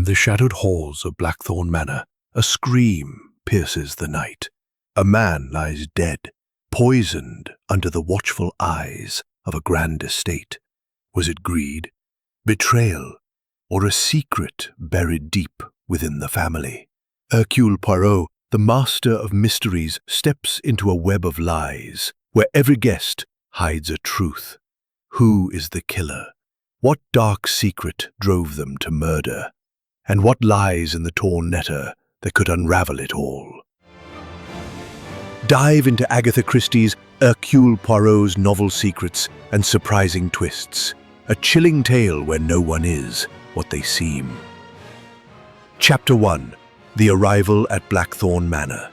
the shadowed halls of Blackthorn Manor, a scream pierces the night. A man lies dead, poisoned under the watchful eyes of a grand estate. Was it greed, betrayal, or a secret buried deep within the family? Hercule Poirot, the master of mysteries, steps into a web of lies, where every guest hides a truth. Who is the killer? What dark secret drove them to murder? And what lies in the torn letter that could unravel it all? Dive into Agatha Christie's Hercule Poirot's novel secrets and surprising twists. A chilling tale where no one is what they seem. Chapter 1. The Arrival at Blackthorn Manor.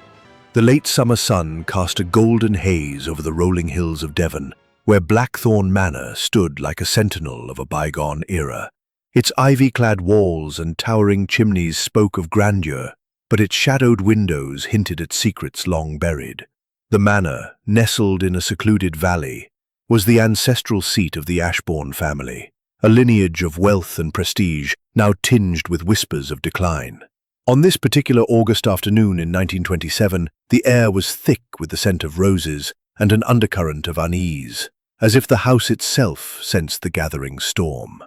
The late summer sun cast a golden haze over the rolling hills of Devon, where Blackthorn Manor stood like a sentinel of a bygone era. Its ivy-clad walls and towering chimneys spoke of grandeur, but its shadowed windows hinted at secrets long buried. The manor, nestled in a secluded valley, was the ancestral seat of the Ashbourne family, a lineage of wealth and prestige now tinged with whispers of decline. On this particular August afternoon in 1927, the air was thick with the scent of roses and an undercurrent of unease, as if the house itself sensed the gathering storm.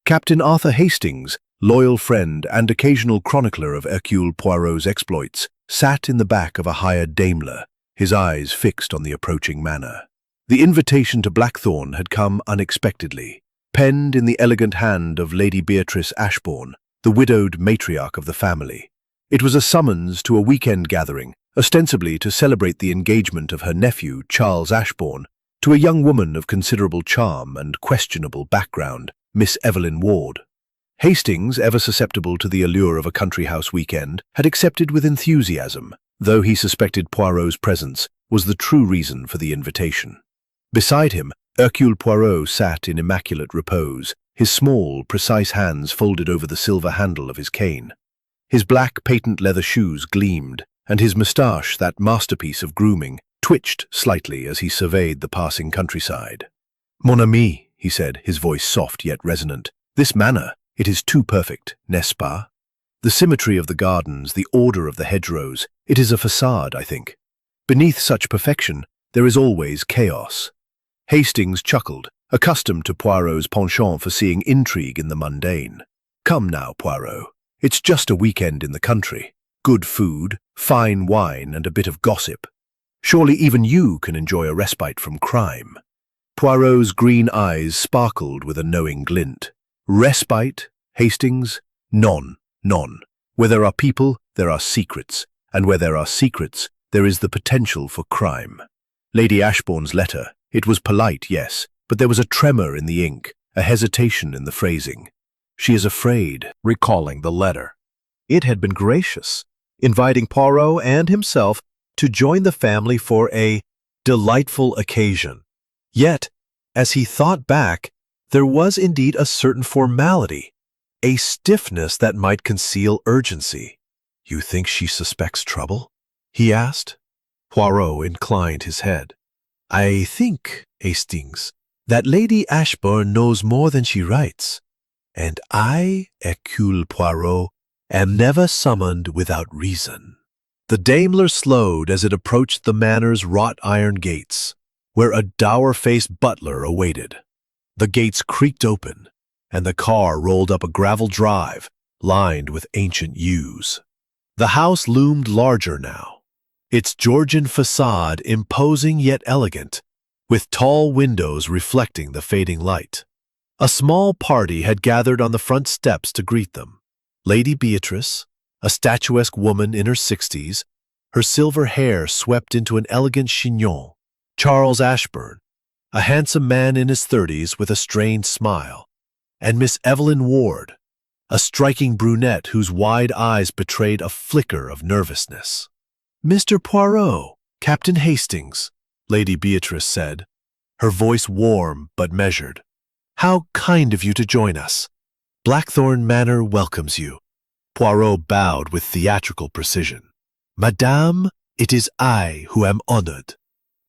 Captain Arthur Hastings, loyal friend and occasional chronicler of Hercule Poirot's exploits, sat in the back of a hired Daimler, his eyes fixed on the approaching manor. The invitation to Blackthorn had come unexpectedly, penned in the elegant hand of Lady Beatrice Ashbourne, the widowed matriarch of the family. It was a summons to a weekend gathering, ostensibly to celebrate the engagement of her nephew, Charles Ashbourne, to a young woman of considerable charm and questionable background, Miss Evelyn Ward. Hastings, ever susceptible to the allure of a country house weekend, had accepted with enthusiasm, though he suspected Poirot's presence was the true reason for the invitation. Beside him, Hercule Poirot sat in immaculate repose, his small, precise hands folded over the silver handle of his cane. His black patent leather shoes gleamed, and his moustache, that masterpiece of grooming, twitched slightly as he surveyed the passing countryside. "Mon ami," he said, his voice soft yet resonant, "this manor, it is too perfect, n'est-ce pas? The symmetry of the gardens, the order of the hedgerows, it is a facade, I think. Beneath such perfection, there is always chaos." Hastings chuckled, accustomed to Poirot's penchant for seeing intrigue in the mundane. "Come now, Poirot. It's just a weekend in the country. Good food, fine wine, and a bit of gossip. Surely even you can enjoy a respite from crime." Poirot's green eyes sparkled with a knowing glint. "Respite, Hastings? None. Where there are people, there are secrets, and where there are secrets, there is the potential for crime." Lady Ashbourne's letter, it was polite, yes, but there was a tremor in the ink, a hesitation in the phrasing. "She is afraid," recalling the letter. It had been gracious, inviting Poirot and himself to join the family for a delightful occasion. Yet, as he thought back, there was indeed a certain formality, a stiffness that might conceal urgency. "You think she suspects trouble?" he asked. Poirot inclined his head. "I think, Hastings, that Lady Ashbourne knows more than she writes, and I, Hercule Poirot, am never summoned without reason." The Daimler slowed as it approached the manor's wrought-iron gates, where a dour-faced butler awaited. The gates creaked open, and the car rolled up a gravel drive lined with ancient yews. The house loomed larger now, its Georgian facade imposing yet elegant, with tall windows reflecting the fading light. A small party had gathered on the front steps to greet them. Lady Beatrice, a statuesque woman in her 60s, her silver hair swept into an elegant chignon. Charles Ashbourne, a handsome man in his 30s with a strained smile, and Miss Evelyn Ward, a striking brunette whose wide eyes betrayed a flicker of nervousness. "Mr. Poirot, Captain Hastings," Lady Beatrice said, her voice warm but measured. "How kind of you to join us. Blackthorn Manor welcomes you." Poirot bowed with theatrical precision. "Madame, it is I who am honored.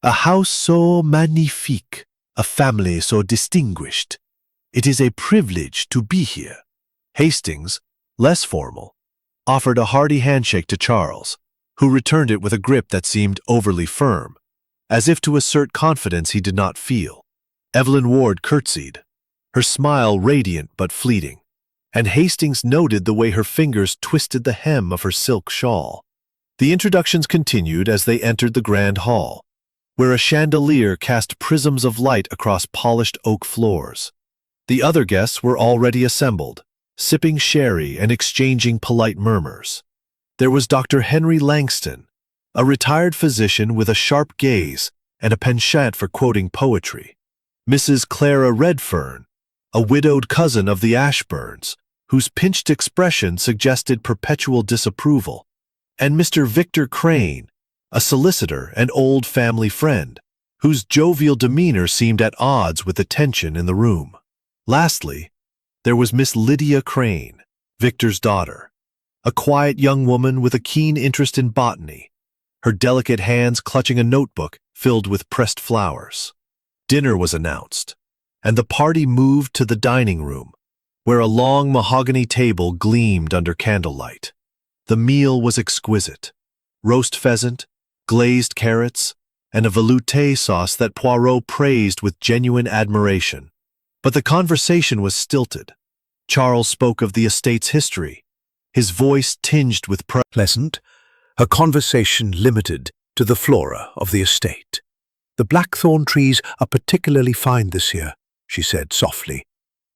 A house so magnifique, a family so distinguished. It is a privilege to be here." Hastings, less formal, offered a hearty handshake to Charles, who returned it with a grip that seemed overly firm, as if to assert confidence he did not feel. Evelyn Ward curtsied, her smile radiant but fleeting, and Hastings noted the way her fingers twisted the hem of her silk shawl. The introductions continued as they entered the grand hall, where a chandelier cast prisms of light across polished oak floors. The other guests were already assembled, sipping sherry and exchanging polite murmurs. There was Dr. Henry Langston, a retired physician with a sharp gaze and a penchant for quoting poetry; Mrs. Clara Redfern, a widowed cousin of the Ashburns, whose pinched expression suggested perpetual disapproval; and Mr. Victor Crane, a solicitor and old family friend, whose jovial demeanor seemed at odds with the tension in the room. Lastly, there was Miss Lydia Crane, Victor's daughter, a quiet young woman with a keen interest in botany, her delicate hands clutching a notebook filled with pressed flowers. Dinner was announced, and the party moved to the dining room, where a long mahogany table gleamed under candlelight. The meal was exquisite: roast pheasant, glazed carrots, and a velouté sauce that Poirot praised with genuine admiration. But the conversation was stilted. Charles spoke of the estate's history, his voice tinged with pleasant, her conversation limited to the flora of the estate. "The blackthorn trees are particularly fine this year," she said softly.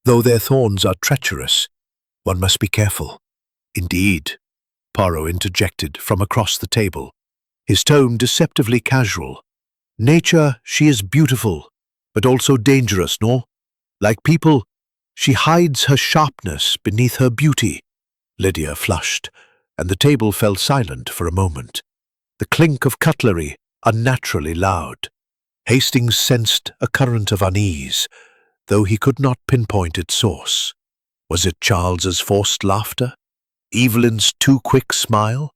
"Though their thorns are treacherous, one must be careful." "Indeed," Poirot interjected from across the table, his tone deceptively casual. "Nature, she is beautiful, but also dangerous, no? Like people, she hides her sharpness beneath her beauty." Lydia flushed, and the table fell silent for a moment, the clink of cutlery unnaturally loud. Hastings sensed a current of unease, though he could not pinpoint its source. Was it Charles's forced laughter, Evelyn's too quick smile,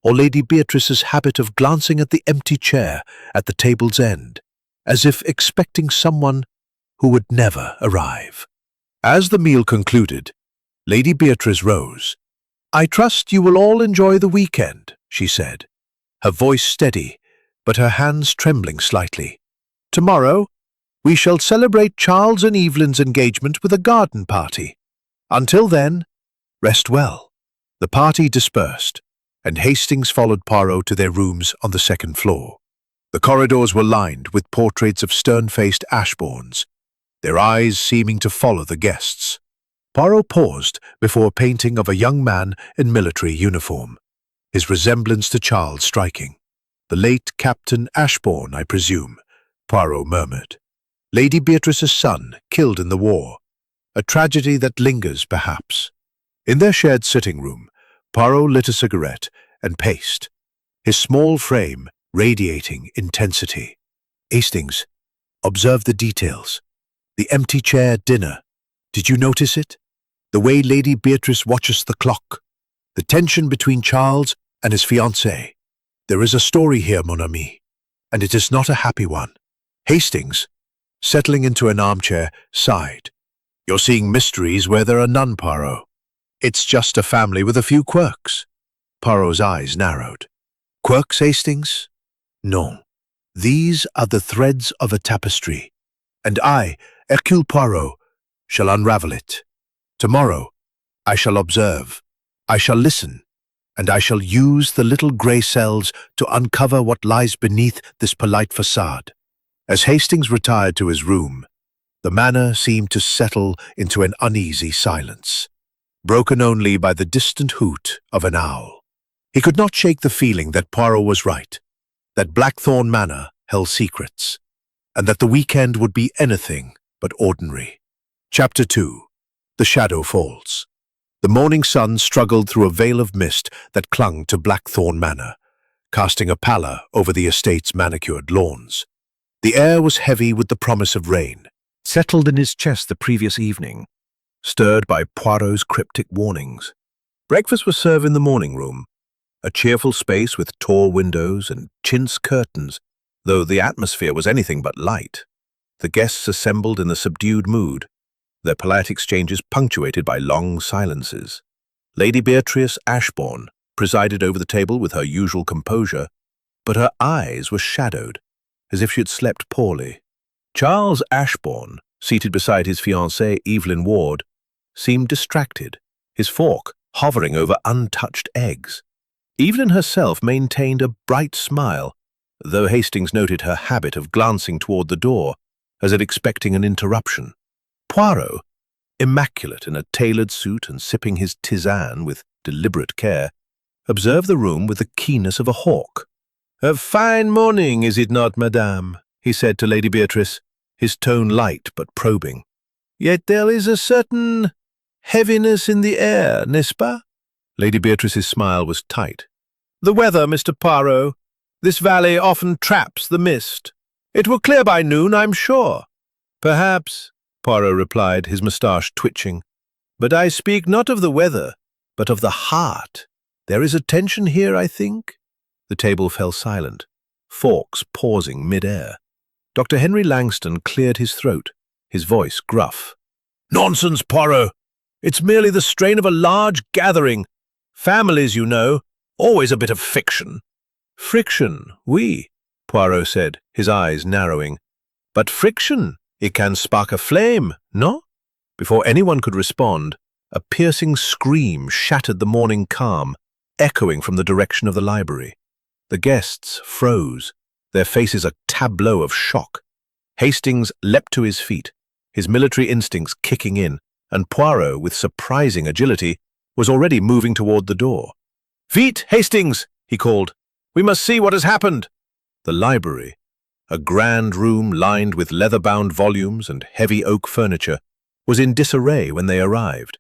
or Lady Beatrice's habit of glancing at the empty chair at the table's end, as if expecting someone who would never arrive? As the meal concluded, Lady Beatrice rose. "I trust you will all enjoy the weekend," she said, her voice steady, but her hands trembling slightly. "Tomorrow, we shall celebrate Charles and Evelyn's engagement with a garden party. Until then, rest well." The party dispersed, and Hastings followed Poirot to their rooms on the second floor. The corridors were lined with portraits of stern-faced Ashbournes, their eyes seeming to follow the guests. Poirot paused before a painting of a young man in military uniform, his resemblance to Charles striking. "The late Captain Ashbourne, I presume," Poirot murmured. "Lady Beatrice's son, killed in the war. A tragedy that lingers, perhaps." In their shared sitting room, Poirot lit a cigarette and paced, his small frame radiating intensity. "Hastings, observe the details. The empty chair at dinner. Did you notice it? The way Lady Beatrice watches the clock. The tension between Charles and his fiancée. There is a story here, mon ami, and it is not a happy one." Hastings, settling into an armchair, sighed. "You're seeing mysteries where there are none, Poirot. It's just a family with a few quirks." Poirot's eyes narrowed. "Quirks, Hastings? No. These are the threads of a tapestry, and I, Hercule Poirot, shall unravel it. Tomorrow, I shall observe, I shall listen, and I shall use the little grey cells to uncover what lies beneath this polite facade." As Hastings retired to his room, the manor seemed to settle into an uneasy silence, broken only by the distant hoot of an owl. He could not shake the feeling that Poirot was right, that Blackthorn Manor held secrets, and that the weekend would be anything but ordinary. Chapter 2. The Shadow Falls. The morning sun struggled through a veil of mist that clung to Blackthorn Manor, casting a pallor over the estate's manicured lawns. The air was heavy with the promise of rain, settled in his chest the previous evening, stirred by Poirot's cryptic warnings. Breakfast was served in the morning room, a cheerful space with tall windows and chintz curtains, though the atmosphere was anything but light. The guests assembled in a subdued mood, their polite exchanges punctuated by long silences. Lady Beatrice Ashbourne presided over the table with her usual composure, but her eyes were shadowed, as if she had slept poorly. Charles Ashbourne, seated beside his fiancée Evelyn Ward, seemed distracted, his fork hovering over untouched eggs. Evelyn herself maintained a bright smile, though Hastings noted her habit of glancing toward the door, as if expecting an interruption. Poirot, immaculate in a tailored suit and sipping his tisane with deliberate care, observed the room with the keenness of a hawk. "A fine morning, is it not, madame?" he said to Lady Beatrice, his tone light but probing. "Yet there is a certain heaviness in the air, n'est-ce pas?" Lady Beatrice's smile was tight. "The weather, Mr. Poirot. This valley often traps the mist. It will clear by noon, I'm sure." "Perhaps," Poirot replied, his moustache twitching. "But I speak not of the weather, but of the heart. There is a tension here, I think." The table fell silent, forks pausing mid-air. Dr. Henry Langston cleared his throat, his voice gruff. "Nonsense, Poirot! It's merely the strain of a large gathering. Families, you know, always a bit of fiction." "Friction, oui," Poirot said, his eyes narrowing. "But friction, it can spark a flame, no?" Before anyone could respond, a piercing scream shattered the morning calm, echoing from the direction of the library. The guests froze, their faces a tableau of shock. Hastings leapt to his feet, his military instincts kicking in, and Poirot, with surprising agility, was already moving toward the door. "Vite, Hastings!" he called. "We must see what has happened." The library, a grand room lined with leather-bound volumes and heavy oak furniture, was in disarray when they arrived.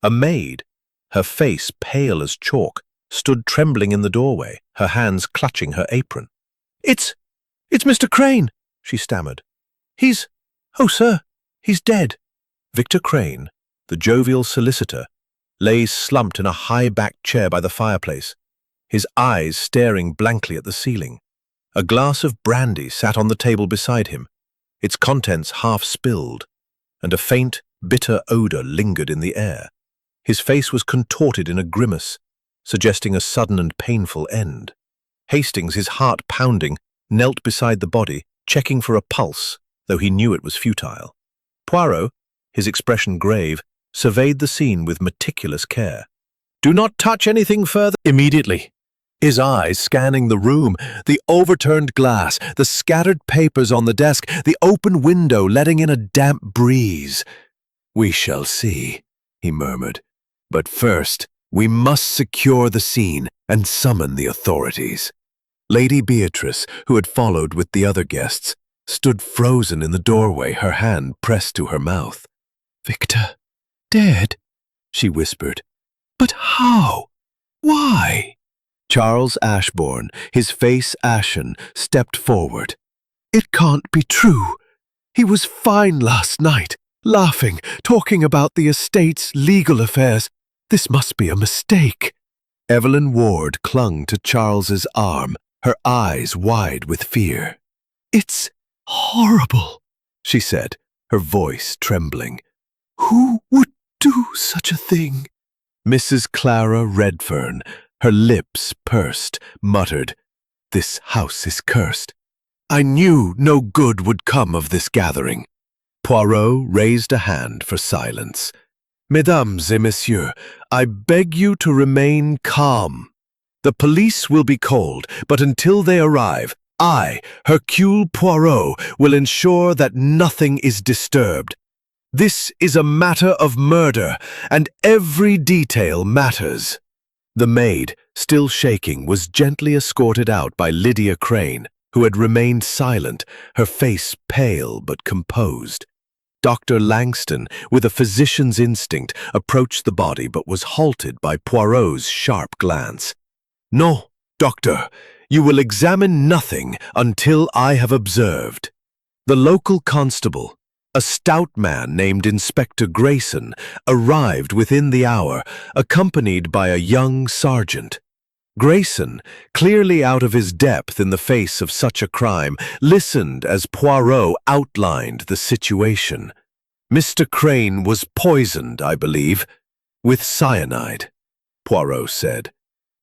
A maid, her face pale as chalk, stood trembling in the doorway, her hands clutching her apron. It's Mr. Crane," she stammered. Oh, sir, he's dead." Victor Crane, the jovial solicitor, lay slumped in a high-backed chair by the fireplace, his eyes staring blankly at the ceiling. A glass of brandy sat on the table beside him, its contents half spilled, and a faint, bitter odor lingered in the air. His face was contorted in a grimace, suggesting a sudden and painful end. Hastings, his heart pounding, knelt beside the body, checking for a pulse, though he knew it was futile. Poirot, his expression grave, surveyed the scene with meticulous care. "Do not touch anything further immediately." His eyes scanning the room, the overturned glass, the scattered papers on the desk, the open window letting in a damp breeze. "We shall see," he murmured. "But first, we must secure the scene and summon the authorities." Lady Beatrice, who had followed with the other guests, stood frozen in the doorway, her hand pressed to her mouth. "Victor, dead?" she whispered. "But how? Why?" Charles Ashbourne, his face ashen, stepped forward. "It can't be true. He was fine last night, laughing, talking about the estate's legal affairs. This must be a mistake." Evelyn Ward clung to Charles's arm, her eyes wide with fear. "It's horrible," she said, her voice trembling. "Who would do such a thing?" Mrs. Clara Redfern, her lips pursed, muttered, "This house is cursed. I knew no good would come of this gathering." Poirot raised a hand for silence. "Mesdames et messieurs, I beg you to remain calm. The police will be called, but until they arrive, I, Hercule Poirot, will ensure that nothing is disturbed. This is a matter of murder, and every detail matters." The maid, still shaking, was gently escorted out by Lydia Crane, who had remained silent, her face pale but composed. Dr. Langston, with a physician's instinct, approached the body but was halted by Poirot's sharp glance. "No, doctor, you will examine nothing until I have observed." The local constable, a stout man named Inspector Grayson, arrived within the hour, accompanied by a young sergeant. Grayson, clearly out of his depth in the face of such a crime, listened as Poirot outlined the situation. "Mr. Crane was poisoned, I believe, with cyanide." Poirot said.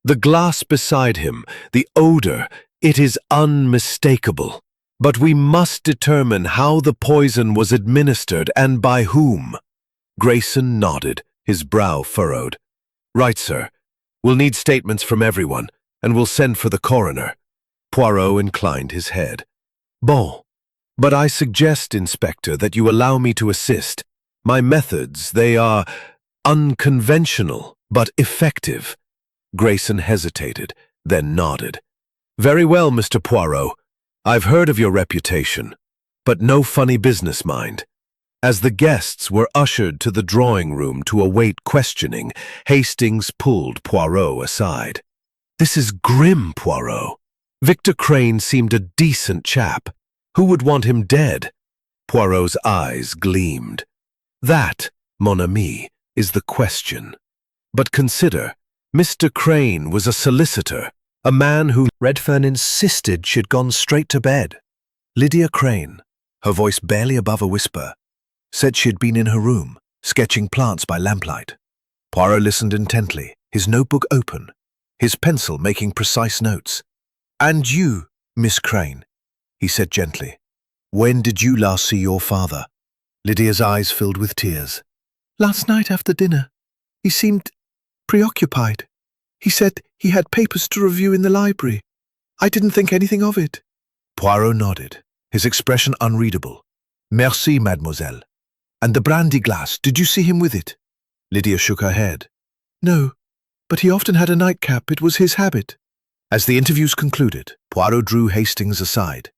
"The glass beside him, the odor, it is unmistakable. But we must determine how the poison was administered and by whom." Grayson nodded, his brow furrowed. "Right, sir. We'll need statements from everyone, and we'll send for the coroner." Poirot inclined his head. "Bon. But I suggest, Inspector, that you allow me to assist. My methods, they are unconventional, but effective." Grayson hesitated, then nodded. "Very well, Mr. Poirot. I've heard of your reputation, but no funny business, mind." As the guests were ushered to the drawing room to await questioning, Hastings pulled Poirot aside. "This is grim, Poirot. Victor Crane seemed a decent chap. Who would want him dead?" Poirot's eyes gleamed. "That, mon ami, is the question. But consider, Mr. Crane was a solicitor, a man who Redfern insisted she'd gone straight to bed. Lydia Crane, her voice barely above a whisper, said she'd been in her room, sketching plants by lamplight." Poirot listened intently, his notebook open, his pencil making precise notes. "And you, Miss Crane," he said gently, "when did you last see your father?" Lydia's eyes filled with tears. "Last night after dinner. He seemed preoccupied. He said he had papers to review in the library. I didn't think anything of it." Poirot nodded, his expression unreadable. "Merci, mademoiselle. And the brandy glass, did you see him with it?" Lydia shook her head. "No, but he often had a nightcap. It was his habit." As the interviews concluded, Poirot drew Hastings aside.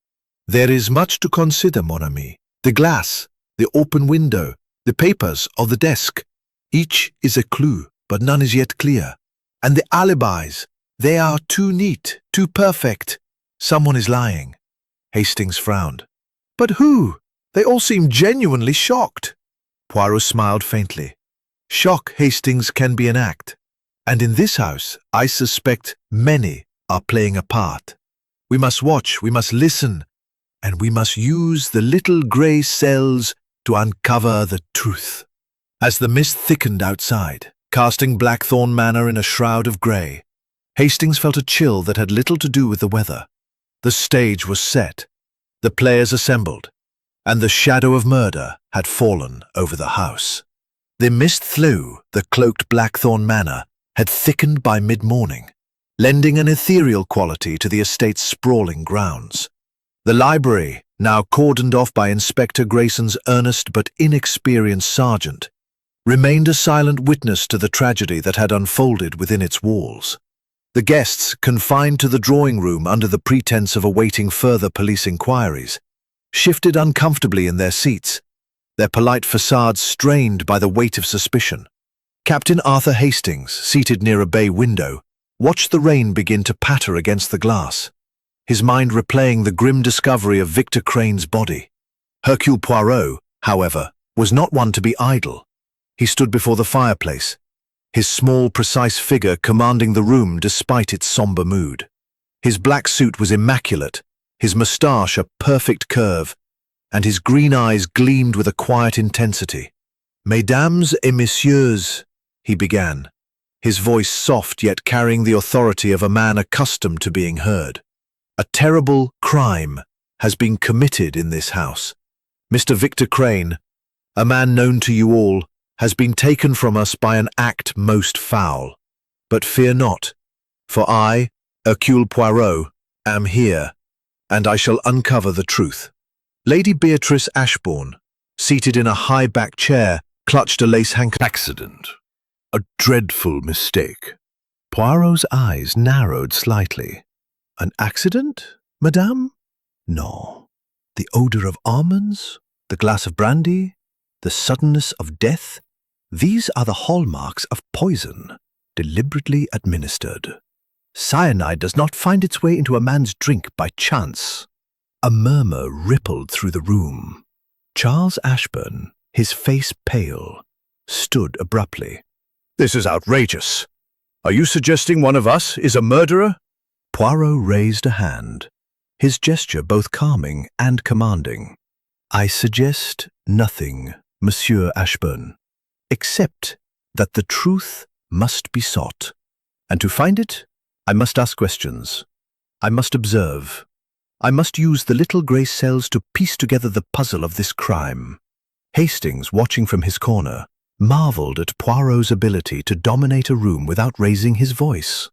"There is much to consider, mon ami. The glass, the open window, the papers on the desk. Each is a clue, but none is yet clear. And the alibis, they are too neat, too perfect. Someone is lying." Hastings frowned. "But who? They all seem genuinely shocked." Poirot smiled faintly. "Shock, Hastings, can be an act. And in this house, I suspect many are playing a part. We must watch, we must listen, and we must use the little grey cells to uncover the truth." As the mist thickened outside, casting Blackthorn Manor in a shroud of grey, Hastings felt a chill that had little to do with the weather. The stage was set, the players assembled, and the shadow of murder had fallen over the house. The mist flew, the cloaked Blackthorn Manor had thickened by mid-morning, lending an ethereal quality to the estate's sprawling grounds. The library, now cordoned off by Inspector Grayson's earnest but inexperienced sergeant, remained a silent witness to the tragedy that had unfolded within its walls. The guests, confined to the drawing room under the pretense of awaiting further police inquiries, shifted uncomfortably in their seats, their polite facades strained by the weight of suspicion. Captain Arthur Hastings, seated near a bay window, watched the rain begin to patter against the glass, his mind replaying the grim discovery of Victor Crane's body. Hercule Poirot, however, was not one to be idle. He stood before the fireplace, his small, precise figure commanding the room despite its somber mood. His black suit was immaculate, his moustache a perfect curve, and his green eyes gleamed with a quiet intensity. "Mesdames et messieurs," he began, his voice soft yet carrying the authority of a man accustomed to being heard. "A terrible crime has been committed in this house. Mr. Victor Crane, a man known to you all, has been taken from us by an act most foul. But fear not, for I, Hercule Poirot, am here, and I shall uncover the truth." Lady Beatrice Ashbourne, seated in a high-backed chair, clutched a lace handkerchief. "Accident. A dreadful mistake." Poirot's eyes narrowed slightly. "An accident, madame?" "No. The odor of almonds, the glass of brandy, the suddenness of death, these are the hallmarks of poison, deliberately administered. Cyanide does not find its way into a man's drink by chance." A murmur rippled through the room. Charles Ashburn, his face pale, stood abruptly. "This is outrageous. Are you suggesting one of us is a murderer?" Poirot raised a hand, his gesture both calming and commanding. "I suggest nothing, Monsieur Ashburn, except that the truth must be sought. And to find it, I must ask questions. I must observe. I must use the little grey cells to piece together the puzzle of this crime. Hastings, watching from his corner, marveled at Poirot's ability to dominate a room without raising his voice.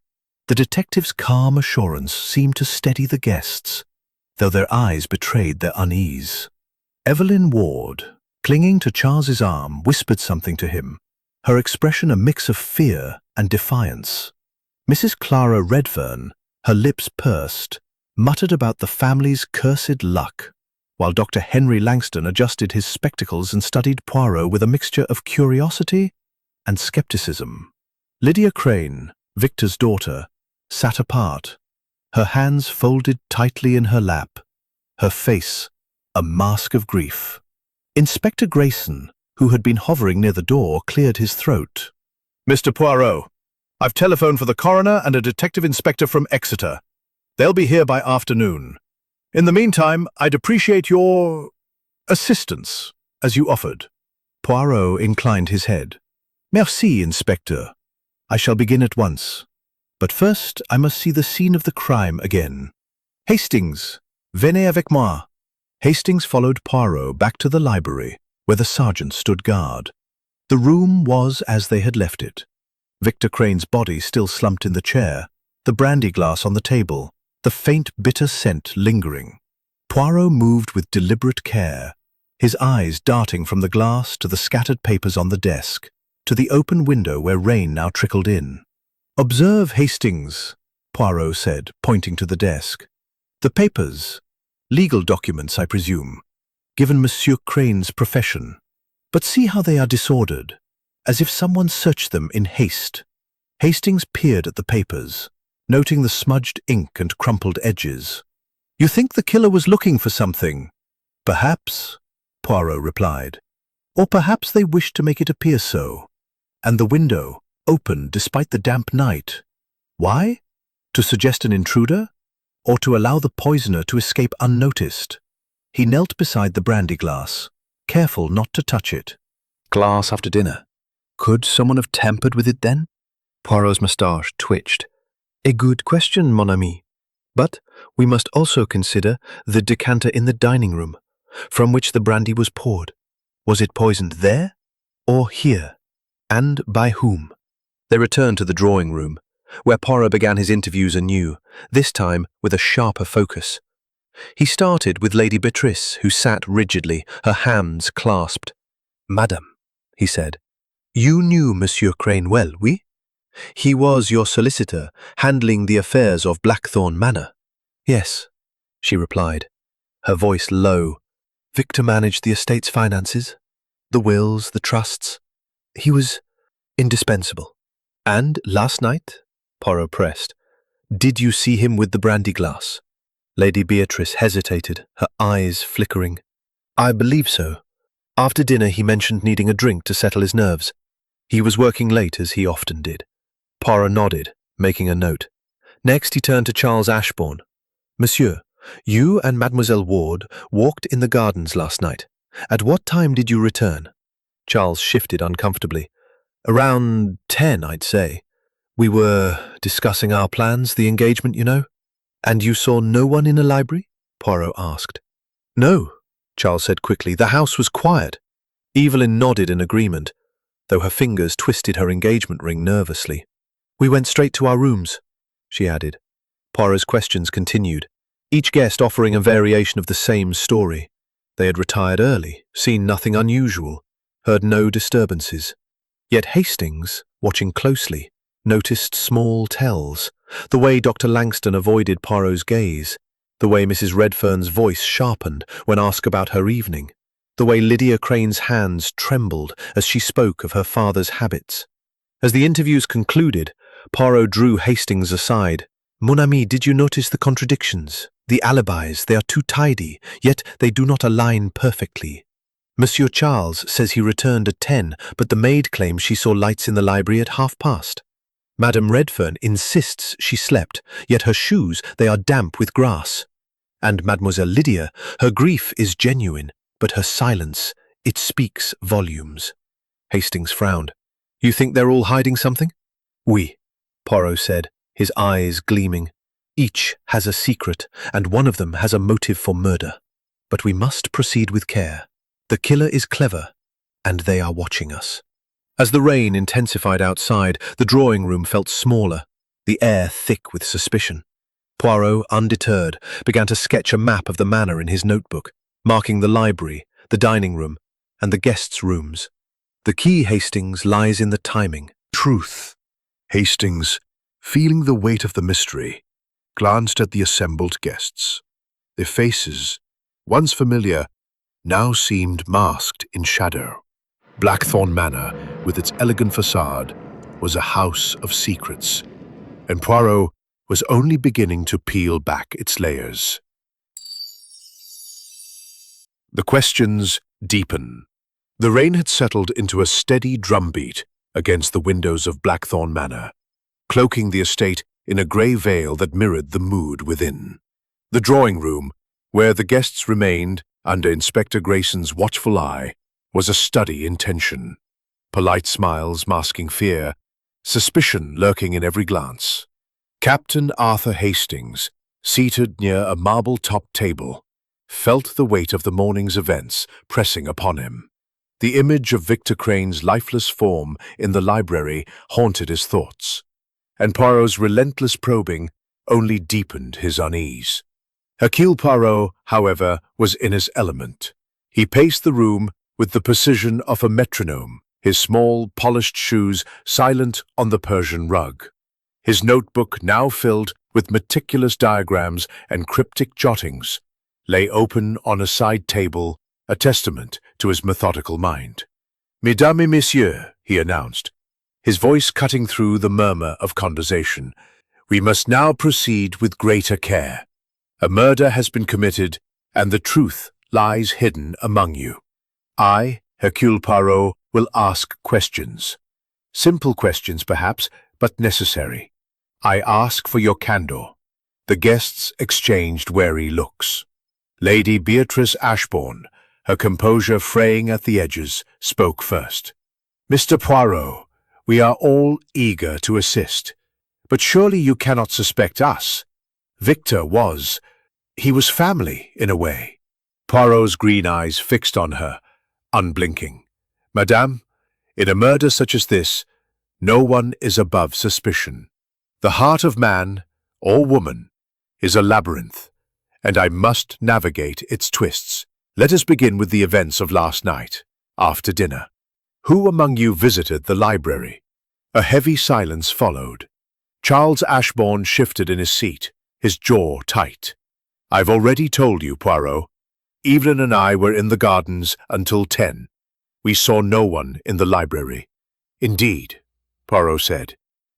The detective's calm assurance seemed to steady the guests, though their eyes betrayed their unease. Evelyn Ward, clinging to Charles's arm, whispered something to him, her expression a mix of fear and defiance. Mrs. Clara Redfern, her lips pursed, muttered about the family's cursed luck, while Dr. Henry Langston adjusted his spectacles and studied Poirot with a mixture of curiosity and skepticism. Lydia Crane, Victor's daughter, sat apart, her hands folded tightly in her lap, her face a mask of grief. Inspector Grayson, who had been hovering near the door, cleared his throat. "Mr. Poirot, I've telephoned for the coroner and a detective inspector from Exeter. They'll be here by afternoon. In the meantime, I'd appreciate your assistance, as you offered." Poirot inclined his head. "Merci, Inspector. I shall begin at once. But first, I must see the scene of the crime again. Hastings, venez avec moi." Hastings followed Poirot back to the library, where the sergeant stood guard. The room was as they had left it. Victor Crane's body still slumped in the chair, the brandy glass on the table, the faint bitter scent lingering. Poirot moved with deliberate care, his eyes darting from the glass to the scattered papers on the desk, to the open window where rain now trickled in. "Observe, Hastings," Poirot said, pointing to the desk. "The papers, legal documents, I presume, given Monsieur Crane's profession. But see how they are disordered, as if someone searched them in haste." Hastings peered at the papers, noting the smudged ink and crumpled edges. "You think the killer was looking for something?" "Perhaps," Poirot replied. "Or perhaps they wished to make it appear so. And the window, open despite the damp night. Why? To suggest an intruder? Or to allow the poisoner to escape unnoticed?" He knelt beside the brandy glass, careful not to touch it. "Glass after dinner. Could someone have tampered with it then?" Poirot's moustache twitched. "A good question, mon ami. But we must also consider the decanter in the dining room, from which the brandy was poured. Was it poisoned there or here? And by whom?" They returned to the drawing room, where Poirot began his interviews anew, this time with a sharper focus. He started with Lady Beatrice, who sat rigidly, her hands clasped. "Madame," he said, "you knew Monsieur Crane well, oui? He was your solicitor, handling the affairs of Blackthorn Manor." "Yes," she replied, her voice low. "Victor managed the estate's finances, the wills, the trusts. He was indispensable." "And last night?" Poirot pressed. "Did you see him with the brandy glass?" Lady Beatrice hesitated, her eyes flickering. "I believe so. After dinner he mentioned needing a drink to settle his nerves. He was working late, as he often did." Poirot nodded, making a note. Next he turned to Charles Ashbourne. "Monsieur, you and Mademoiselle Ward walked in the gardens last night. At what time did you return?" Charles shifted uncomfortably. "Around 10, I'd say. We were discussing our plans, the engagement, you know." "And you saw no one in the library?" Poirot asked. "No," Charles said quickly. "The house was quiet." Evelyn nodded in agreement, though her fingers twisted her engagement ring nervously. "We went straight to our rooms," she added. Poirot's questions continued, each guest offering a variation of the same story. They had retired early, seen nothing unusual, heard no disturbances. Yet Hastings, watching closely, noticed small tells, the way Dr. Langston avoided Poirot's gaze, the way Mrs. Redfern's voice sharpened when asked about her evening, the way Lydia Crane's hands trembled as she spoke of her father's habits. As the interviews concluded, Poirot drew Hastings aside. "Mon ami, did you notice the contradictions? The alibis, they are too tidy, yet they do not align perfectly. Monsieur Charles says he returned at 10, but the maid claims she saw lights in the library at past. Madame Redfern insists she slept, yet her shoes, they are damp with grass. And Mademoiselle Lydia, her grief is genuine, but her silence, it speaks volumes." Hastings frowned. "You think they're all hiding something?" "Oui," Poirot said, his eyes gleaming. "Each has a secret, and one of them has a motive for murder. But we must proceed with care. The killer is clever, and they are watching us." As the rain intensified outside, the drawing room felt smaller, the air thick with suspicion. Poirot, undeterred, began to sketch a map of the manor in his notebook, marking the library, the dining room, and the guests' rooms. The key, Hastings, lies in the timing. Truth. Hastings, feeling the weight of the mystery, glanced at the assembled guests. Their faces, once familiar, now seemed masked in shadow. Blackthorn Manor, with its elegant facade, was a house of secrets, and Poirot was only beginning to peel back its layers. The questions deepen. The rain had settled into a steady drumbeat against the windows of Blackthorn Manor, cloaking the estate in a grey veil that mirrored the mood within. The drawing room, where the guests remained under Inspector Grayson's watchful eye, was a study in tension. Polite smiles masking fear, suspicion lurking in every glance. Captain Arthur Hastings, seated near a marble-topped table, felt the weight of the morning's events pressing upon him. The image of Victor Crane's lifeless form in the library haunted his thoughts, and Poirot's relentless probing only deepened his unease. Hercule Poirot, however, was in his element. He paced the room with the precision of a metronome, his small, polished shoes silent on the Persian rug. His notebook, now filled with meticulous diagrams and cryptic jottings, lay open on a side table, a testament to his methodical mind. "Mesdames et messieurs," he announced, his voice cutting through the murmur of conversation, "we must now proceed with greater care. A murder has been committed, and the truth lies hidden among you. I, Hercule Poirot, will ask questions. Simple questions, perhaps, but necessary. I ask for your candor." The guests exchanged wary looks. Lady Beatrice Ashbourne, her composure fraying at the edges, spoke first. "Mr. Poirot, we are all eager to assist. But surely you cannot suspect us. Victor was. He was family, in a way." Poirot's green eyes fixed on her, unblinking. "Madame, in a murder such as this, no one is above suspicion. The heart of man, or woman, is a labyrinth, and I must navigate its twists. Let us begin with the events of last night, after dinner. Who among you visited the library?" A heavy silence followed. Charles Ashbourne shifted in his seat, his jaw tight. "I've already told you, Poirot. Evelyn and I were in the gardens until 10. We saw no one in the library." "Indeed," Poirot said,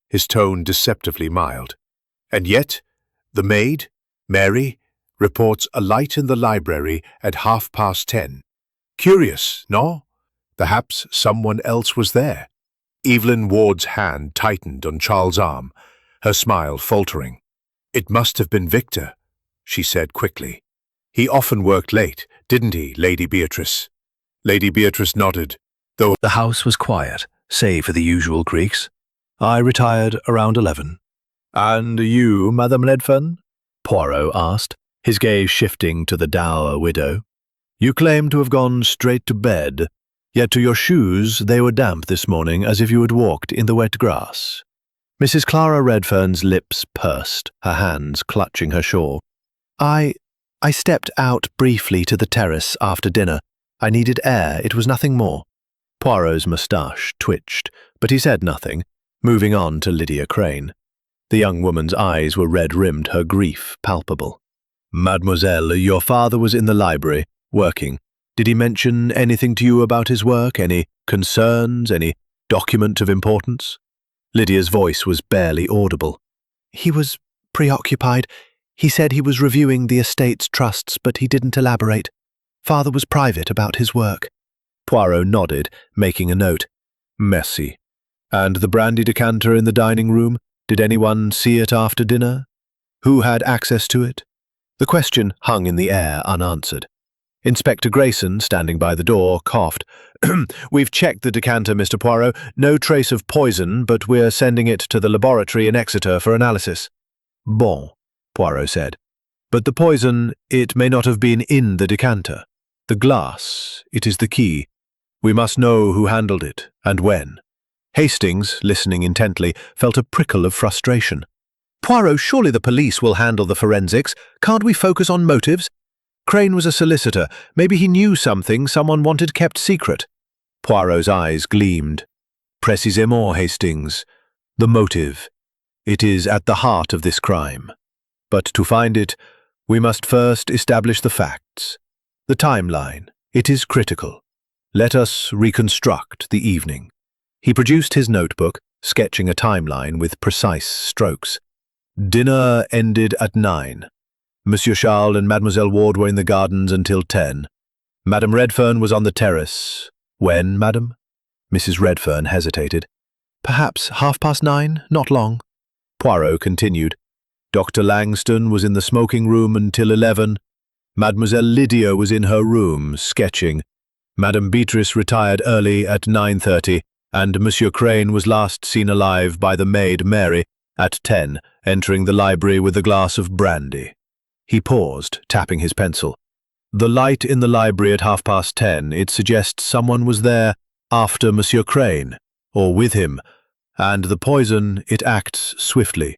his tone deceptively mild. "And yet, the maid, Mary, reports a light in the library at 10:30. Curious, no? Perhaps someone else was there." Evelyn Ward's hand tightened on Charles' arm, her smile faltering. "It must have been Victor," she said quickly. "He often worked late, didn't he, Lady Beatrice?" Lady Beatrice nodded, though The house was quiet, save for the usual creaks. "I retired around 11. "And you, Madame Ledfern?" Poirot asked, his gaze shifting to the dour widow. "You claim to have gone straight to bed, yet to your shoes they were damp this morning as if you had walked in the wet grass." Mrs. Clara Redfern's lips pursed, her hands clutching her shawl. I stepped out briefly to the terrace after dinner. I needed air, it was nothing more." Poirot's moustache twitched, but he said nothing, moving on to Lydia Crane. The young woman's eyes were red-rimmed, her grief palpable. "Mademoiselle, your father was in the library, working. Did he mention anything to you about his work? Any concerns? Any document of importance?" Lydia's voice was barely audible. "He was preoccupied. He said he was reviewing the estate's trusts, but he didn't elaborate. Father was private about his work." Poirot nodded, making a note. "Merci. And the brandy decanter in the dining room? Did anyone see it after dinner? Who had access to it?" The question hung in the air unanswered. Inspector Grayson, standing by the door, coughed. We've checked the decanter, Mr. Poirot. No trace of poison, but we're sending it to the laboratory in Exeter for analysis. Bon, Poirot said. But the poison, it may not have been in the decanter. The glass, it is the key. We must know who handled it, and when. Hastings, listening intently, felt a prickle of frustration. Poirot, surely the police will handle the forensics. Can't we focus on motives? Crane was a solicitor. Maybe he knew something someone wanted kept secret. Poirot's eyes gleamed. Précisément, Hastings. The motive. It is at the heart of this crime. But to find it, we must first establish the facts. The timeline. It is critical. Let us reconstruct the evening. He produced his notebook, sketching a timeline with precise strokes. Dinner ended at 9. Monsieur Charles and Mademoiselle Ward were in the gardens until 10. Madame Redfern was on the terrace. When, madam? Mrs. Redfern hesitated. Perhaps 9:30, not long. Poirot continued. Dr. Langston was in the smoking room until 11. Mademoiselle Lydia was in her room, sketching. Madame Beatrice retired early at 9:30, and Monsieur Crane was last seen alive by the maid Mary at 10, entering the library with a glass of brandy. He paused, tapping his pencil. The light in the library at 10:30, it suggests someone was there after Monsieur Crane, or with him, and the poison, it acts swiftly.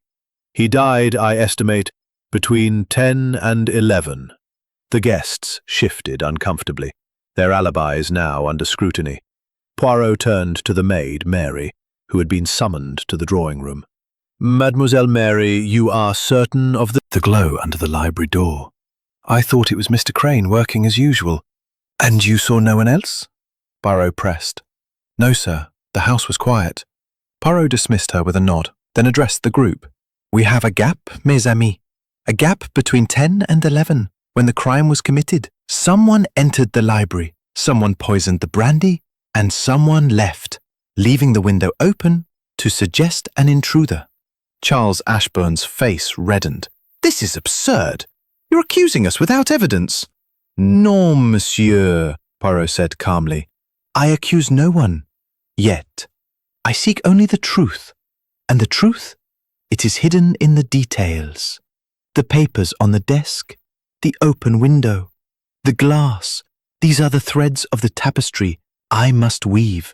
He died, I estimate, between 10 and 11. The guests shifted uncomfortably, their alibis now under scrutiny. Poirot turned to the maid, Mary, who had been summoned to the drawing room. Mademoiselle Mary, you are certain of the glow under the library door? I thought it was Mr. Crane working as usual. And you saw no one else? Poirot pressed. No, sir. The house was quiet. Poirot dismissed her with a nod, then addressed the group. We have a gap, mes amis. A gap between 10 and 11, when the crime was committed. Someone entered the library, someone poisoned the brandy, and someone left, leaving the window open to suggest an intruder. Charles Ashburn's face reddened. This is absurd. You're accusing us without evidence. Non, monsieur, Poirot said calmly. I accuse no one. Yet. I seek only the truth. And the truth? It is hidden in the details. The papers on the desk, the open window, the glass. These are the threads of the tapestry I must weave.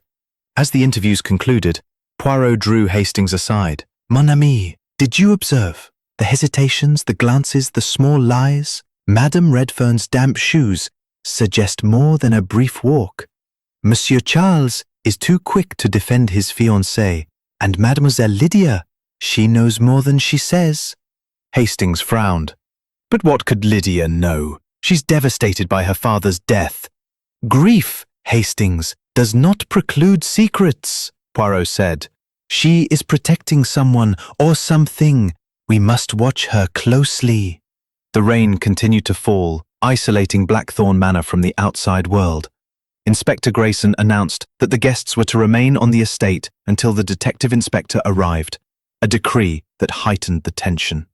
As the interviews concluded, Poirot drew Hastings aside. Mon ami, did you observe? The hesitations, the glances, the small lies. Madame Redfern's damp shoes suggest more than a brief walk. Monsieur Charles is too quick to defend his fiancée, and Mademoiselle Lydia, she knows more than she says. Hastings frowned. But what could Lydia know? She's devastated by her father's death. Grief, Hastings, does not preclude secrets, Poirot said. She is protecting someone or something. We must watch her closely. The rain continued to fall, isolating Blackthorn Manor from the outside world. Inspector Grayson announced that the guests were to remain on the estate until the detective inspector arrived, a decree that heightened the tension.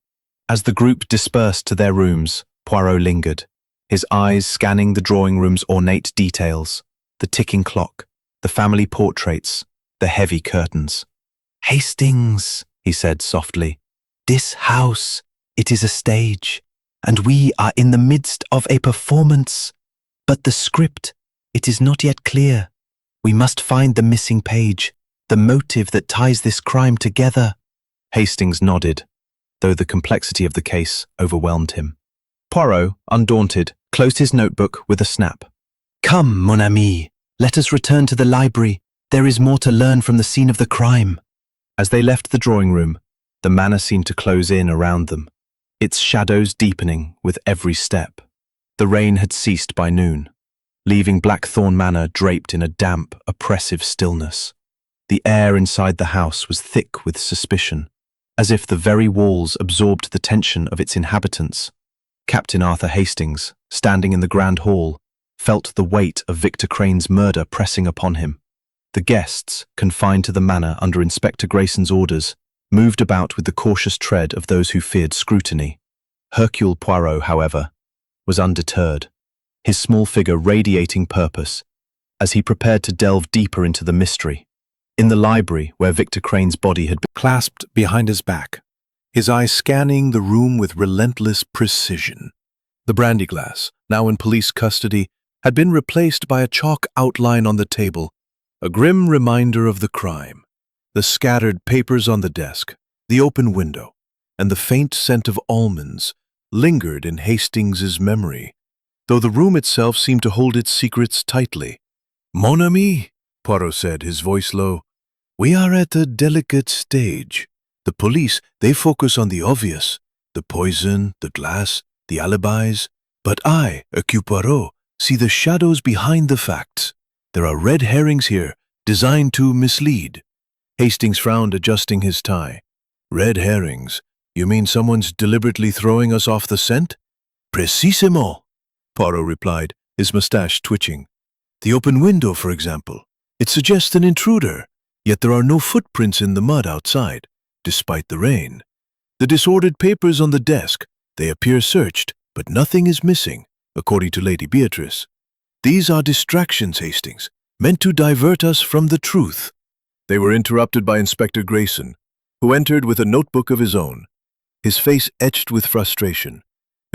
As the group dispersed to their rooms, Poirot lingered, his eyes scanning the drawing room's ornate details, the ticking clock, the family portraits, the heavy curtains. Hastings, he said softly, this house, it is a stage, and we are in the midst of a performance. But the script, it is not yet clear. We must find the missing page, the motive that ties this crime together. Hastings nodded, though the complexity of the case overwhelmed him. Poirot, undaunted, closed his notebook with a snap. Come, mon ami, let us return to the library. There is more to learn from the scene of the crime. As they left the drawing room, the manor seemed to close in around them, its shadows deepening with every step. The rain had ceased by noon, leaving Blackthorn Manor draped in a damp, oppressive stillness. The air inside the house was thick with suspicion, as if the very walls absorbed the tension of its inhabitants. Captain Arthur Hastings, standing in the grand hall, felt the weight of Victor Crane's murder pressing upon him. The guests, confined to the manor under Inspector Grayson's orders, moved about with the cautious tread of those who feared scrutiny. Hercule Poirot, however, was undeterred, his small figure radiating purpose, as he prepared to delve deeper into the mystery. In the library, where Victor Crane's body had been Clasped behind his back, his eyes scanning the room with relentless precision. The brandy glass, now in police custody, had been replaced by a chalk outline on the table, a grim reminder of the crime. The scattered papers on the desk, the open window, and the faint scent of almonds lingered in Hastings's memory, though the room itself seemed to hold its secrets tightly. "Mon ami," Poirot said, his voice low, "we are at a delicate stage. The police, they focus on the obvious, the poison, the glass, the alibis. But I, Hercule Poirot, see the shadows behind the facts. There are red herrings here, designed to mislead." Hastings frowned, adjusting his tie. "Red herrings? You mean someone's deliberately throwing us off the scent?" "Précisément," Poirot replied, his mustache twitching. "The open window, for example. It suggests an intruder, yet there are no footprints in the mud outside, despite the rain. The disordered papers on the desk, they appear searched, but nothing is missing, according to Lady Beatrice. These are distractions, Hastings, meant to divert us from the truth." They were interrupted by Inspector Grayson, who entered with a notebook of his own, his face etched with frustration.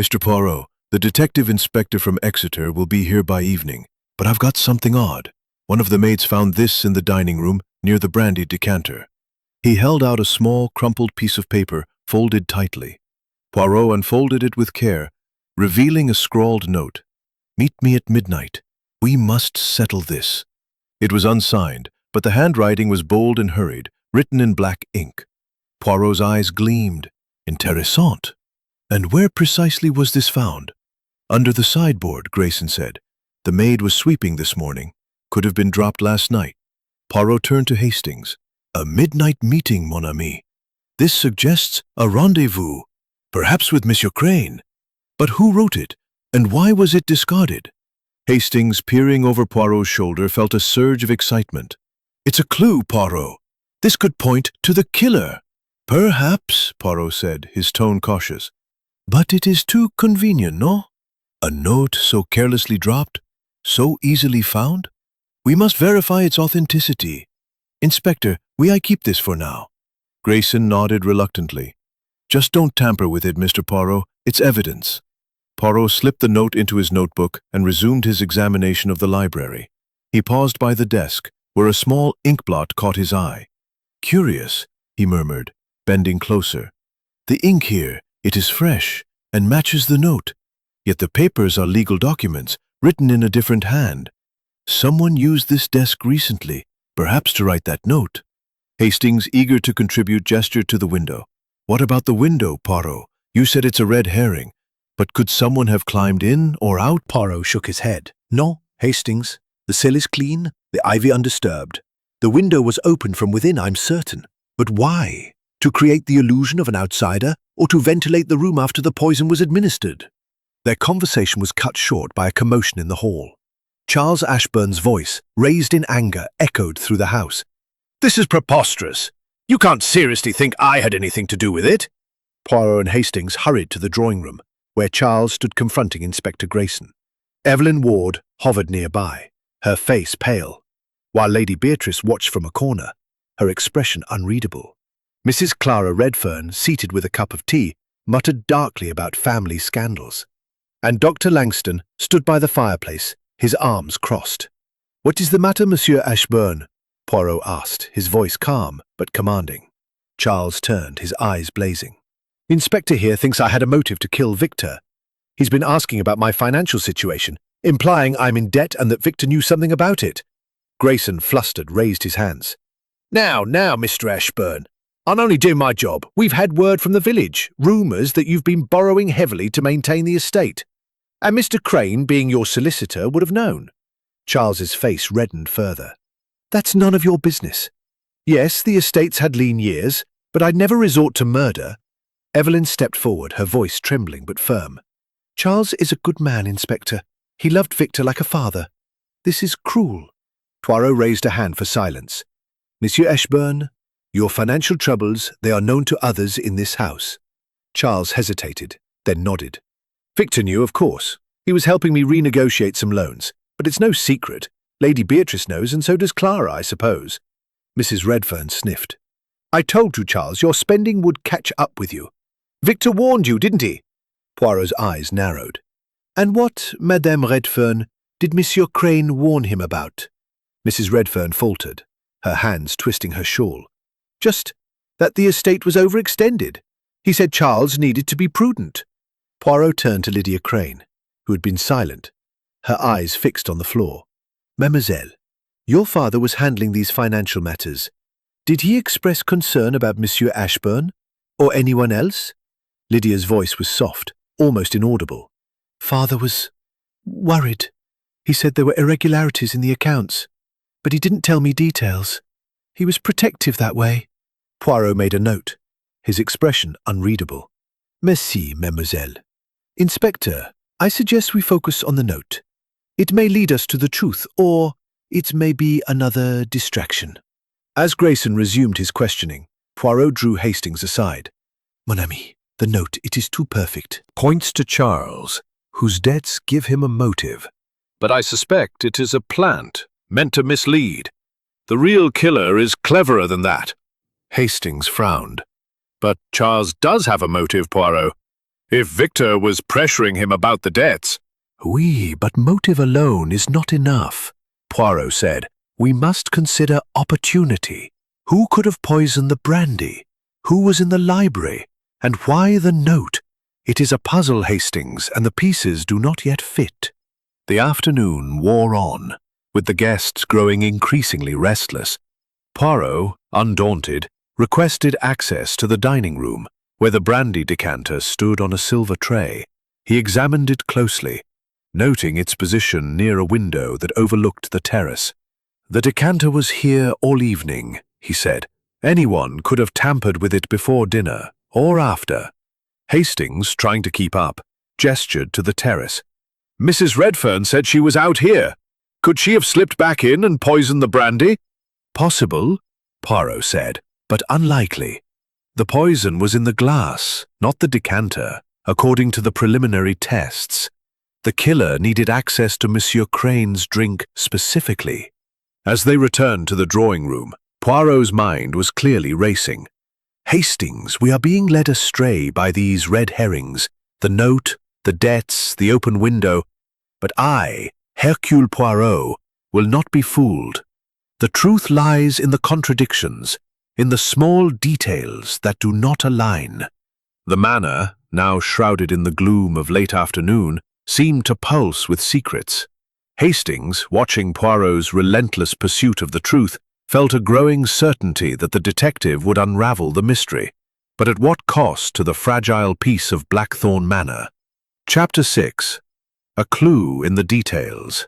"Mr. Poirot, the detective inspector from Exeter will be here by evening, but I've got something odd. One of the maids found this in the dining room near the brandy decanter." He held out a small, crumpled piece of paper, folded tightly. Poirot unfolded it with care, revealing a scrawled note. "Meet me at midnight. We must settle this." It was unsigned, but the handwriting was bold and hurried, written in black ink. Poirot's eyes gleamed. "Intéressant. And where precisely was this found?" "Under the sideboard," Grayson said. "The maid was sweeping this morning. Could have been dropped last night." Poirot turned to Hastings. "A midnight meeting, mon ami. This suggests a rendezvous, perhaps with Monsieur Crane. But who wrote it, and why was it discarded?" Hastings, peering over Poirot's shoulder, felt a surge of excitement. "It's a clue, Poirot. This could point to the killer." "Perhaps," Poirot said, his tone cautious. "But it is too convenient, no? A note so carelessly dropped, so easily found? We must verify its authenticity. Inspector, will I keep this for now?" Grayson nodded reluctantly. "Just don't tamper with it, Mr. Poirot. It's evidence." Poirot slipped the note into his notebook and resumed his examination of the library. He paused by the desk, where a small inkblot caught his eye. "Curious," he murmured, bending closer. "The ink here, it is fresh and matches the note. Yet the papers are legal documents, written in a different hand. Someone used this desk recently, perhaps to write that note." Hastings, eager to contribute, gestured to the window. "What about the window, Poirot? You said it's a red herring. But could someone have climbed in or out?" Poirot shook his head. "No, Hastings. The sill is clean, the ivy undisturbed. The window was open from within, I'm certain. But why? To create the illusion of an outsider, or to ventilate the room after the poison was administered?" Their conversation was cut short by a commotion in the hall. Charles Ashburn's voice, raised in anger, echoed through the house. "This is preposterous. You can't seriously think I had anything to do with it." Poirot and Hastings hurried to the drawing room, where Charles stood confronting Inspector Grayson. Evelyn Ward hovered nearby, her face pale, while Lady Beatrice watched from a corner, her expression unreadable. Mrs. Clara Redfern, seated with a cup of tea, muttered darkly about family scandals. And Dr. Langston stood by the fireplace, his arms crossed. "What is the matter, Monsieur Ashburn?" Poirot asked, his voice calm but commanding. Charles turned, his eyes blazing. "The inspector here thinks I had a motive to kill Victor. He's been asking about my financial situation, implying I'm in debt and that Victor knew something about it." Grayson, flustered, raised his hands. Now, Mr. Ashburn. I'll only do my job. We've had word from the village, rumours that you've been borrowing heavily to maintain the estate. And Mr. Crane, being your solicitor, would have known." Charles's face reddened further. "That's none of your business. Yes, the estate's had lean years, but I'd never resort to murder." Evelyn stepped forward, her voice trembling but firm. "Charles is a good man, Inspector. He loved Victor like a father. This is cruel." Poirot raised a hand for silence. "Monsieur Ashburn, your financial troubles, they are known to others in this house." Charles hesitated, then nodded. "Victor knew, of course. He was helping me renegotiate some loans, but it's no secret. Lady Beatrice knows, and so does Clara, I suppose. Mrs. Redfern sniffed. I told you, Charles, your spending would catch up with you. Victor warned you, didn't he? Poirot's eyes narrowed. And what, Madame Redfern, did Monsieur Crane warn him about? Mrs. Redfern faltered, her hands twisting her shawl. Just that the estate was overextended. He said Charles needed to be prudent. Poirot turned to Lydia Crane, who had been silent, her eyes fixed on the floor. Mademoiselle, your father was handling these financial matters. Did he express concern about Monsieur Ashburn, or anyone else? Lydia's voice was soft, almost inaudible. Father was worried. He said there were irregularities in the accounts, but he didn't tell me details. He was protective that way. Poirot made a note, his expression unreadable. Merci, mademoiselle. Inspector, I suggest we focus on the note. It may lead us to the truth, or it may be another distraction. As Grayson resumed his questioning, Poirot drew Hastings aside. Mon ami, the note, it is too perfect. Points to Charles, whose debts give him a motive. But I suspect it is a plant, meant to mislead. The real killer is cleverer than that. Hastings frowned. But Charles does have a motive, Poirot. If Victor was pressuring him about the debts. Oui, but motive alone is not enough, Poirot said. We must consider opportunity. Who could have poisoned the brandy? Who was in the library? And why the note? It is a puzzle, Hastings, and the pieces do not yet fit. The afternoon wore on, with the guests growing increasingly restless. Poirot, undaunted, requested access to the dining room, where the brandy decanter stood on a silver tray. He examined it closely, noting its position near a window that overlooked the terrace. The decanter was here all evening, he said. Anyone could have tampered with it before dinner, or after. Hastings, trying to keep up, gestured to the terrace. Mrs. Redfern said she was out here. Could she have slipped back in and poisoned the brandy? Possible, Poirot said, but unlikely. The poison was in the glass, not the decanter, according to the preliminary tests. The killer needed access to Monsieur Crane's drink specifically. As they returned to the drawing room, Poirot's mind was clearly racing. Hastings, we are being led astray by these red herrings, the note, the debts, the open window. But I, Hercule Poirot, will not be fooled. The truth lies in the contradictions, in the small details that do not align. The manor, now shrouded in the gloom of late afternoon, seemed to pulse with secrets. Hastings, watching Poirot's relentless pursuit of the truth, felt a growing certainty that the detective would unravel the mystery. But at what cost to the fragile peace of Blackthorn Manor? Chapter 6. A clue in the details.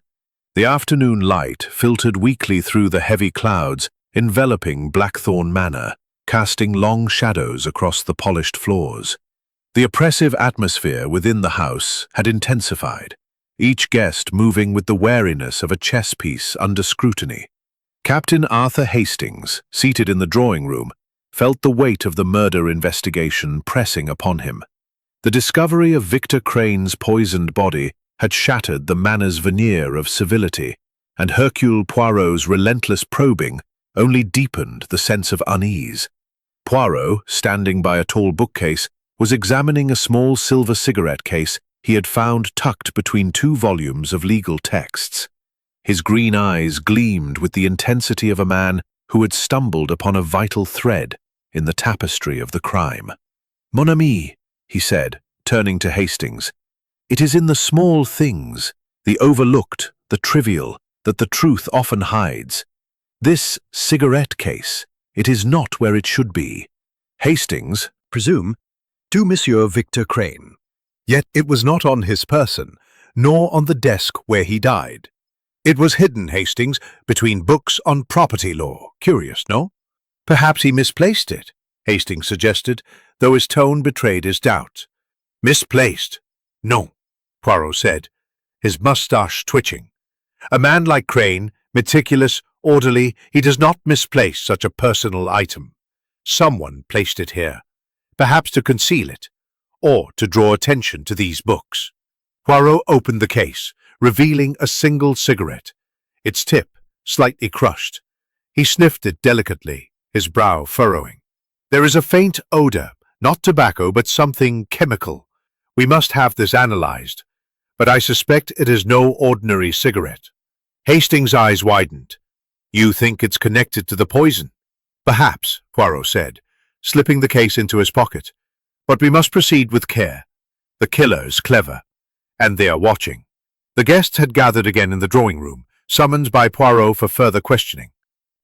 The afternoon light filtered weakly through the heavy clouds enveloping Blackthorn Manor, casting long shadows across the polished floors. The oppressive atmosphere within the house had intensified, each guest moving with the wariness of a chess piece under scrutiny. Captain Arthur Hastings, seated in the drawing room, felt the weight of the murder investigation pressing upon him. The discovery of Victor Crane's poisoned body had shattered the manor's veneer of civility, and Hercule Poirot's relentless probing only deepened the sense of unease. Poirot, standing by a tall bookcase, was examining a small silver cigarette case he had found tucked between two volumes of legal texts. His green eyes gleamed with the intensity of a man who had stumbled upon a vital thread in the tapestry of the crime. Mon ami, he said, turning to Hastings, it is in the small things, the overlooked, the trivial, that the truth often hides. This cigarette case, it is not where it should be. Hastings, Presume, to Monsieur Victor Crane. yet it was not on his person, nor on the desk where he died. It was hidden, Hastings, between books on property law. Curious, no? Perhaps he misplaced it, Hastings suggested, though his tone betrayed his doubt. Misplaced? No, Poirot said, his moustache twitching. A man like Crane, meticulous, orderly, he does not misplace such a personal item. Someone placed it here, perhaps to conceal it, or to draw attention to these books. Poirot opened the case, revealing a single cigarette. its tip slightly crushed. He sniffed it delicately, his brow furrowing. There is a faint odor, not tobacco, but something chemical. We must have this analyzed, but I suspect it is no ordinary cigarette. Hastings' eyes widened. You think it's connected to the poison? Perhaps, Poirot said, slipping the case into his pocket. But we must proceed with care. The killer's clever, and they are watching. The guests had gathered again in the drawing room, summoned by Poirot for further questioning.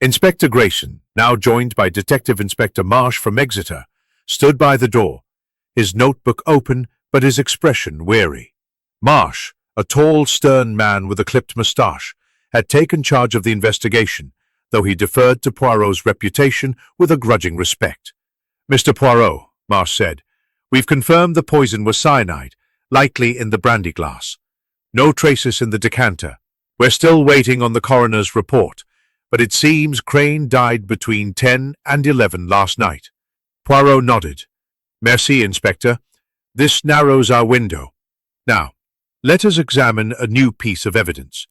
Inspector Grayson, now joined by Detective Inspector Marsh from Exeter, stood by the door, his notebook open but his expression weary. Marsh, a tall, stern man with a clipped moustache, had taken charge of the investigation, though he deferred to Poirot's reputation with a grudging respect. Mr. Poirot, Marsh said, we've confirmed the poison was cyanide, likely in the brandy glass. No traces in the decanter. We're still waiting on the coroner's report, but it seems Crane died between 10 and 11 last night. Poirot nodded. Merci, Inspector. This narrows our window. Now, let us examine a new piece of evidence.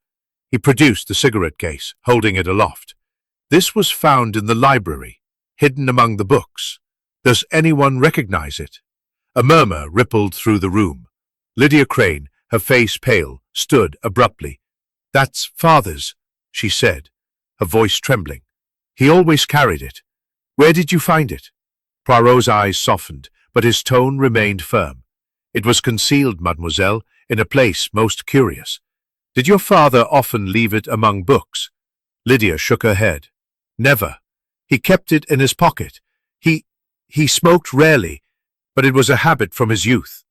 He produced the cigarette case, holding it aloft. This was found in the library, hidden among the books. Does anyone recognize it? A murmur rippled through the room. Lydia Crane, her face pale, stood abruptly. That's father's, she said, her voice trembling. He always carried it. Where did you find it? Poirot's eyes softened, but his tone remained firm. It was concealed, mademoiselle, in a place most curious. Did your father often leave it among books? Lydia shook her head. Never. He kept it in his pocket. He smoked rarely, but it was a habit from his youth.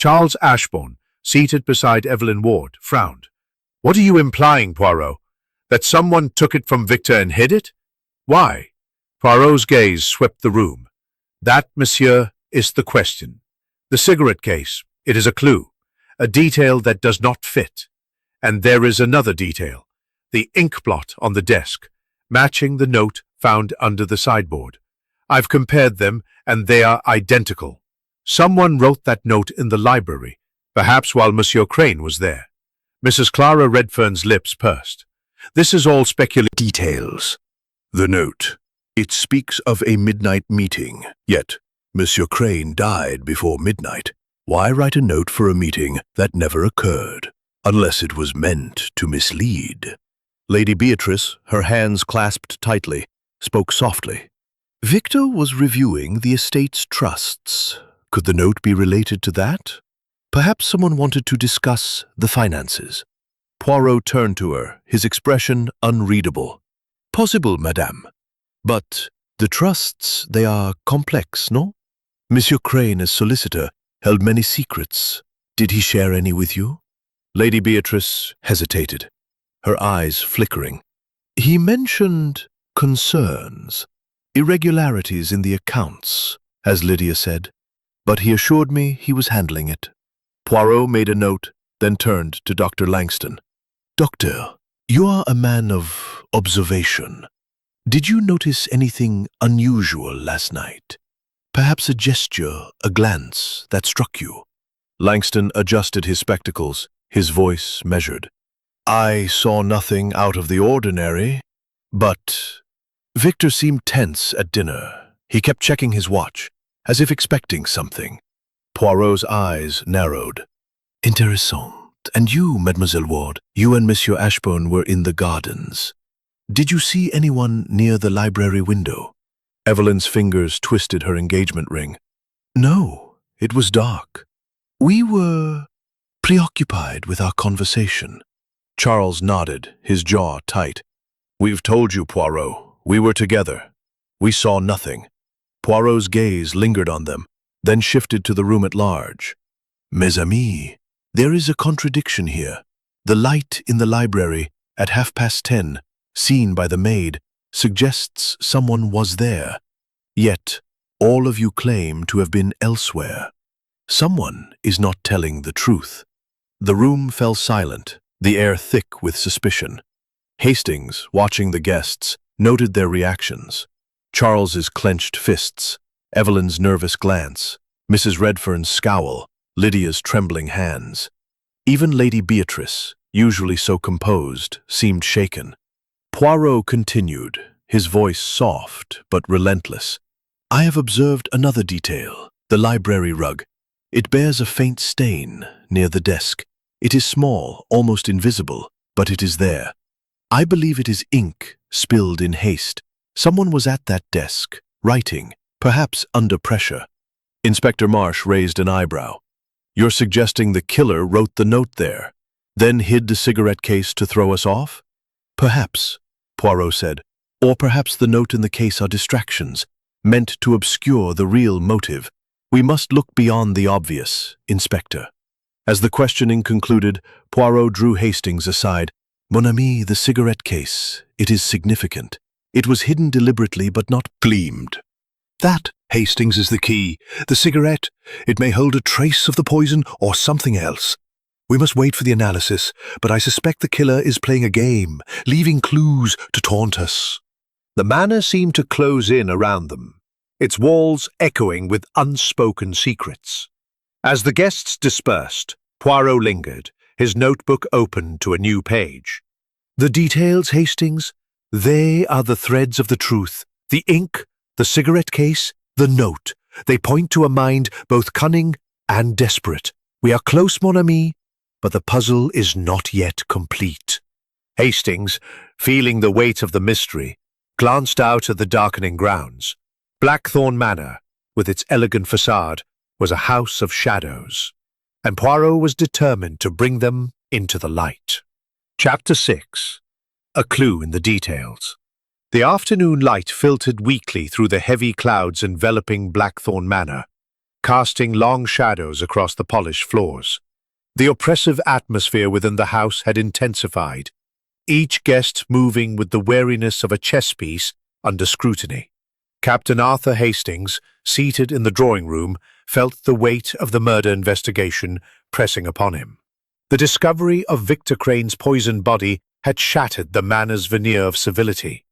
Charles Ashbourne, seated beside Evelyn Ward, frowned. What are you implying, Poirot? That someone took it from Victor and hid it? Why? Poirot's gaze swept the room. That, monsieur, is the question. The cigarette case, it is a clue, a detail that does not fit. And there is another detail, the ink blot on the desk, matching the note found under the sideboard. I've compared them, and they are identical. Someone wrote that note in the library, perhaps while Monsieur Crane was there. Mrs. Clara Redfern's lips pursed. This is all speculation. Details. The note. It speaks of a midnight meeting, yet Monsieur Crane died before midnight. Why write a note for a meeting that never occurred, unless it was meant to mislead? Lady Beatrice, her hands clasped tightly, spoke softly. Victor was reviewing the estate's trusts. Could the note be related to that? Perhaps someone wanted to discuss the finances. Poirot turned to her, his expression unreadable. Possible, madame. But the trusts, they are complex, no? Monsieur Crane, as solicitor, held many secrets. Did he share any with you? Lady Beatrice hesitated, her eyes flickering. He mentioned concerns, irregularities in the accounts, as Lydia said, but he assured me he was handling it. Poirot made a note, then turned to Dr. Langston. Doctor, you are a man of observation. Did you notice anything unusual last night? Perhaps a gesture, a glance that struck you? Langston adjusted his spectacles, his voice measured. I saw nothing out of the ordinary, but Victor seemed tense at dinner. He kept checking his watch, as if expecting something. Poirot's eyes narrowed. Intéressant. And you, Mademoiselle Ward, you and Monsieur Ashbourne were in the gardens. Did you see anyone near the library window? Evelyn's fingers twisted her engagement ring. No, it was dark. We were preoccupied with our conversation. Charles nodded, his jaw tight. We've told you, Poirot. We were together. We saw nothing. Poirot's gaze lingered on them, then shifted to the room at large. Mes amis, there is a contradiction here. The light in the library at 10:30, seen by the maid, suggests someone was there. Yet, all of you claim to have been elsewhere. Someone is not telling the truth. The room fell silent, the air thick with suspicion. Hastings, watching the guests, noted their reactions. Charles's clenched fists, Evelyn's nervous glance, Mrs. Redfern's scowl, Lydia's trembling hands. Even Lady Beatrice, usually so composed, seemed shaken. Poirot continued, his voice soft but relentless. "I have observed another detail, the library rug. It bears a faint stain near the desk. It is small, almost invisible, but it is there. I believe it is ink spilled in haste. Someone was at that desk, writing, perhaps under pressure." Inspector Marsh raised an eyebrow. "You're suggesting the killer wrote the note there, then hid the cigarette case to throw us off?" "Perhaps," Poirot said. "Or perhaps the note in the case are distractions, meant to obscure the real motive. We must look beyond the obvious, Inspector." As the questioning concluded, Poirot drew Hastings aside. "Mon ami, the cigarette case. It is significant. It was hidden deliberately but not gleamed." That, Hastings, is the key. The cigarette. It may hold a trace of the poison or something else. We must wait for the analysis, but I suspect the killer is playing a game, leaving clues to taunt us. The manor seemed to close in around them, its walls echoing with unspoken secrets. As the guests dispersed, Poirot lingered, his notebook open to a new page. The details, Hastings, they are the threads of the truth. The ink, the cigarette case, the note. They point to a mind both cunning and desperate. We are close, mon ami, but the puzzle is not yet complete. Hastings, feeling the weight of the mystery, glanced out at the darkening grounds. Blackthorn Manor, with its elegant facade, was a house of shadows, and Poirot was determined to bring them into the light. Chapter 6. A Clue in the Details. The afternoon light filtered weakly through the heavy clouds enveloping Blackthorn Manor, casting long shadows across the polished floors. The oppressive atmosphere within the house had intensified, each guest moving with the wariness of a chess piece under scrutiny. Captain Arthur Hastings, seated in the drawing room, felt the weight of the murder investigation pressing upon him. The discovery of Victor Crane's poisoned body had shattered the manor's veneer of civility,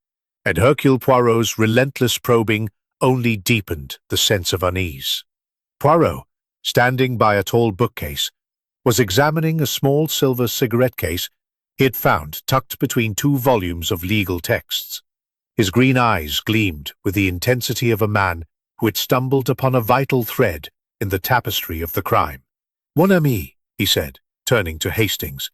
and Hercule Poirot's relentless probing only deepened the sense of unease. Poirot, standing by a tall bookcase, was examining a small silver cigarette case he had found tucked between two volumes of legal texts. His green eyes gleamed with the intensity of a man who had stumbled upon a vital thread in the tapestry of the crime. "Mon ami," he said, turning to Hastings,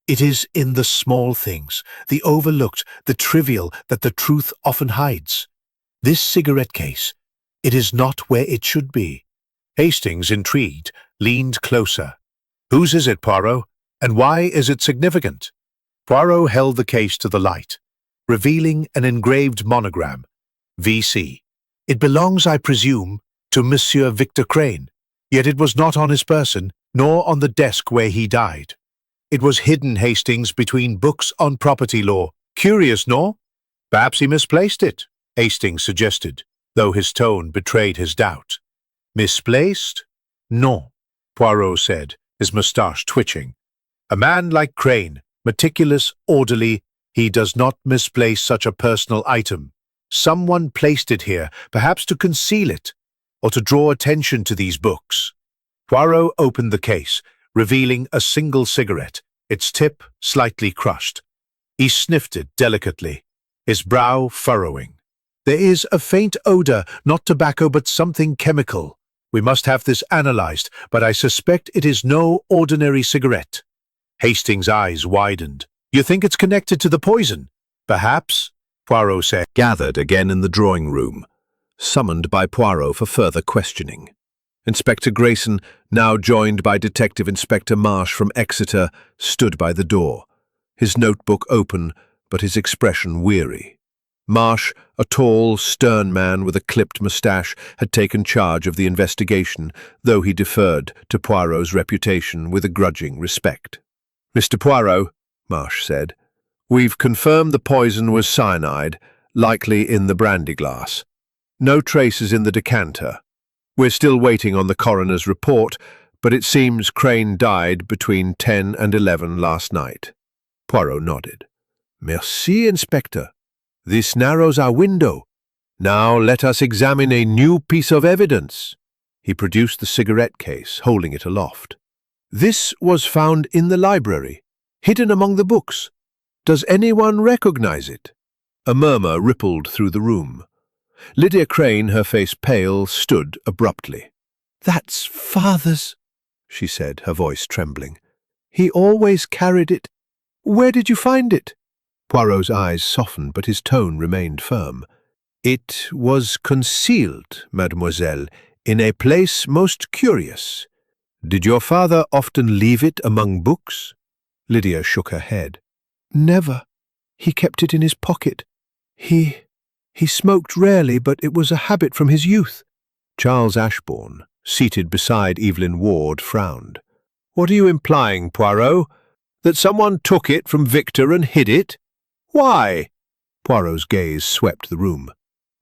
"it is in the small things, the overlooked, the trivial, that the truth often hides. This cigarette case, it is not where it should be." Hastings, intrigued, leaned closer. "Whose is it, Poirot, and why is it significant?" Poirot held the case to the light, revealing an engraved monogram, V.C. "It belongs, I presume, to Monsieur Victor Crane, yet it was not on his person, nor on the desk where he died. It was hidden, Hastings, between books on property law. Curious, no?" "Perhaps he misplaced it," Hastings suggested, though his tone betrayed his doubt. "Misplaced? No," Poirot said, his moustache twitching. "A man like Crane, meticulous, orderly, he does not misplace such a personal item. Someone placed it here, perhaps to conceal it, or to draw attention to these books." Poirot opened the case, revealing a single cigarette, its tip slightly crushed. He sniffed it delicately, his brow furrowing. "There is a faint odor, not tobacco but something chemical. We must have this analyzed, but I suspect it is no ordinary cigarette." Hastings' eyes widened. "You think it's connected to the poison?" "Perhaps," Poirot said. Gathered again in the drawing room, summoned by Poirot for further questioning. Inspector Grayson, now joined by Detective Inspector Marsh from Exeter, stood by the door, his notebook open but his expression weary. Marsh, a tall, stern man with a clipped moustache, had taken charge of the investigation, though he deferred to Poirot's reputation with a grudging respect. "Mr. Poirot," Marsh said, "we've confirmed the poison was cyanide, likely in the brandy glass. No traces in the decanter. We're still waiting on the coroner's report, but it seems Crane died between 10 and 11 last night." Poirot nodded. "Merci, Inspector. This narrows our window. Now let us examine a new piece of evidence." He produced the cigarette case, holding it aloft. "This was found in the library. hidden among the books. Does anyone recognize it?" A murmur rippled through the room. Lydia Crane, her face pale, stood abruptly. "That's father's," she said, her voice trembling. "He always carried it. Where did you find it?" Poirot's eyes softened, but his tone remained firm. "It was concealed, mademoiselle, in a place most curious. Did your father often leave it among books?" Lydia shook her head. "Never. He kept it in his pocket. He smoked rarely, but it was a habit from his youth." Charles Ashbourne, seated beside Evelyn Ward, frowned. "What are you implying, Poirot? That someone took it from Victor and hid it? Why?" Poirot's gaze swept the room.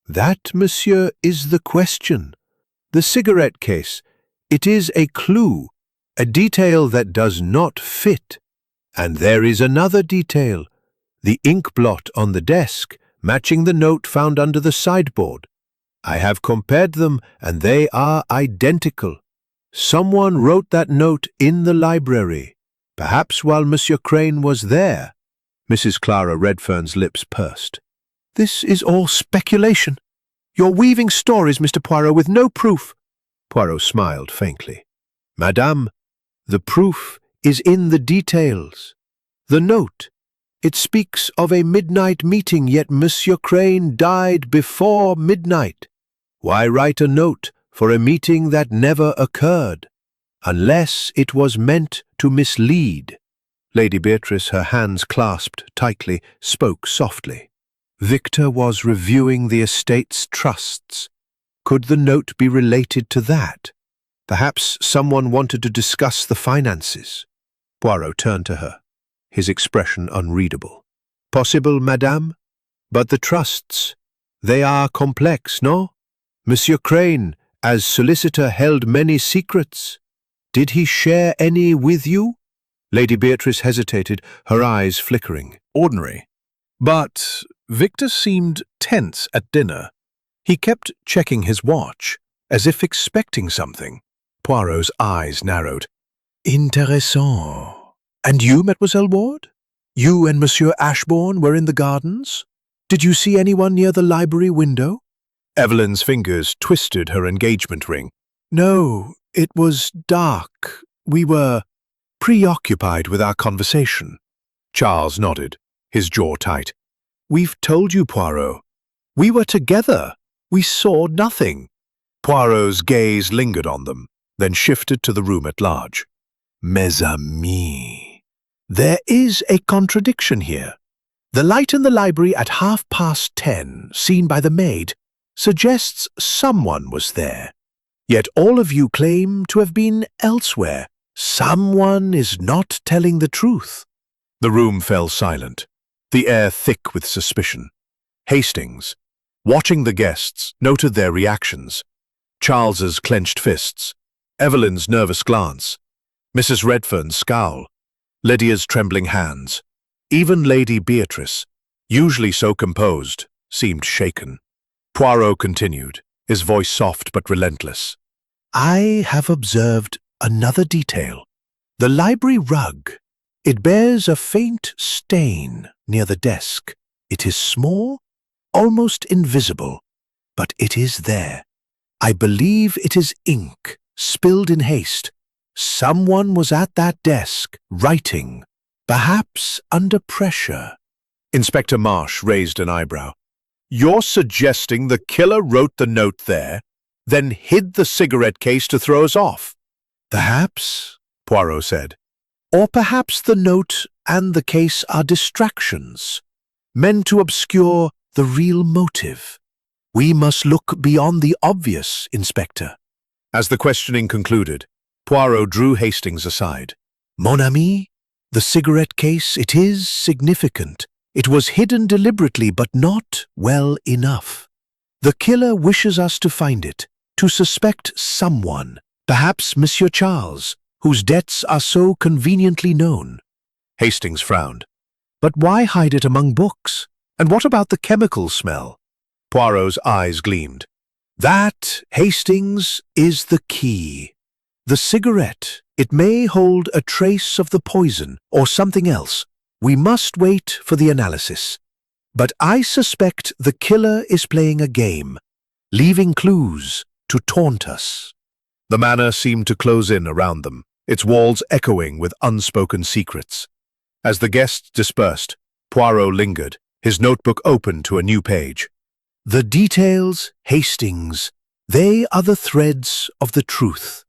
"That, monsieur, is the question. The cigarette case. It is a clue, a detail that does not fit. And there is another detail, the ink blot on the desk, matching the note found under the sideboard. I have compared them, and they are identical. Someone wrote that note in the library, perhaps while Monsieur Crane was there." Mrs. Clara Redfern's lips pursed. "This is all speculation. You're weaving stories, Mr. Poirot, with no proof." Poirot smiled faintly. "Madame, the proof is in the details. The note. It speaks of a midnight meeting, yet Monsieur Crane died before midnight. Why write a note for a meeting that never occurred, unless it was meant to mislead?" Lady Beatrice, her hands clasped tightly, spoke softly. "Victor was reviewing the estate's trusts. Could the note be related to that? Perhaps someone wanted to discuss the finances." Poirot turned to her, his expression unreadable. "Possible, madame? But the trusts, they are complex, no? Monsieur Crane, as solicitor, held many secrets. Did he share any with you?" Lady Beatrice hesitated, her eyes flickering. Ordinary. But Victor seemed tense at dinner. He kept checking his watch, as if expecting something. Poirot's eyes narrowed. "Intéressant. And you, Mademoiselle Ward? You and Monsieur Ashbourne were in the gardens? Did you see anyone near the library window?" Evelyn's fingers twisted her engagement ring. "No, it was dark. We were preoccupied with our conversation." Charles nodded, his jaw tight. "We've told you, Poirot. We were together. We saw nothing." Poirot's gaze lingered on them, then shifted to the room at large. "Mes amis, there is a contradiction here. The light in the library at 10:30, seen by the maid, suggests someone was there. Yet all of you claim to have been elsewhere. Someone is not telling the truth." The room fell silent, the air thick with suspicion. Hastings, watching the guests, noted their reactions. Charles's clenched fists, Evelyn's nervous glance, Mrs. Redfern's scowl, Lydia's trembling hands. Even Lady Beatrice, usually so composed, seemed shaken. Poirot continued, his voice soft but relentless. "I have observed another detail. The library rug. It bears a faint stain near the desk. It is small, almost invisible, but it is there. I believe it is ink, spilled in haste. Someone was at that desk, writing, perhaps under pressure." Inspector Marsh raised an eyebrow. "You're suggesting the killer wrote the note there, then hid the cigarette case to throw us off?" "Perhaps," Poirot said. "Or perhaps the note and the case are distractions, meant to obscure the real motive. We must look beyond the obvious, Inspector." As the questioning concluded, Poirot drew Hastings aside. "Mon ami, the cigarette case, it is significant. It was hidden deliberately, but not well enough. The killer wishes us to find it, to suspect someone, perhaps Monsieur Charles, whose debts are so conveniently known." Hastings frowned. "But why hide it among books? And what about the chemical smell?" Poirot's eyes gleamed. "That, Hastings, is the key. The cigarette, It may hold a trace of the poison or something else. We must wait for the analysis. But I suspect the killer is playing a game, leaving clues to taunt us." The manor seemed to close in around them, its walls echoing with unspoken secrets. As the guests dispersed, Poirot lingered, his notebook open to a new page. "The details, Hastings, they are the threads of the truth.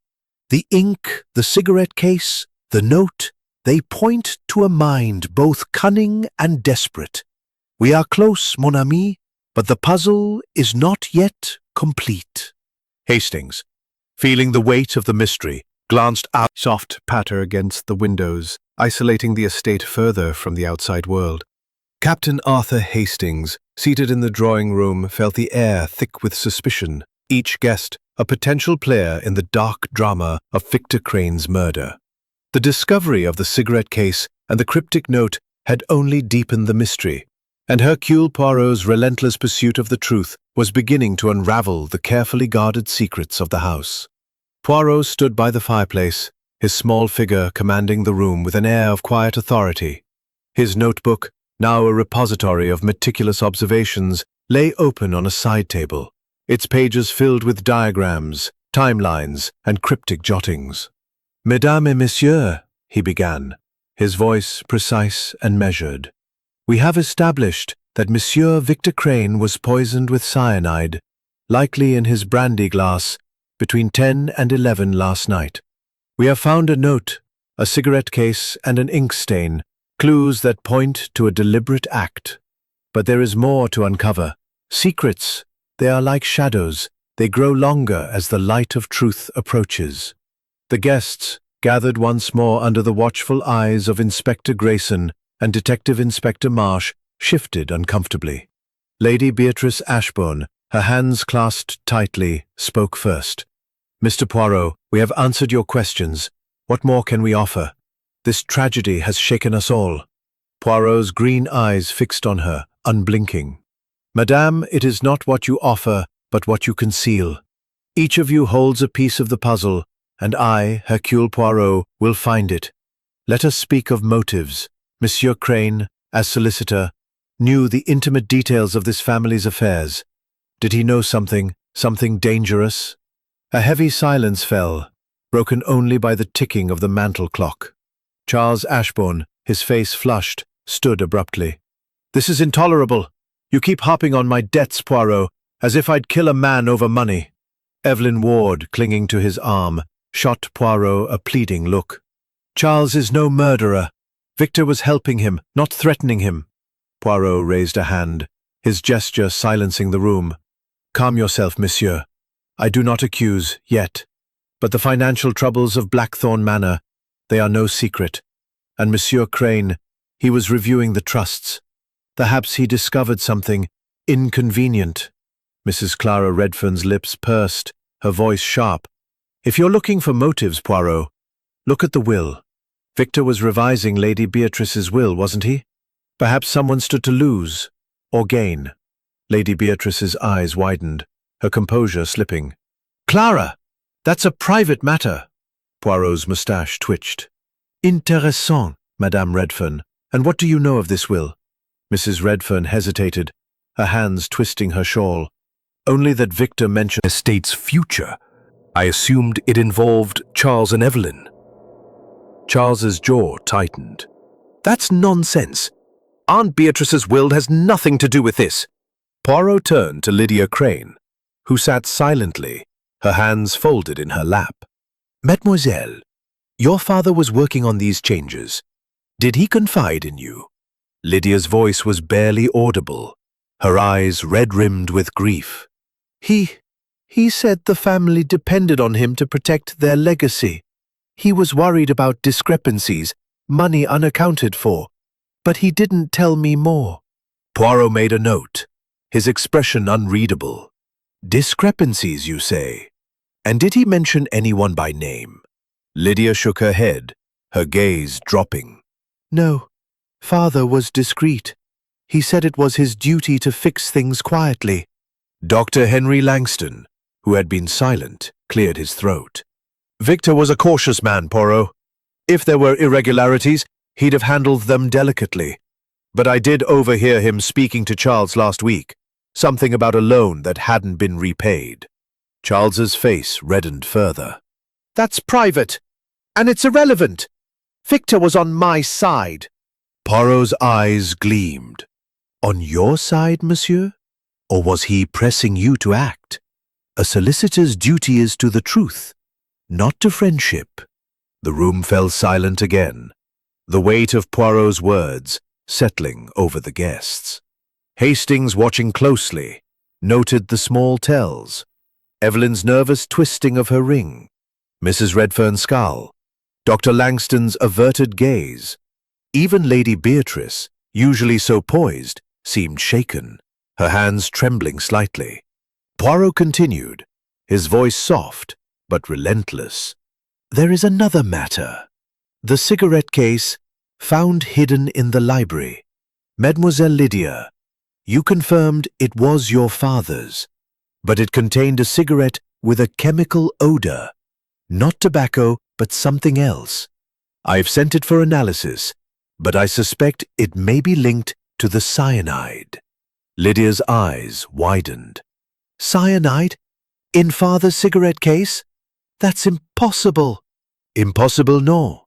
The ink, the cigarette case, the note, they point to a mind both cunning and desperate. We are close, mon ami, but the puzzle is not yet complete." Hastings, feeling the weight of the mystery, glanced out. Soft patter against the windows, isolating the estate further from the outside world. Captain Arthur Hastings, seated in the drawing room, felt the air thick with suspicion, each guest a potential player in the dark drama of Victor Crane's murder. The discovery of the cigarette case and the cryptic note had only deepened the mystery, and Hercule Poirot's relentless pursuit of the truth was beginning to unravel the carefully guarded secrets of the house. Poirot stood by the fireplace, his small figure commanding the room with an air of quiet authority. His notebook, now a repository of meticulous observations, lay open on a side table, its pages filled with diagrams, timelines, and cryptic jottings. "Mesdames et messieurs," he began, his voice precise and measured, "we have established that Monsieur Victor Crane was poisoned with cyanide, likely in his brandy glass, between 10 and 11 last night. We have found a note, a cigarette case, and an ink stain, clues that point to a deliberate act. But there is more to uncover. Secrets, they are like shadows. They grow longer as the light of truth approaches." The guests, gathered once more under the watchful eyes of Inspector Grayson and Detective Inspector Marsh, shifted uncomfortably. Lady Beatrice Ashbourne, her hands clasped tightly, spoke first. "Mr. Poirot, we have answered your questions. What more can we offer? This tragedy has shaken us all." Poirot's green eyes fixed on her, unblinking. "Madame, it is not what you offer, but what you conceal. Each of you holds a piece of the puzzle, and I, Hercule Poirot, will find it. Let us speak of motives. Monsieur Crane, as solicitor, knew the intimate details of this family's affairs. Did he know something dangerous?" A heavy silence fell, broken only by the ticking of the mantel clock. Charles Ashbourne, his face flushed, stood abruptly. "This is intolerable. You keep harping on my debts, Poirot, as if I'd kill a man over money." Evelyn Ward, clinging to his arm, shot Poirot a pleading look. "Charles is no murderer. Victor was helping him, not threatening him." Poirot raised a hand, his gesture silencing the room. "Calm yourself, monsieur. I do not accuse, yet. But the financial troubles of Blackthorn Manor, they are no secret. And Monsieur Crane, he was reviewing the trusts. Perhaps he discovered something inconvenient." Mrs. Clara Redfern's lips pursed, her voice sharp. "If you're looking for motives, Poirot, look at the will. Victor was revising Lady Beatrice's will, wasn't he? Perhaps someone stood to lose, or gain." Lady Beatrice's eyes widened, her composure slipping. "Clara, that's a private matter." Poirot's moustache twitched. "Intéressant, Madame Redfern. And what do you know of this will?" Mrs. Redfern hesitated, her hands twisting her shawl. "Only that Victor mentioned Estate's future. I assumed it involved Charles and Evelyn." Charles's jaw tightened. "That's nonsense. Aunt Beatrice's will has nothing to do with this." Poirot turned to Lydia Crane, who sat silently, her hands folded in her lap. "Mademoiselle, your father was working on these changes. Did he confide in you?" Lydia's voice was barely audible, her eyes red-rimmed with grief. He said the family depended on him to protect their legacy. He was worried about discrepancies, money unaccounted for, but he didn't tell me more." Poirot made a note, his expression unreadable. "Discrepancies, you say? And did he mention anyone by name?" Lydia shook her head, her gaze dropping. "No, father was discreet. He said it was his duty to fix things quietly." Dr. Henry Langston, who had been silent, cleared his throat. Victor was a cautious man, Poirot. If there were irregularities, he'd have handled them delicately. But I did overhear him speaking to Charles last week, something about a loan that hadn't been repaid. Charles's face reddened further. That's private, and it's irrelevant. Victor was on my side. Poirot's eyes gleamed. On your side, monsieur? Or was he pressing you to act? A solicitor's duty is to the truth, not to friendship. The room fell silent again, the weight of Poirot's words settling over the guests. Hastings, watching closely, noted the small tells, Evelyn's nervous twisting of her ring, Mrs. Redfern's scowl, Dr. Langston's averted gaze. Even Lady Beatrice, usually so poised, seemed shaken, her hands trembling slightly. Poirot continued, his voice soft but relentless. There is another matter. The cigarette case found hidden in the library. Mademoiselle Lydia, you confirmed it was your father's, but it contained a cigarette with a chemical odor. Not tobacco, but something else. I've sent it for analysis, but I suspect it may be linked to the cyanide. Lydia's eyes widened. Cyanide? In father's cigarette case? That's impossible. Impossible, no,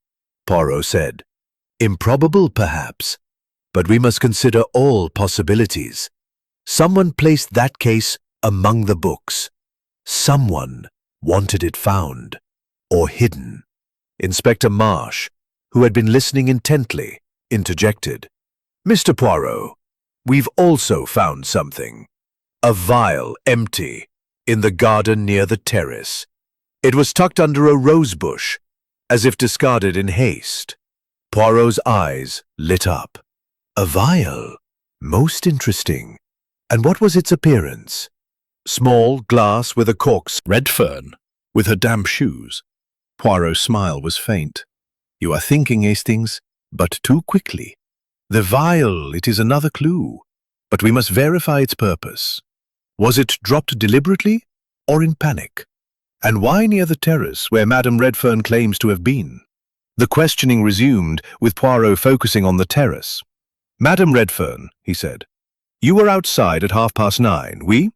Poirot said. Improbable, perhaps, but we must consider all possibilities. Someone placed that case among the books. Someone wanted it found, or hidden. Inspector Marsh, who had been listening intently, interjected. Mr. Poirot, we've also found something. A vial, empty, in the garden near the terrace. It was tucked under a rose bush, as if discarded in haste. Poirot's eyes lit up. A vial? Most interesting. And what was its appearance? Small, glass with a cork. Redfern, with her damp shoes. Poirot's smile was faint. You are thinking, Hastings, but too quickly. The vial, it is another clue, but we must verify its purpose. Was it dropped deliberately or in panic? And why near the terrace where Madame Redfern claims to have been? The questioning resumed, with Poirot focusing on the terrace. Madame Redfern, he said, you were outside at 9:30, oui?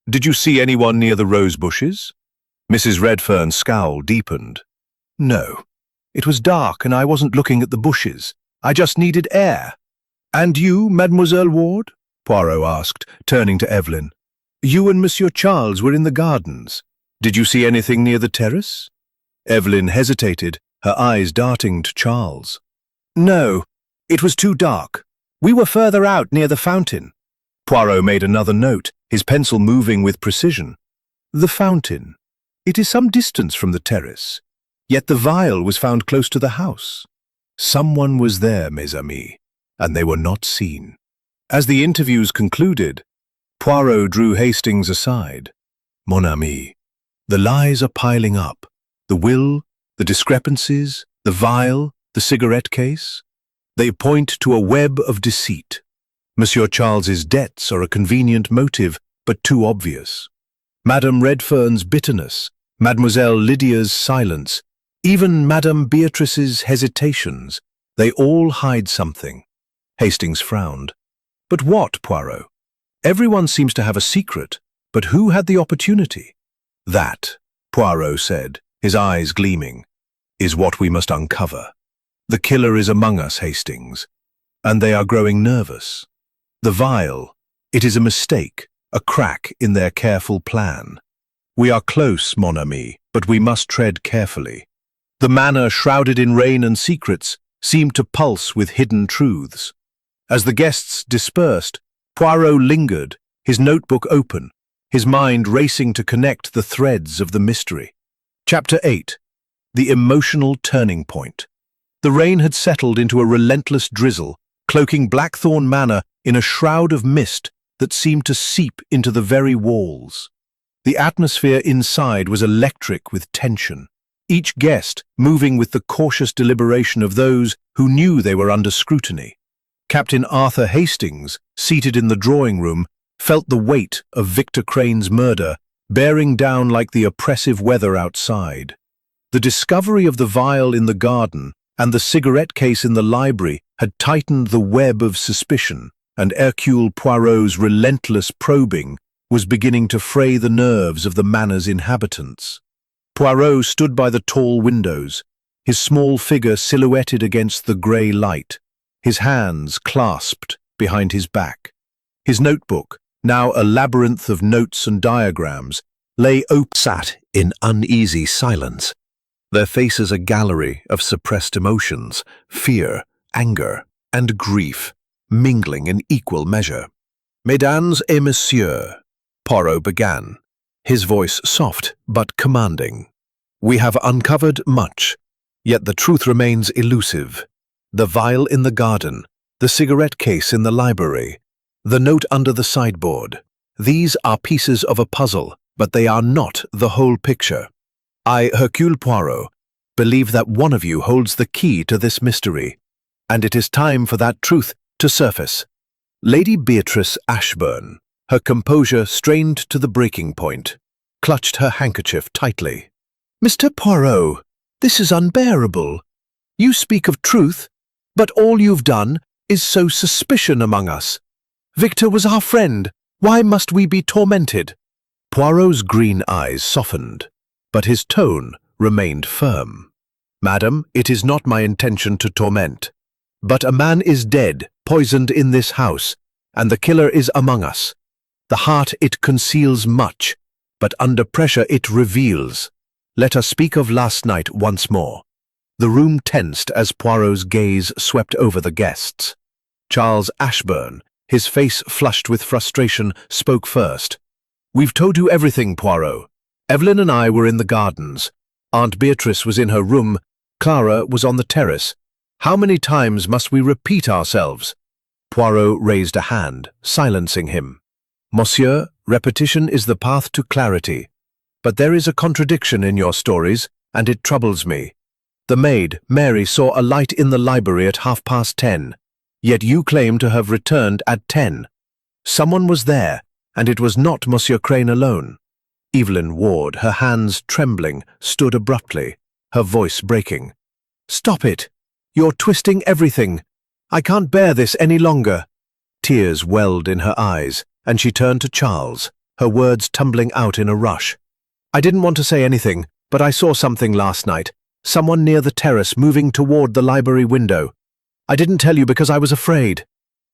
Did you see anyone near the rose bushes? Mrs. Redfern's scowl deepened. No. It was dark and I wasn't looking at the bushes. I just needed air. And you, Mademoiselle Ward? Poirot asked, turning to Evelyn. You and Monsieur Charles were in the gardens. Did you see anything near the terrace? Evelyn hesitated, her eyes darting to Charles. No, it was too dark. We were further out near the fountain. Poirot made another note, his pencil moving with precision. The fountain. It is some distance from the terrace. Yet the vial was found close to the house. Someone was there, mes amis, and they were not seen. As the interviews concluded, Poirot drew Hastings aside. Mon ami, the lies are piling up. The will, the discrepancies, the vial, the cigarette case. They point to a web of deceit. Monsieur Charles's debts are a convenient motive, but too obvious. Madame Redfern's bitterness, Mademoiselle Lydia's silence, even Madame Beatrice's hesitations, they all hide something. Hastings frowned. But what, Poirot? Everyone seems to have a secret, but who had the opportunity? That, Poirot said, his eyes gleaming, is what we must uncover. The killer is among us, Hastings, and they are growing nervous. The vial, it is a mistake, a crack in their careful plan. We are close, mon ami, but we must tread carefully. The manor shrouded in rain and secrets seemed to pulse with hidden truths. As the guests dispersed, Poirot lingered, his notebook open, his mind racing to connect the threads of the mystery. Chapter 8. The Emotional Turning Point. The rain had settled into a relentless drizzle, cloaking Blackthorn Manor in a shroud of mist that seemed to seep into the very walls. The atmosphere inside was electric with tension, each guest moving with the cautious deliberation of those who knew they were under scrutiny. Captain Arthur Hastings, seated in the drawing room, felt the weight of Victor Crane's murder bearing down like the oppressive weather outside. The discovery of the vial in the garden and the cigarette case in the library had tightened the web of suspicion, and Hercule Poirot's relentless probing was beginning to fray the nerves of the manor's inhabitants. Poirot stood by the tall windows, his small figure silhouetted against the grey light, his hands clasped behind his back. His notebook, now a labyrinth of notes and diagrams, lay sat in uneasy silence, their faces a gallery of suppressed emotions, fear, anger, and grief, mingling in equal measure. Mesdames et messieurs, Poirot began, his voice soft but commanding. We have uncovered much, yet the truth remains elusive. The vial in the garden, the cigarette case in the library, the note under the sideboard. These are pieces of a puzzle, but they are not the whole picture. I, Hercule Poirot, believe that one of you holds the key to this mystery, and it is time for that truth to surface. Lady Beatrice Ashburn, her composure strained to the breaking point, clutched her handkerchief tightly. Mr. Poirot, this is unbearable. You speak of truth, but all you've done is sow suspicion among us. Victor was our friend. Why must we be tormented? Poirot's green eyes softened, but his tone remained firm. Madam, it is not my intention to torment. But a man is dead, poisoned in this house, and the killer is among us. The heart it conceals much, but under pressure it reveals. Let us speak of last night once more. The room tensed as Poirot's gaze swept over the guests. Charles Ashburn, his face flushed with frustration, spoke first. We've told you everything, Poirot. Evelyn and I were in the gardens. Aunt Beatrice was in her room. Clara was on the terrace. How many times must we repeat ourselves? Poirot raised a hand, silencing him. Monsieur, repetition is the path to clarity. But there is a contradiction in your stories, and it troubles me. The maid, Mary, saw a light in the library at 10:30, yet you claim to have returned at 10. Someone was there, and it was not Monsieur Crane alone. Evelyn Ward, her hands trembling, stood abruptly, her voice breaking. Stop it! You're twisting everything. I can't bear this any longer. Tears welled in her eyes, and she turned to Charles, her words tumbling out in a rush. I didn't want to say anything, but I saw something last night. Someone near the terrace moving toward the library window. I didn't tell you because I was afraid.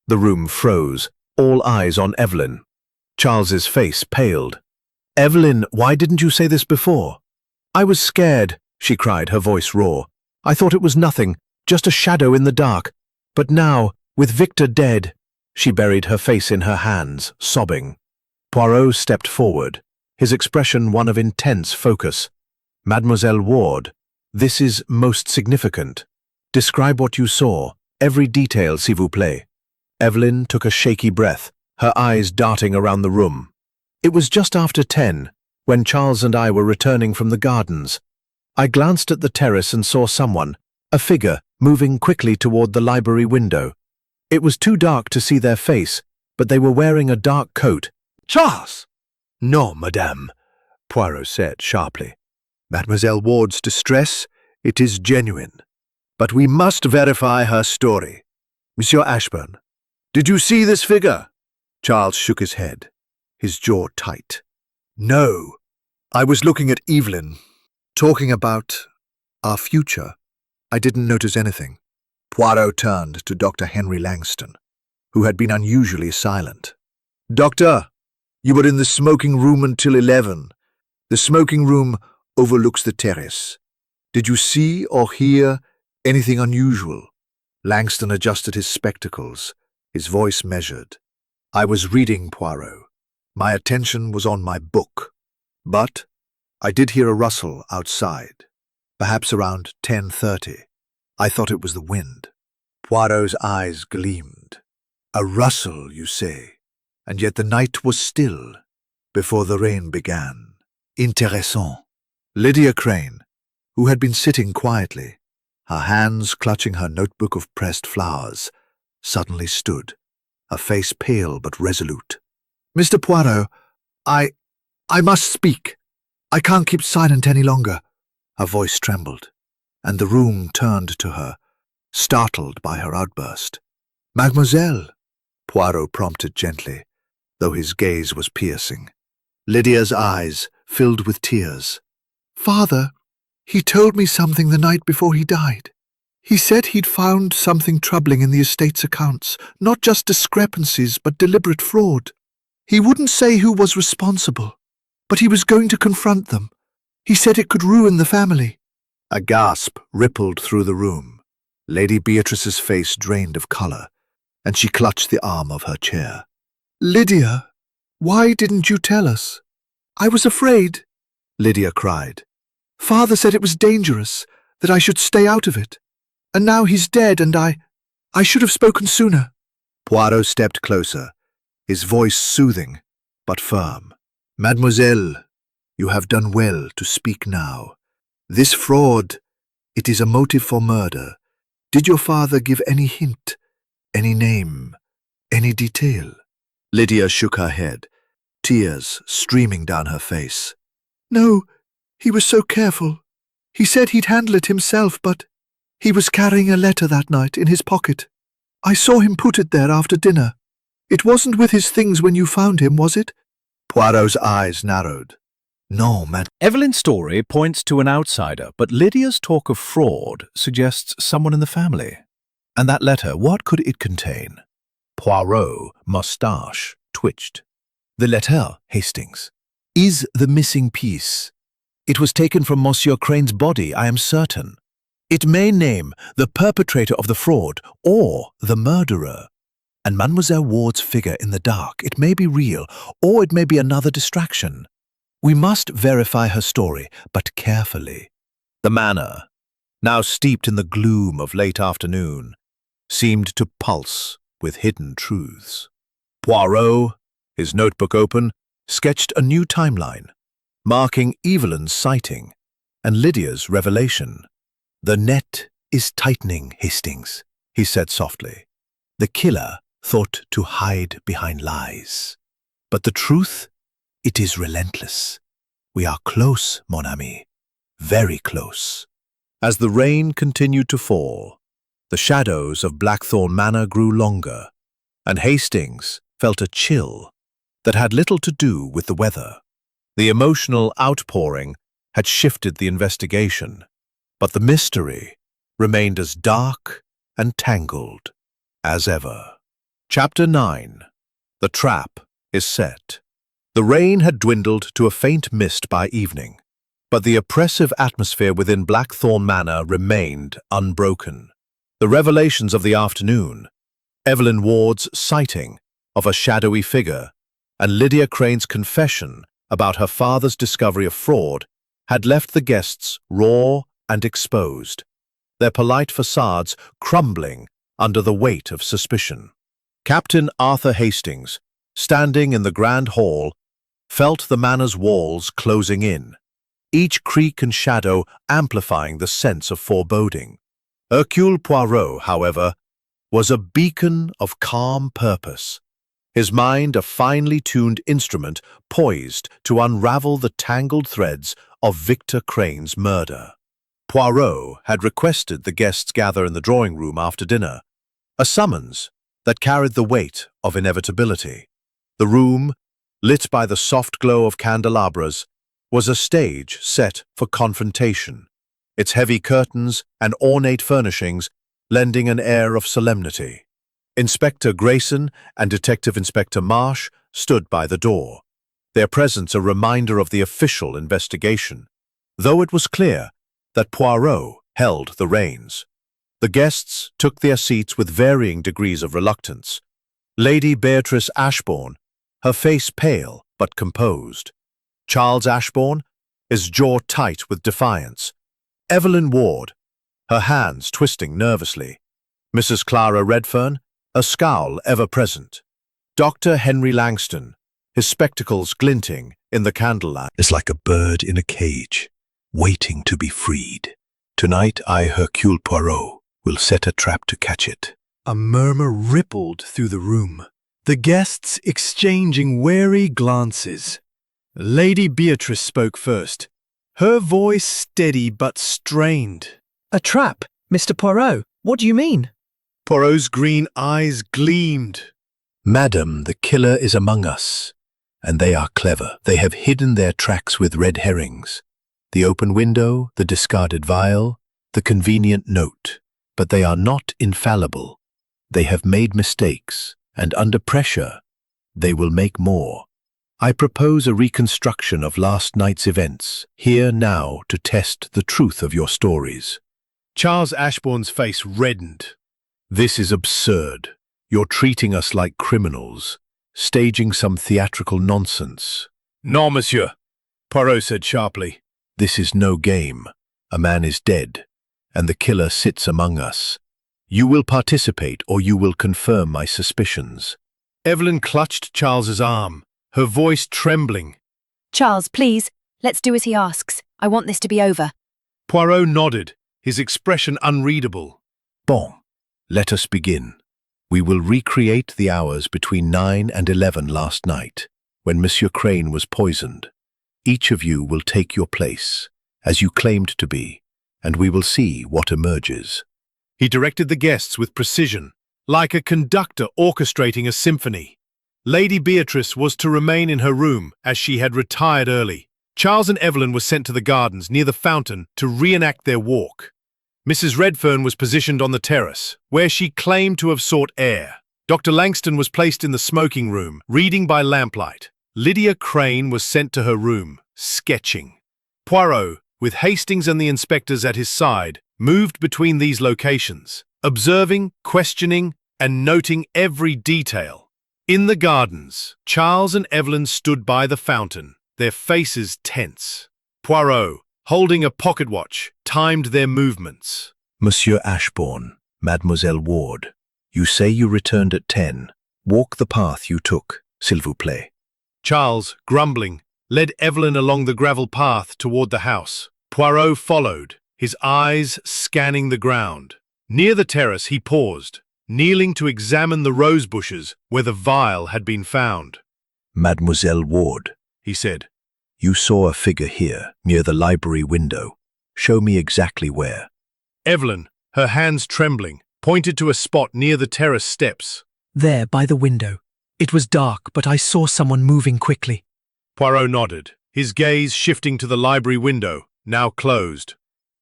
The room froze, all eyes on Evelyn. Charles's face paled. Evelyn, why didn't you say this before? I was scared, she cried, her voice raw. I thought it was nothing, just a shadow in the dark. But now, with Victor dead, she buried her face in her hands, sobbing. Poirot stepped forward, his expression one of intense focus. Mademoiselle Ward, this is most significant. Describe what you saw, every detail, s'il vous plaît. Evelyn took a shaky breath, her eyes darting around the room. It was just after 10, when Charles and I were returning from the gardens. I glanced at the terrace and saw someone, a figure, moving quickly toward the library window. It was too dark to see their face, but they were wearing a dark coat. Charles! No, madame, Poirot said sharply. Mademoiselle Ward's distress, it is genuine. But we must verify her story. Monsieur Ashburn, did you see this figure? Charles shook his head, his jaw tight. No, I was looking at Evelyn, talking about our future. I didn't notice anything. Poirot turned to Dr. Henry Langston, who had been unusually silent. Doctor, you were in the smoking room until 11. The smoking room overlooks the terrace. Did you see or hear anything unusual? Langston adjusted his spectacles, his voice measured. I was reading, Poirot. My attention was on my book. But I did hear a rustle outside, perhaps around 10:30. I thought it was the wind. Poirot's eyes gleamed. A rustle, you say, and yet the night was still before the rain began. Intéressant. Lydia Crane, who had been sitting quietly, her hands clutching her notebook of pressed flowers, suddenly stood, her face pale but resolute. Mr. Poirot, I must speak. I can't keep silent any longer. Her voice trembled, and the room turned to her, startled by her outburst. "Mademoiselle," Poirot prompted gently, though his gaze was piercing. Lydia's eyes filled with tears. "Father, he told me something the night before he died. He said he'd found something troubling in the estate's accounts, not just discrepancies, but deliberate fraud. He wouldn't say who was responsible, but he was going to confront them. He said it could ruin the family." A gasp rippled through the room. Lady Beatrice's face drained of colour, and she clutched the arm of her chair. "Lydia, why didn't you tell us?" "I was afraid," Lydia cried. "Father said it was dangerous, that I should stay out of it. And now he's dead, and I should have spoken sooner." Poirot stepped closer, his voice soothing but firm. "Mademoiselle, you have done well to speak now. This fraud, it is a motive for murder. Did your father give any hint, any name, any detail?" Lydia shook her head, tears streaming down her face. "No, he was so careful. He said he'd handle it himself, but he was carrying a letter that night in his pocket. I saw him put it there after dinner. It wasn't with his things when you found him, was it?" Poirot's eyes narrowed. "No, Evelyn's story points to an outsider, but Lydia's talk of fraud suggests someone in the family. And that letter, what could it contain? Poirot's moustache twitched. The letter, Hastings, is the missing piece. It was taken from Monsieur Crane's body, I am certain. It may name the perpetrator of the fraud or the murderer. And Mademoiselle Ward's figure in the dark, it may be real, or it may be another distraction. We must verify her story, but carefully. The manor, now steeped in the gloom of late afternoon, seemed to pulse with hidden truths. Poirot, his notebook open, sketched a new timeline, marking Evelyn's sighting and Lydia's revelation. "The net is tightening, Hastings," he said softly. "The killer thought to hide behind lies. But the truth, it is relentless. We are close, mon ami, very close." As the rain continued to fall, the shadows of Blackthorn Manor grew longer, and Hastings felt a chill that had little to do with the weather. The emotional outpouring had shifted the investigation, but the mystery remained as dark and tangled as ever. Chapter 9. The trap is set. The rain had dwindled to a faint mist by evening, but the oppressive atmosphere within Blackthorn Manor remained unbroken. The revelations of the afternoon, Evelyn Ward's sighting of a shadowy figure, and Lydia Crane's confession about her father's discovery of fraud had left the guests raw and exposed, their polite facades crumbling under the weight of suspicion. Captain Arthur Hastings, standing in the grand hall, felt the manor's walls closing in, each creak and shadow amplifying the sense of foreboding. Hercule Poirot, however, was a beacon of calm purpose, his mind a finely tuned instrument poised to unravel the tangled threads of Victor Crane's murder. Poirot had requested the guests gather in the drawing room after dinner, a summons that carried the weight of inevitability. The room, lit by the soft glow of candelabras, was a stage set for confrontation, its heavy curtains and ornate furnishings lending an air of solemnity. Inspector Grayson and Detective Inspector Marsh stood by the door, their presence a reminder of the official investigation, though it was clear that Poirot held the reins. The guests took their seats with varying degrees of reluctance. Lady Beatrice Ashbourne, her face pale but composed. Charles Ashbourne, his jaw tight with defiance. Evelyn Ward, her hands twisting nervously. Mrs. Clara Redfern, a scowl ever present. Dr. Henry Langston, his spectacles glinting in the candlelight. "It's like a bird in a cage, waiting to be freed. Tonight I, Hercule Poirot, will set a trap to catch it." A murmur rippled through the room, the guests exchanging wary glances. Lady Beatrice spoke first, her voice steady but strained. A trap, Mr. Poirot. What do you mean? Poirot's green eyes gleamed. Madam, the killer is among us, and they are clever. They have hidden their tracks with red herrings. The open window, the discarded vial, the convenient note. But they are not infallible. They have made mistakes, and under pressure, they will make more. I propose a reconstruction of last night's events, here now to test the truth of your stories. Charles Ashbourne's face reddened. This is absurd. You're treating us like criminals, staging some theatrical nonsense. "Non, monsieur," Poirot said sharply. This is no game. A man is dead, and the killer sits among us. You will participate, or you will confirm my suspicions. Evelyn clutched Charles's arm, her voice trembling. Charles, please, let's do as he asks. I want this to be over. Poirot nodded, his expression unreadable. Bon, let us begin. We will recreate the hours between 9 and 11 last night, when Monsieur Crane was poisoned. Each of you will take your place, as you claimed to be, and we will see what emerges. He directed the guests with precision, like a conductor orchestrating a symphony. Lady Beatrice was to remain in her room, as she had retired early. Charles and Evelyn were sent to the gardens near the fountain to reenact their walk. Mrs. Redfern was positioned on the terrace, where she claimed to have sought air. Dr. Langston was placed in the smoking room, reading by lamplight. Lydia Crane was sent to her room, sketching. Poirot, with Hastings and the inspectors at his side, moved between these locations, observing, questioning, and noting every detail. In the gardens, Charles and Evelyn stood by the fountain, their faces tense. Poirot, holding a pocket watch, timed their movements. Monsieur Ashbourne, Mademoiselle Ward, you say you returned at 10. Walk the path you took, s'il vous plaît. Charles, grumbling, led Evelyn along the gravel path toward the house. Poirot followed, his eyes scanning the ground. Near the terrace he paused, kneeling to examine the rose bushes where the vial had been found. Mademoiselle Ward, He said, you saw a figure here, near the library window. Show me exactly where. Evelyn, her hands trembling, pointed to a spot near the terrace steps. There, by the window. It was dark, but I saw someone moving quickly. Poirot nodded, his gaze shifting to the library window, now closed.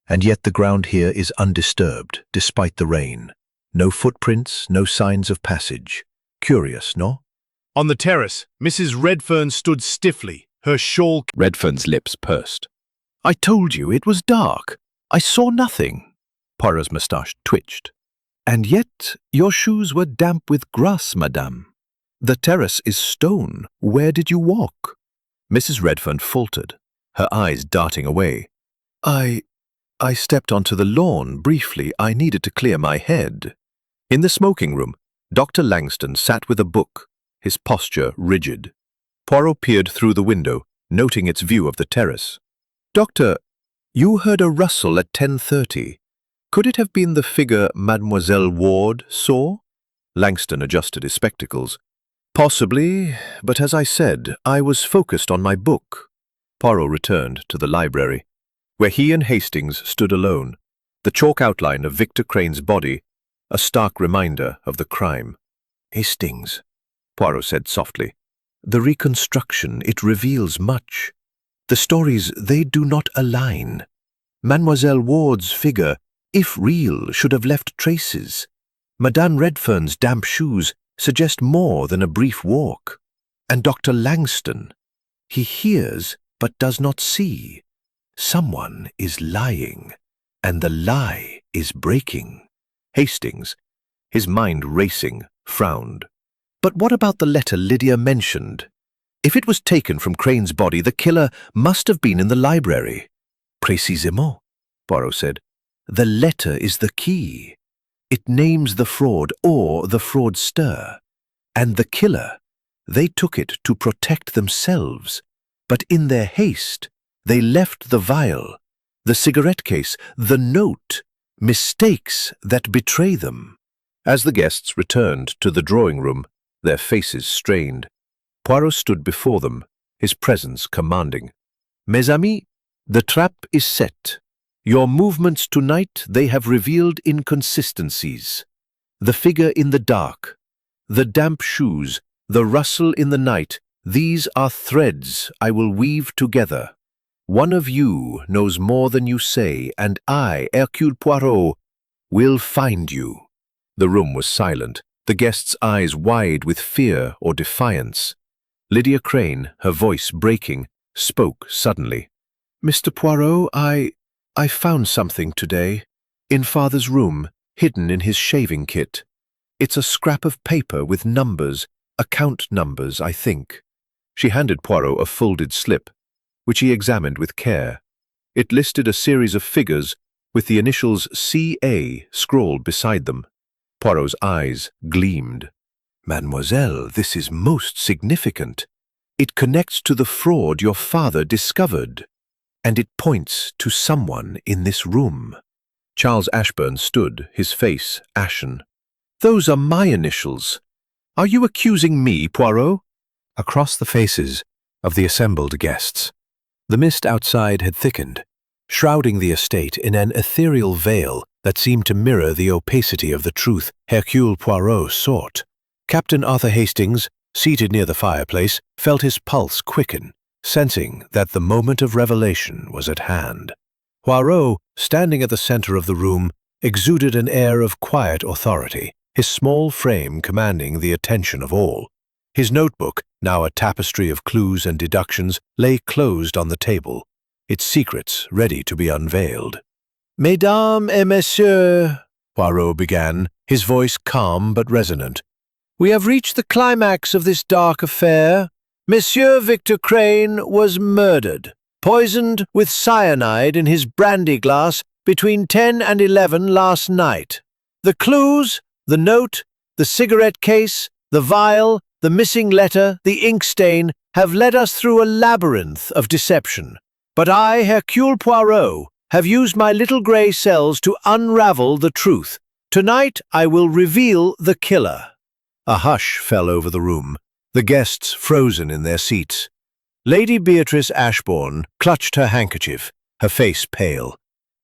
And yet the ground here is undisturbed, despite the rain. No footprints, no signs of passage. Curious, no? On the terrace, Mrs. Redfern stood stiffly, her shawl. Redfern's lips pursed. I told you it was dark. I saw nothing. Poirot's moustache twitched. And yet your shoes were damp with grass, madame. The terrace is stone. Where did you walk? Mrs. Redfern faltered, her eyes darting away. I stepped onto the lawn briefly. I needed to clear my head. In the smoking room, Dr. Langston sat with a book, his posture rigid. Poirot peered through the window, noting its view of the terrace. Doctor, you heard a rustle at 10:30. Could it have been the figure Mademoiselle Ward saw? Langston adjusted his spectacles. Possibly, but as I said, I was focused on my book. Poirot returned to the library, where he and Hastings stood alone, the chalk outline of Victor Crane's body, a stark reminder of the crime. Hastings, Poirot said softly. The reconstruction, it reveals much. The stories, they do not align. Mademoiselle Ward's figure, if real, should have left traces. Madame Redfern's damp shoes suggest more than a brief walk. And Dr. Langston, he hears but does not see. Someone is lying, and the lie is breaking. Hastings, his mind racing, frowned. But what about the letter Lydia mentioned? If it was taken from Crane's body, the killer must have been in the library. Précisément, Poirot said. The letter is the key. It names the fraud or the fraudster. And the killer, they took it to protect themselves. But in their haste, they left the vial, the cigarette case, the note, mistakes that betray them. As the guests returned to the drawing room, their faces strained. Poirot stood before them, his presence commanding. Mes amis, The trap is set. Your movements tonight, they have revealed inconsistencies. The figure in the dark, the damp shoes, the rustle in the night, these are threads I will weave together. One of you knows more than you say, and I, Hercule Poirot, will find you. The room was silent, the guest's eyes wide with fear or defiance. Lydia Crane, her voice breaking, spoke suddenly. Mr. Poirot, I found something today, in Father's room, hidden in his shaving kit. It's a scrap of paper with numbers, account numbers, I think. She handed Poirot a folded slip, which he examined with care. It listed a series of figures with the initials C.A. scrawled beside them. Poirot's eyes gleamed. Mademoiselle, this is most significant. It connects to the fraud your father discovered, and it points to someone in this room. Charles Ashburn stood, his face ashen. Those are my initials. Are you accusing me, Poirot? Across the faces of the assembled guests, the mist outside had thickened, shrouding the estate in an ethereal veil that seemed to mirror the opacity of the truth Hercule Poirot sought. Captain Arthur Hastings, seated near the fireplace, felt his pulse quicken, sensing that the moment of revelation was at hand. Poirot, standing at the center of the room, exuded an air of quiet authority, his small frame commanding the attention of all. His notebook, now a tapestry of clues and deductions, lay closed on the table, its secrets ready to be unveiled. Mesdames et messieurs, Poirot began, his voice calm but resonant. We have reached the climax of this dark affair. Monsieur Victor Crane was murdered, poisoned with cyanide in his brandy glass between 10 and 11 last night. The clues, the note, the cigarette case, the vial, the missing letter, the ink stain, have led us through a labyrinth of deception. But I, Hercule Poirot, have used my little grey cells to unravel the truth. Tonight I will reveal the killer. A hush fell over the room, the guests frozen in their seats. Lady Beatrice Ashbourne clutched her handkerchief, her face pale.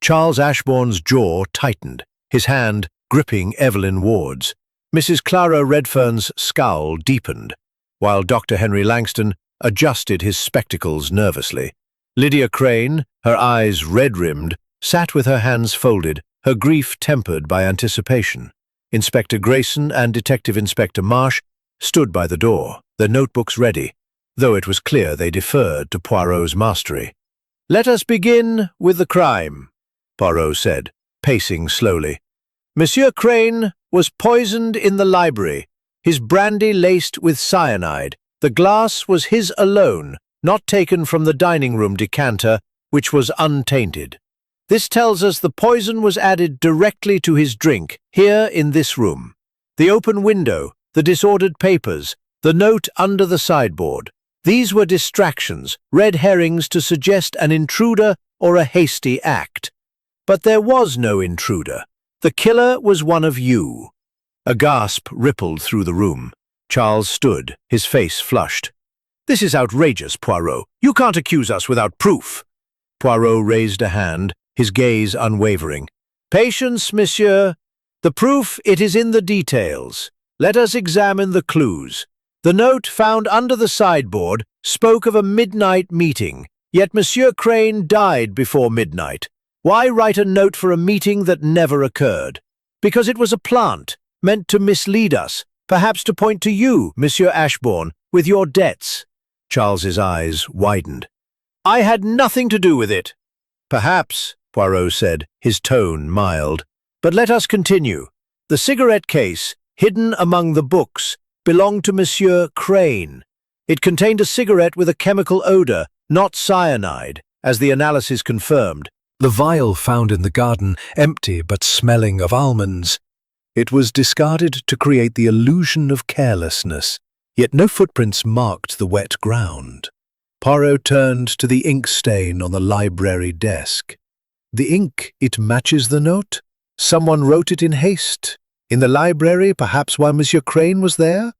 Charles Ashbourne's jaw tightened, his hand gripping Evelyn Ward's. Mrs. Clara Redfern's scowl deepened, while Dr. Henry Langston adjusted his spectacles nervously. Lydia Crane, her eyes red-rimmed, sat with her hands folded, her grief tempered by anticipation. Inspector Grayson and Detective Inspector Marsh stood by the door, their notebooks ready, though it was clear they deferred to Poirot's mastery. Let us begin with the crime, Poirot said, pacing slowly. Monsieur Crane was poisoned in the library, his brandy laced with cyanide. The glass was his alone, not taken from the dining room decanter, which was untainted. This tells us the poison was added directly to his drink, here in this room. The open window, the disordered papers, the note under the sideboard. These were distractions, red herrings to suggest an intruder or a hasty act. But there was no intruder. The killer was one of you. A gasp rippled through the room. Charles stood, his face flushed. This is outrageous, Poirot. You can't accuse us without proof. Poirot raised a hand, his gaze unwavering. Patience, monsieur. The proof, it is in the details. Let us examine the clues. The note found under the sideboard spoke of a midnight meeting, yet Monsieur Crane died before midnight. Why write a note for a meeting that never occurred? Because it was a plant, meant to mislead us, perhaps to point to you, Monsieur Ashbourne, with your debts. Charles's eyes widened. I had nothing to do with it. Perhaps, Poirot said, his tone mild. But let us continue. The cigarette case, hidden among the books, belonged to Monsieur Crane. It contained a cigarette with a chemical odor, not cyanide, as the analysis confirmed. The vial found in the garden, empty but smelling of almonds. It was discarded to create the illusion of carelessness, yet no footprints marked the wet ground. Poirot turned to the ink stain on the library desk. The ink, it matches the note? Someone wrote it in haste. In the library, perhaps while Monsieur Crane was there?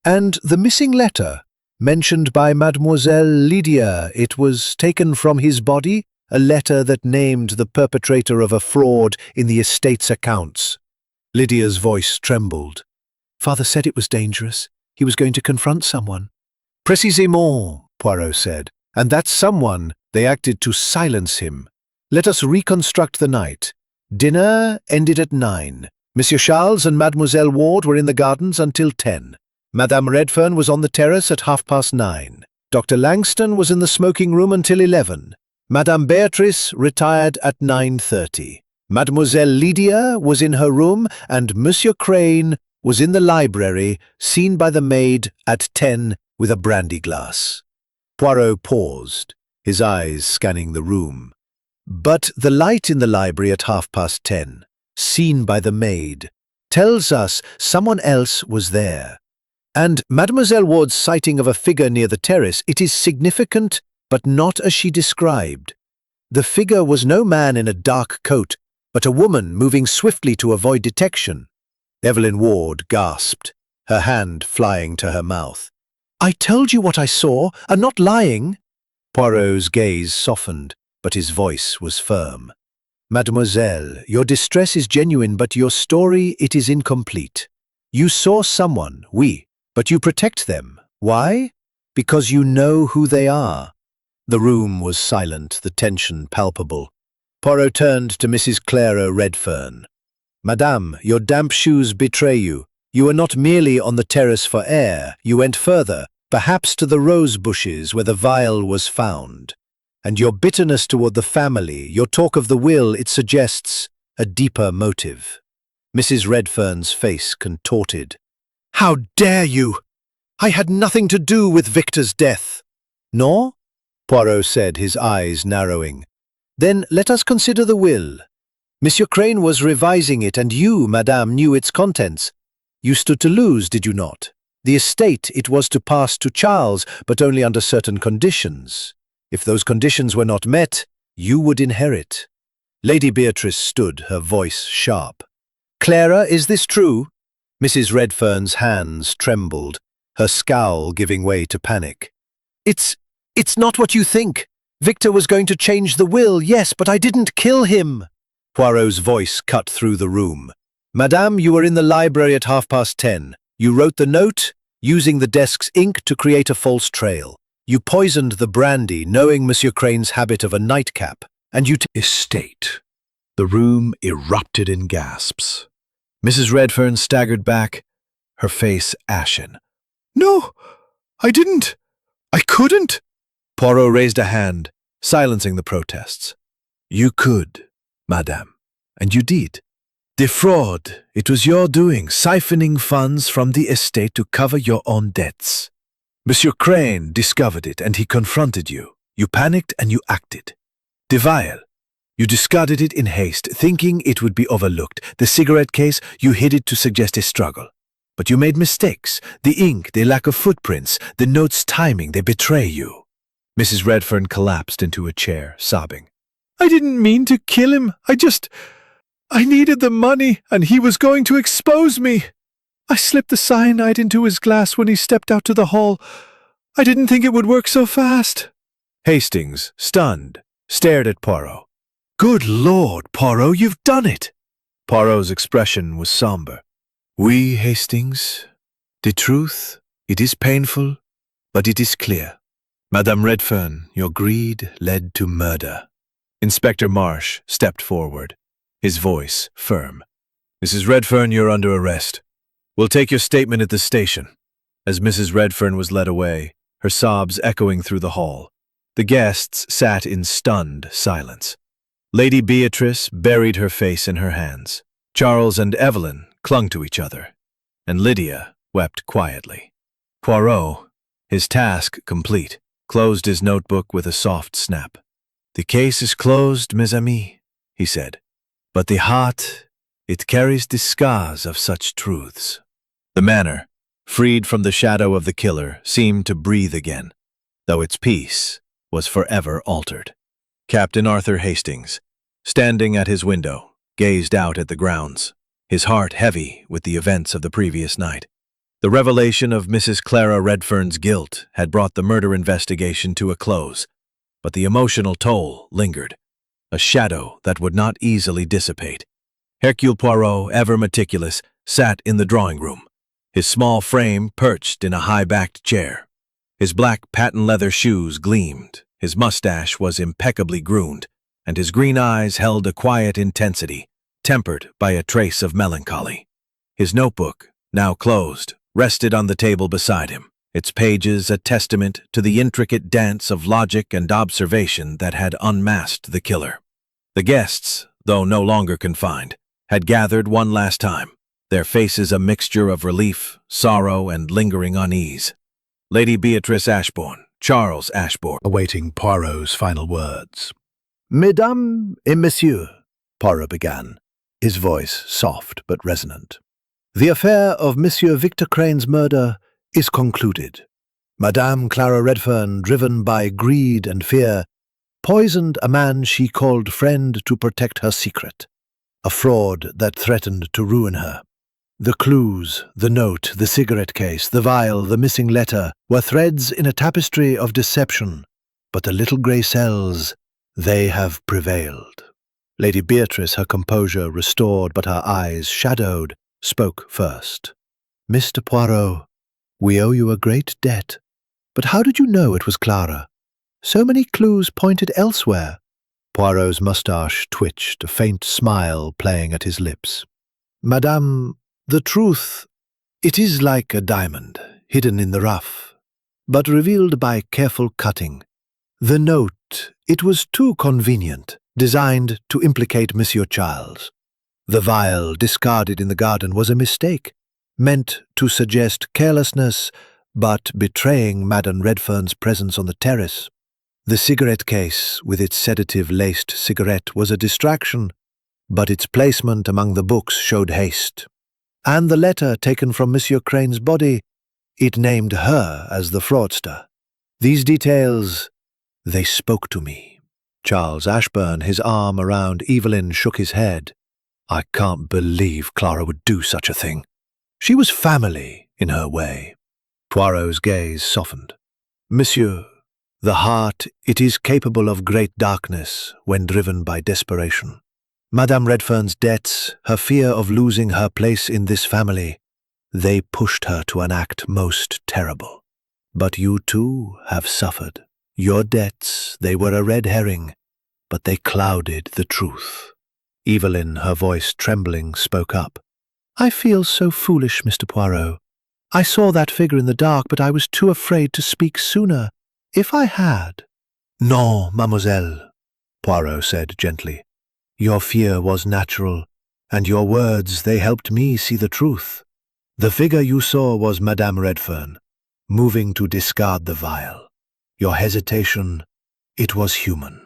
And the missing letter, mentioned by Mademoiselle Lydia, it was taken from his body? a letter that named the perpetrator of a fraud in the estate's accounts. Lydia's voice trembled. Father said it was dangerous. He was going to confront someone. Précisément, Poirot said, and that someone they acted to silence him. Let us reconstruct the night. Dinner ended at 9. Monsieur Charles and Mademoiselle Ward were in the gardens until 10. Madame Redfern was on the terrace at 9:30. Dr. Langston was in the smoking room until 11. Madame Beatrice retired at 9:30. Mademoiselle Lydia was in her room, and Monsieur Crane was in the library, seen by the maid at 10 with a brandy glass. Poirot paused, his eyes scanning the room. But the light in the library at 10:30, seen by the maid, tells us someone else was there. And Mademoiselle Ward's sighting of a figure near the terrace, it is significant, but not as she described. The figure was no man in a dark coat, but a woman moving swiftly to avoid detection. Evelyn Ward gasped, her hand flying to her mouth. I told you what I saw. I'm not lying. Poirot's gaze softened, but his voice was firm. Mademoiselle, your distress is genuine, but your story, it is incomplete. You saw someone, oui, but you protect them. Why? Because you know who they are. The room was silent, the tension palpable. Poirot turned to Mrs. Clara Redfern. Madame, your damp shoes betray you. You were not merely on the terrace for air, you went further, perhaps to the rose bushes where the vial was found. And your bitterness toward the family, your talk of the will, it suggests a deeper motive. Mrs. Redfern's face contorted. How dare you! I had nothing to do with Victor's death. Nor? Poirot said, his eyes narrowing. Then let us consider the will. Monsieur Crane was revising it, and you, madame, knew its contents. You stood to lose, did you not? The estate, it was to pass to Charles, but only under certain conditions. If those conditions were not met, you would inherit. Lady Beatrice stood, her voice sharp. Clara, is this true? Mrs. Redfern's hands trembled, her scowl giving way to panic. It's not what you think. Victor was going to change the will, yes, but I didn't kill him. Poirot's voice cut through the room. Madame, you were in the library at 10:30. You wrote the note, using the desk's ink to create a false trail. You poisoned the brandy, knowing Monsieur Crane's habit of a nightcap, and you Estate. The room erupted in gasps. Mrs. Redfern staggered back, her face ashen. No, I didn't. I couldn't. Poirot raised a hand, silencing the protests. You could, madame, and you did. Defraud, it was your doing, siphoning funds from the estate to cover your own debts. Monsieur Crane discovered it, and he confronted you. You panicked and you acted. Defies, you discarded it in haste, thinking it would be overlooked. The cigarette case, you hid it to suggest a struggle. But you made mistakes. The ink, the lack of footprints, the note's timing, they betray you. Mrs. Redfern collapsed into a chair, sobbing. I didn't mean to kill him. I needed the money, and he was going to expose me. I slipped the cyanide into his glass when he stepped out to the hall. I didn't think it would work so fast. Hastings, stunned, stared at Poirot. Good Lord, Poirot, you've done it! Poirot's expression was somber. Oui, Hastings. The truth, it is painful, but it is clear. Madame Redfern, your greed led to murder. Inspector Marsh stepped forward, his voice firm. Mrs. Redfern, you're under arrest. We'll take your statement at the station. As Mrs. Redfern was led away, her sobs echoing through the hall, the guests sat in stunned silence. Lady Beatrice buried her face in her hands. Charles and Evelyn clung to each other, and Lydia wept quietly. Poirot, his task complete, closed his notebook with a soft snap. The case is closed, mes amis, he said. But the heart, it carries the scars of such truths. The manor, freed from the shadow of the killer, seemed to breathe again, though its peace was forever altered. Captain Arthur Hastings, standing at his window, gazed out at the grounds, his heart heavy with the events of the previous night. The revelation of Mrs. Clara Redfern's guilt had brought the murder investigation to a close, but the emotional toll lingered, a shadow that would not easily dissipate. Hercule Poirot, ever meticulous, sat in the drawing room, his small frame perched in a high-backed chair. His black patent-leather shoes gleamed, his mustache was impeccably groomed, and his green eyes held a quiet intensity, tempered by a trace of melancholy. His notebook, now closed, rested on the table beside him, its pages a testament to the intricate dance of logic and observation that had unmasked the killer. The guests, though no longer confined, had gathered one last time, their faces a mixture of relief, sorrow, and lingering unease. Lady Beatrice Ashbourne, Charles Ashbourne, awaiting Poirot's final words. Mesdames et messieurs, Poirot began, his voice soft but resonant. The affair of Monsieur Victor Crane's murder is concluded. Madame Clara Redfern, driven by greed and fear, poisoned a man she called friend to protect her secret, a fraud that threatened to ruin her. The clues, the note, the cigarette case, the vial, the missing letter, were threads in a tapestry of deception, but the little grey cells, they have prevailed. Lady Beatrice, her composure restored but her eyes shadowed, spoke first. Mr. Poirot, we owe you a great debt. But how did you know it was Clara? So many clues pointed elsewhere. Poirot's moustache twitched, a faint smile playing at his lips. Madame, the truth, it is like a diamond, hidden in the rough, but revealed by careful cutting. The note, it was too convenient, designed to implicate Monsieur Charles. The vial discarded in the garden was a mistake, meant to suggest carelessness, but betraying Madame Redfern's presence on the terrace. The cigarette case, with its sedative-laced cigarette, was a distraction, but its placement among the books showed haste. And the letter taken from Monsieur Crane's body, it named her as the fraudster. These details, they spoke to me. Charles Ashbourne, his arm around Evelyn, shook his head. I can't believe Clara would do such a thing. She was family in her way. Poirot's gaze softened. Monsieur, the heart, it is capable of great darkness when driven by desperation. Madame Redfern's debts, her fear of losing her place in this family, they pushed her to an act most terrible. But you too have suffered. Your debts, they were a red herring, but they clouded the truth. Evelyn, her voice trembling, spoke up. I feel so foolish, Mr. Poirot. I saw that figure in the dark, but I was too afraid to speak sooner. If I had— Non, mademoiselle, Poirot said gently. Your fear was natural, and your words, they helped me see the truth. The figure you saw was Madame Redfern, moving to discard the vial. Your hesitation, it was human.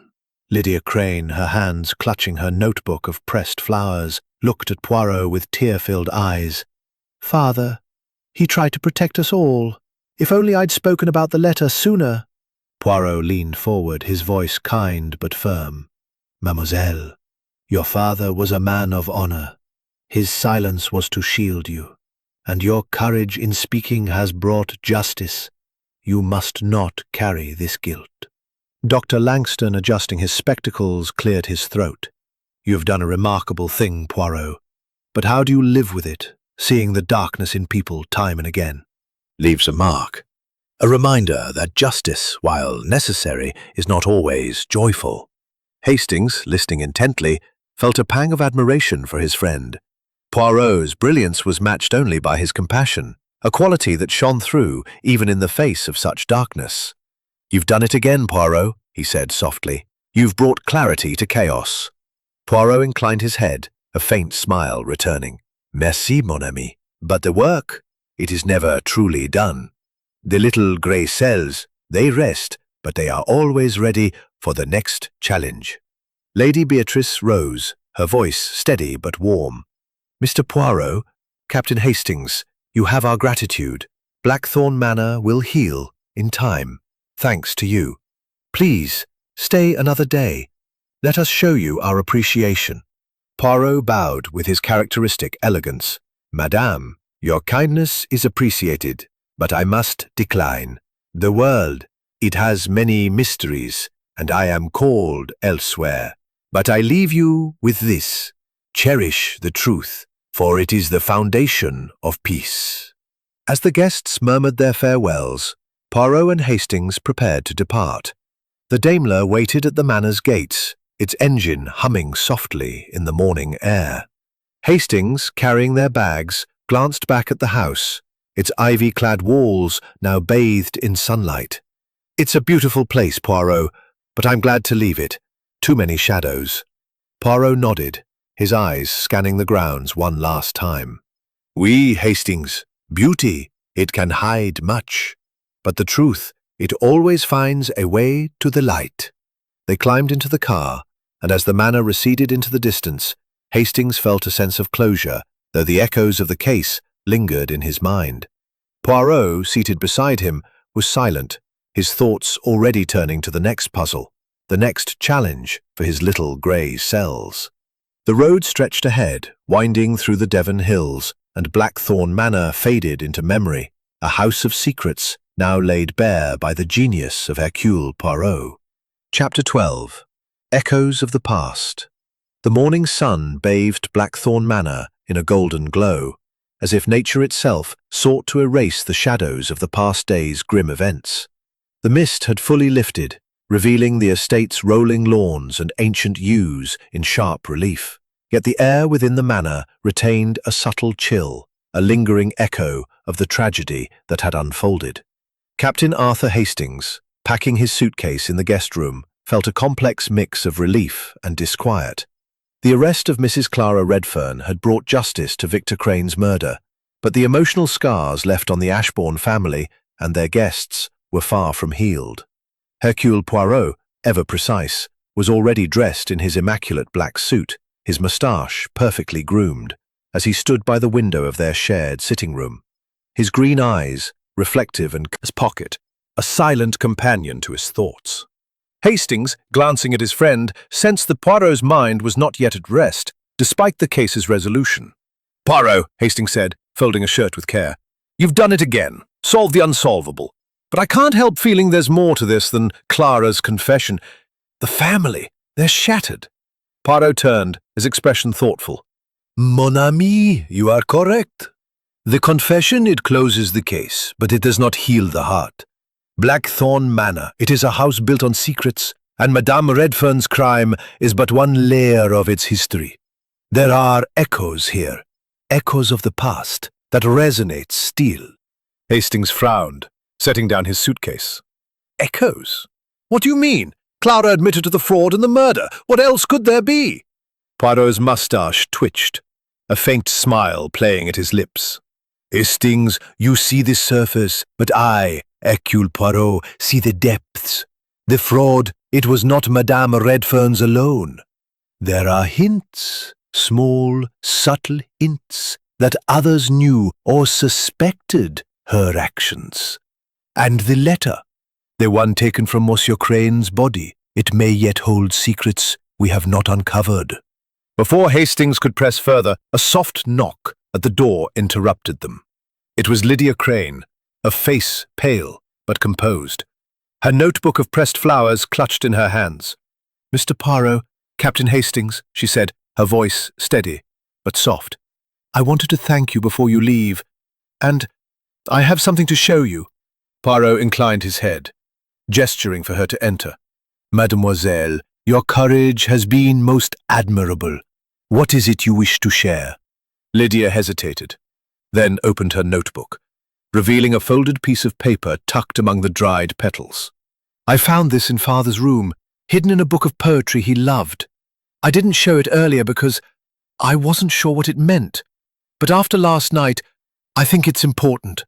Lydia Crane, her hands clutching her notebook of pressed flowers, looked at Poirot with tear-filled eyes. Father, he tried to protect us all. If only I'd spoken about the letter sooner. Poirot leaned forward, his voice kind but firm. Mademoiselle, your father was a man of honor. His silence was to shield you, and your courage in speaking has brought justice. You must not carry this guilt. Dr. Langston, adjusting his spectacles, cleared his throat. You've done a remarkable thing, Poirot. But how do you live with it, seeing the darkness in people time and again? Leaves a mark. A reminder that justice, while necessary, is not always joyful. Hastings, listening intently, felt a pang of admiration for his friend. Poirot's brilliance was matched only by his compassion, a quality that shone through even in the face of such darkness. You've done it again, Poirot, he said softly. You've brought clarity to chaos. Poirot inclined his head, a faint smile returning. Merci, mon ami. But the work, it is never truly done. The little grey cells, they rest, but they are always ready for the next challenge. Lady Beatrice rose, her voice steady but warm. Mr. Poirot, Captain Hastings, you have our gratitude. Blackthorn Manor will heal in time, thanks to you. Please, stay another day. Let us show you our appreciation. Poirot bowed with his characteristic elegance. Madame, your kindness is appreciated, but I must decline. The world, it has many mysteries, and I am called elsewhere. But I leave you with this. Cherish the truth, for it is the foundation of peace." As the guests murmured their farewells, Poirot and Hastings prepared to depart. The Daimler waited at the manor's gates, its engine humming softly in the morning air. Hastings, carrying their bags, glanced back at the house, its ivy-clad walls now bathed in sunlight. "It's a beautiful place, Poirot, but I'm glad to leave it. Too many shadows." Poirot nodded, his eyes scanning the grounds one last time. "Oui, Hastings, beauty, it can hide much. But the truth, it always finds a way to the light." They climbed into the car, and as the manor receded into the distance, Hastings felt a sense of closure, though the echoes of the case lingered in his mind. Poirot, seated beside him, was silent, his thoughts already turning to the next puzzle, the next challenge for his little grey cells. The road stretched ahead, winding through the Devon hills, and Blackthorn Manor faded into memory, a house of secrets now laid bare by the genius of Hercule Poirot. Chapter 12. Echoes of the Past. The morning sun bathed Blackthorn Manor in a golden glow, as if nature itself sought to erase the shadows of the past day's grim events. The mist had fully lifted, revealing the estate's rolling lawns and ancient yews in sharp relief. Yet the air within the manor retained a subtle chill, a lingering echo of the tragedy that had unfolded. Captain Arthur Hastings, packing his suitcase in the guest room, felt a complex mix of relief and disquiet. The arrest of Mrs. Clara Redfern had brought justice to Victor Crane's murder, but the emotional scars left on the Ashbourne family and their guests were far from healed. Hercule Poirot, ever precise, was already dressed in his immaculate black suit, his moustache perfectly groomed, as he stood by the window of their shared sitting room. His green eyes, reflective and his pocket, a silent companion to his thoughts. Hastings, glancing at his friend, sensed that Poirot's mind was not yet at rest, despite the case's resolution. "Poirot," Hastings said, folding a shirt with care, "you've done it again, solved the unsolvable. But I can't help feeling there's more to this than Clara's confession. The family, they're shattered." Poirot turned, his expression thoughtful. "Mon ami, you are correct. The confession, it closes the case, but it does not heal the heart. Blackthorn Manor, it is a house built on secrets, and Madame Redfern's crime is but one layer of its history. There are echoes here, echoes of the past, that resonate still." Hastings frowned, setting down his suitcase. "Echoes? What do you mean? Clara admitted to the fraud and the murder. What else could there be?" Poirot's moustache twitched, a faint smile playing at his lips. "Hastings, you see the surface, but I, Hercule Poirot, see the depths. The fraud, it was not Madame Redfern's alone. There are hints, small, subtle hints, that others knew or suspected her actions. And the letter, the one taken from Monsieur Crane's body, it may yet hold secrets we have not uncovered." Before Hastings could press further, a soft knock at the door interrupted them. It was Lydia Crane, a face pale but composed, her notebook of pressed flowers clutched in her hands. "Mr. Poirot, Captain Hastings," she said, her voice steady but soft. "I wanted to thank you before you leave, and I have something to show you." Poirot inclined his head, gesturing for her to enter. "Mademoiselle, your courage has been most admirable. What is it you wish to share?" Lydia hesitated, then opened her notebook, revealing a folded piece of paper tucked among the dried petals. "I found this in Father's room, hidden in a book of poetry he loved. I didn't show it earlier because I wasn't sure what it meant, but after last night, I think it's important."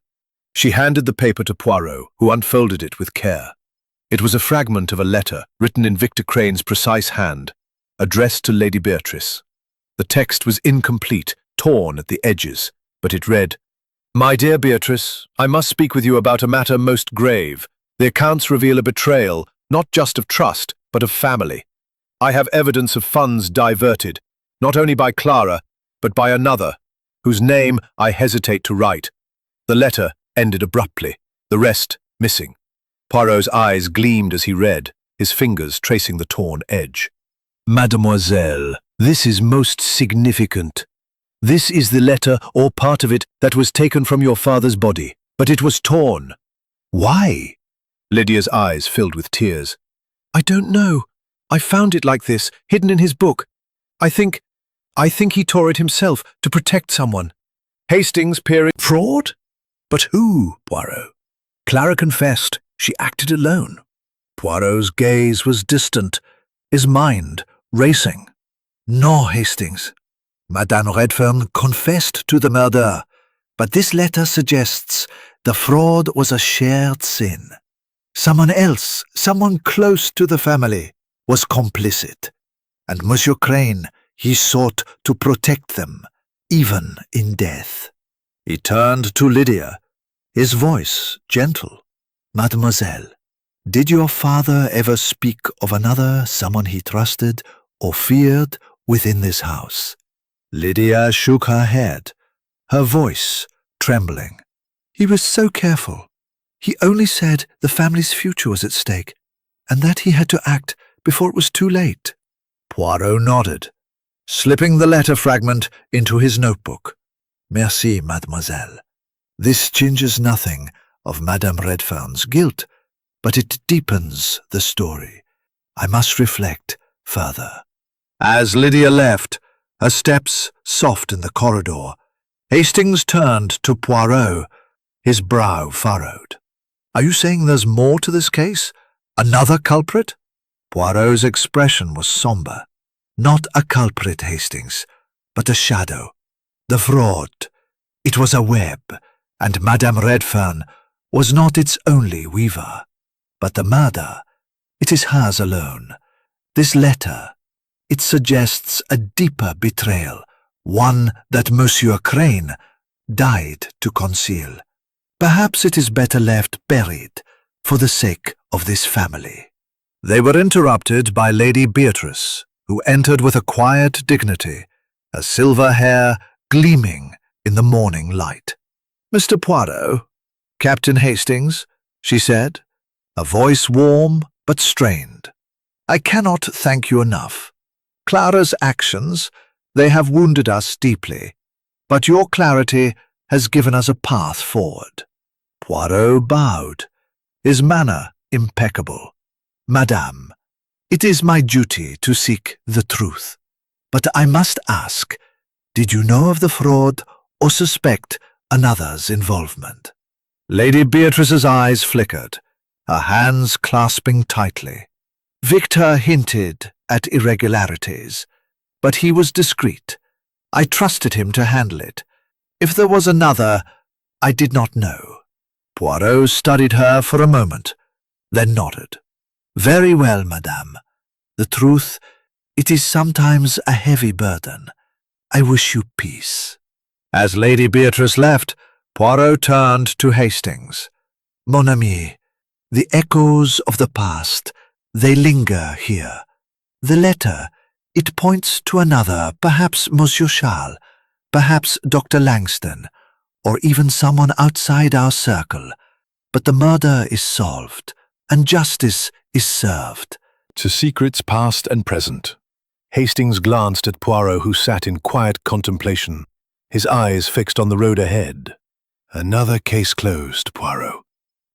She handed the paper to Poirot, who unfolded it with care. It was a fragment of a letter written in Victor Crane's precise hand, addressed to Lady Beatrice. The text was incomplete, torn at the edges, but it read, "My dear Beatrice, I must speak with you about a matter most grave. The accounts reveal a betrayal, not just of trust, but of family. I have evidence of funds diverted, not only by Clara, but by another, whose name I hesitate to write." The letter ended abruptly, the rest missing. Poirot's eyes gleamed as he read, his fingers tracing the torn edge. Mademoiselle, this is most significant. This is the letter or part of it that was taken from your father's body, but it was torn. Why? Lydia's eyes filled with tears. I don't know. I found it like this, hidden in his book. I think he tore it himself to protect someone. Hastings peering. Fraud? But who, Poirot? Clara confessed she acted alone. Poirot's gaze was distant, his mind racing. No, Hastings. Madame Redfern confessed to the murder, but this letter suggests the fraud was a shared sin. Someone else, someone close to the family, was complicit. And Monsieur Crane, he sought to protect them, even in death. He turned to Lydia, his voice gentle. Mademoiselle, did your father ever speak of another, someone he trusted or feared within this house? Lydia shook her head, her voice trembling. He was so careful. He only said the family's future was at stake, and that he had to act before it was too late. Poirot nodded, slipping the letter fragment into his notebook. Merci, mademoiselle. This changes nothing of Madame Redfern's guilt, but it deepens the story. I must reflect further. As Lydia left, her steps soft in the corridor, Hastings turned to Poirot, his brow furrowed. Are you saying there's more to this case? Another culprit? Poirot's expression was somber. Not a culprit, Hastings, but a shadow. The fraud. It was a web, and Madame Redfern was not its only weaver. But the murder, it is hers alone. This letter, it suggests a deeper betrayal, one that Monsieur Crane died to conceal. Perhaps it is better left buried for the sake of this family. They were interrupted by Lady Beatrice, who entered with a quiet dignity, her silver hair gleaming in the morning light. Mr. Poirot, Captain Hastings, she said, a voice warm but strained. I cannot thank you enough. Clara's actions, they have wounded us deeply, but your clarity has given us a path forward. Poirot bowed, his manner impeccable. Madame, it is my duty to seek the truth, but I must ask, did you know of the fraud or suspect another's involvement? Lady Beatrice's eyes flickered, her hands clasping tightly. Victor hinted at irregularities, but he was discreet. I trusted him to handle it. If there was another, I did not know. Poirot studied her for a moment, then nodded. Very well, madame. The truth, it is sometimes a heavy burden. I wish you peace. As Lady Beatrice left, Poirot turned to Hastings. Mon ami, the echoes of the past, they linger here. The letter, it points to another, perhaps Monsieur Charles, perhaps Dr. Langston, or even someone outside our circle. But the murder is solved, and justice is served. To secrets past and present. Hastings glanced at Poirot, who sat in quiet contemplation, his eyes fixed on the road ahead. Another case closed, Poirot,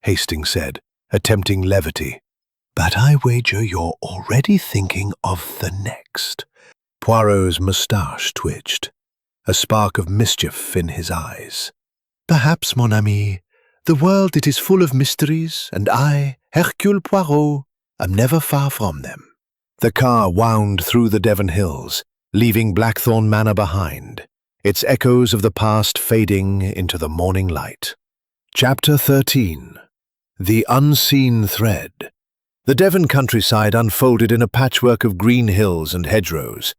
Hastings said, attempting levity. But I wager you're already thinking of the next. Poirot's moustache twitched, a spark of mischief in his eyes. Perhaps, mon ami, the world it is full of mysteries, and I, Hercule Poirot, am never far from them. The car wound through the Devon hills, leaving Blackthorn Manor behind, its echoes of the past fading into the morning light. Chapter 13. The Unseen Thread. The Devon countryside unfolded in a patchwork of green hills and hedgerows,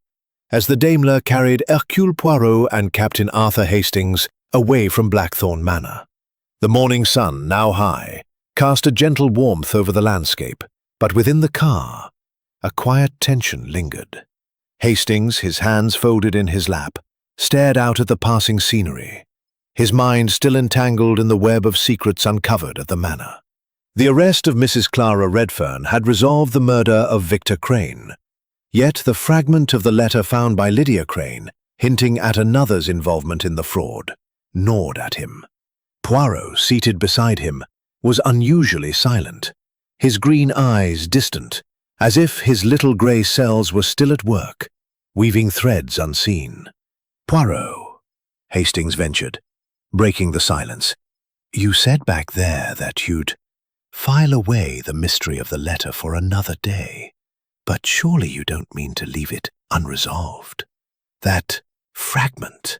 as the Daimler carried Hercule Poirot and Captain Arthur Hastings away from Blackthorn Manor. The morning sun, now high, cast a gentle warmth over the landscape, but within the car, a quiet tension lingered. Hastings, his hands folded in his lap, stared out at the passing scenery, his mind still entangled in the web of secrets uncovered at the manor. The arrest of Mrs. Clara Redfern had resolved the murder of Victor Crane. Yet the fragment of the letter found by Lydia Crane, hinting at another's involvement in the fraud, gnawed at him. Poirot, seated beside him, was unusually silent, his green eyes distant, as if his little grey cells were still at work, weaving threads unseen. "Poirot," Hastings ventured, breaking the silence, "you said back there that you'd file away the mystery of the letter for another day, but surely you don't mean to leave it unresolved. That fragment,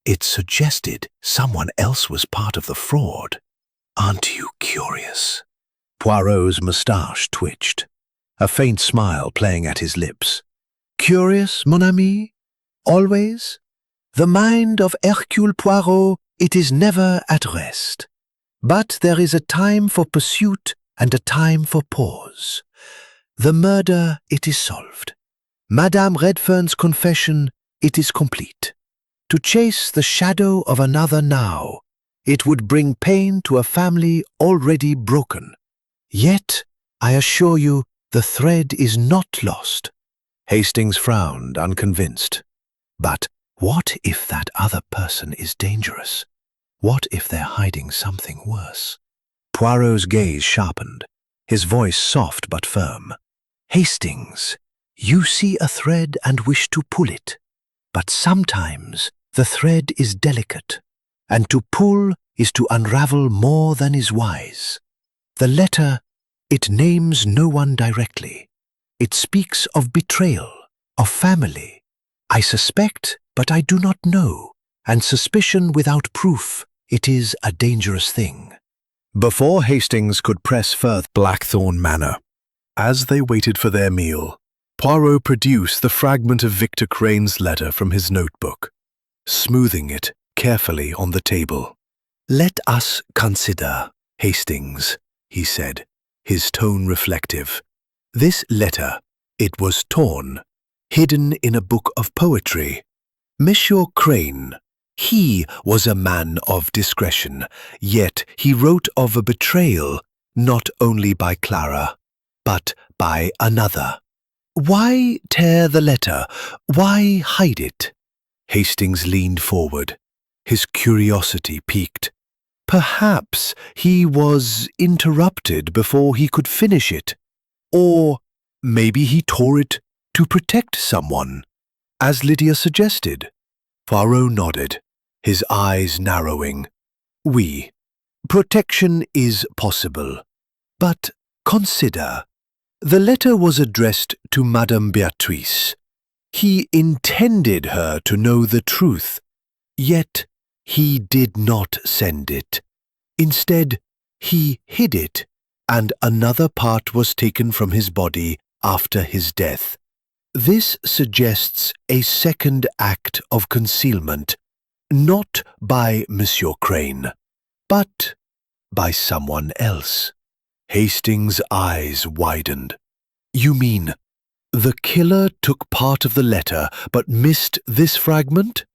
it suggested someone else was part of the fraud. Aren't you curious?" Poirot's moustache twitched, a faint smile playing at his lips. "Curious, mon ami? Always? The mind of Hercule Poirot, it is never at rest. But there is a time for pursuit and a time for pause. The murder, it is solved. Madame Redfern's confession, it is complete. To chase the shadow of another now, it would bring pain to a family already broken. Yet, I assure you, the thread is not lost." Hastings frowned, unconvinced. "But what if that other person is dangerous? What if they're hiding something worse?" Poirot's gaze sharpened, his voice soft but firm. "Hastings, you see a thread and wish to pull it. But sometimes the thread is delicate, and to pull is to unravel more than is wise. The letter, it names no one directly. It speaks of betrayal, of family. I suspect, but I do not know, and suspicion without proof, it is a dangerous thing." Before Hastings could press further, Blackthorn Manor. As they waited for their meal, Poirot produced the fragment of Victor Crane's letter from his notebook, smoothing it carefully on the table. "Let us consider, Hastings," he said, his tone reflective. "This letter, it was torn, hidden in a book of poetry. Monsieur Crane, he was a man of discretion, yet he wrote of a betrayal not only by Clara, but by another. Why tear the letter? Why hide it?" Hastings leaned forward, his curiosity piqued. Perhaps he was interrupted before he could finish it. Or maybe he tore it to protect someone, as Lydia suggested. Poirot nodded, his eyes narrowing. "Oui, protection is possible. But consider, the letter was addressed to Madame Beatrice. He intended her to know the truth, yet he did not send it. Instead, he hid it, and another part was taken from his body after his death. This suggests a second act of concealment, not by Monsieur Crane, but by someone else." Hastings' eyes widened. "You mean the killer took part of the letter but missed this fragment?"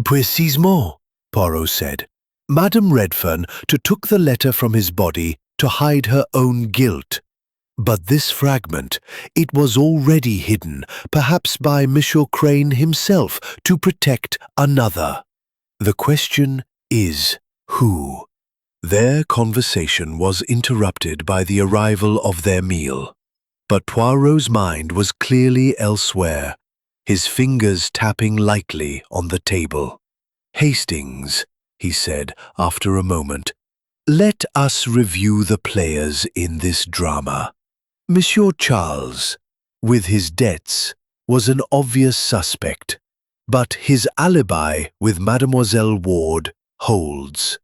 "Précisément," Poirot said. "Madame Redfern took the letter from his body to hide her own guilt. But this fragment, it was already hidden, perhaps by Monsieur Crane himself, to protect another. The question is, who?" Their conversation was interrupted by the arrival of their meal. But Poirot's mind was clearly elsewhere, his fingers tapping lightly on the table. "Hastings," he said after a moment, "let us review the players in this drama. Monsieur Charles, with his debts, was an obvious suspect, but his alibi with Mademoiselle Ward holds.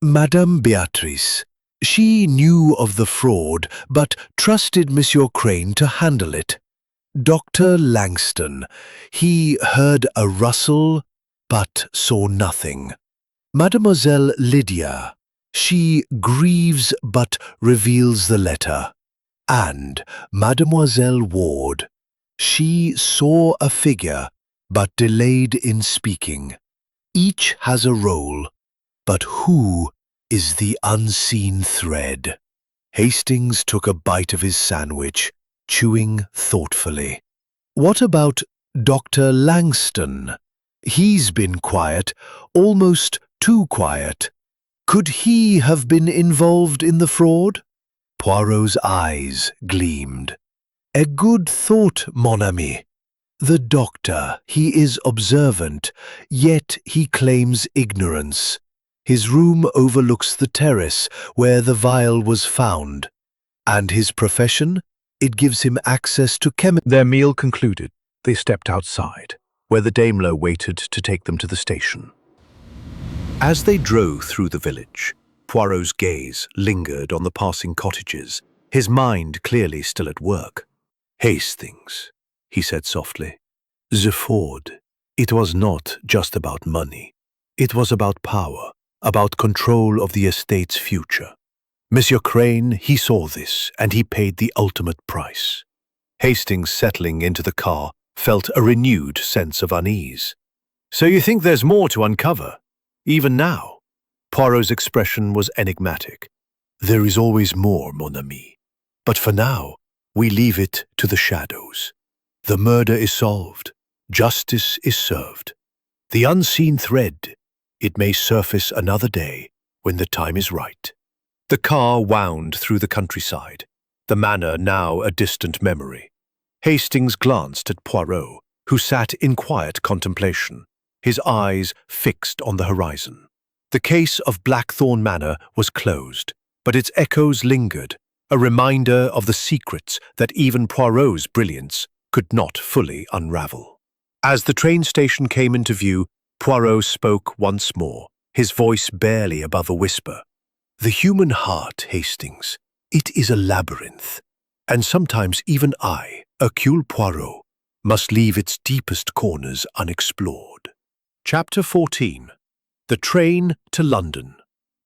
Madame Beatrice, she knew of the fraud but trusted Monsieur Crane to handle it. Dr. Langston, he heard a rustle but saw nothing. Mademoiselle Lydia, she grieves but reveals the letter. And Mademoiselle Ward, she saw a figure but delayed in speaking. Each has a role, but who is the unseen thread?" Hastings took a bite of his sandwich, chewing thoughtfully. What about Dr. Langston? He's been quiet, almost too quiet. Could he have been involved in the fraud? Poirot's eyes gleamed. A good thought, mon ami. The doctor, he is observant, yet he claims ignorance. His room overlooks the terrace where the vial was found. And his profession? It gives him access to Their meal concluded, they stepped outside, where the Daimler waited to take them to the station. As they drove through the village, Poirot's gaze lingered on the passing cottages, his mind clearly still at work. Hastings, he said softly. The fraud, it was not just about money. It was about power, about control of the estate's future. Monsieur Crane, he saw this, and he paid the ultimate price. Hastings, settling into the car, felt a renewed sense of unease. So you think there's more to uncover, even now? Poirot's expression was enigmatic. There is always more, mon ami. But for now, we leave it to the shadows. The murder is solved. Justice is served. The unseen thread, it may surface another day when the time is right. The car wound through the countryside, the manor now a distant memory. Hastings glanced at Poirot, who sat in quiet contemplation, his eyes fixed on the horizon. The case of Blackthorn Manor was closed, but its echoes lingered, a reminder of the secrets that even Poirot's brilliance could not fully unravel. As the train station came into view, Poirot spoke once more, his voice barely above a whisper. The human heart, Hastings, it is a labyrinth, and sometimes even I, Hercule Poirot, must leave its deepest corners unexplored. Chapter 14. The Train to London.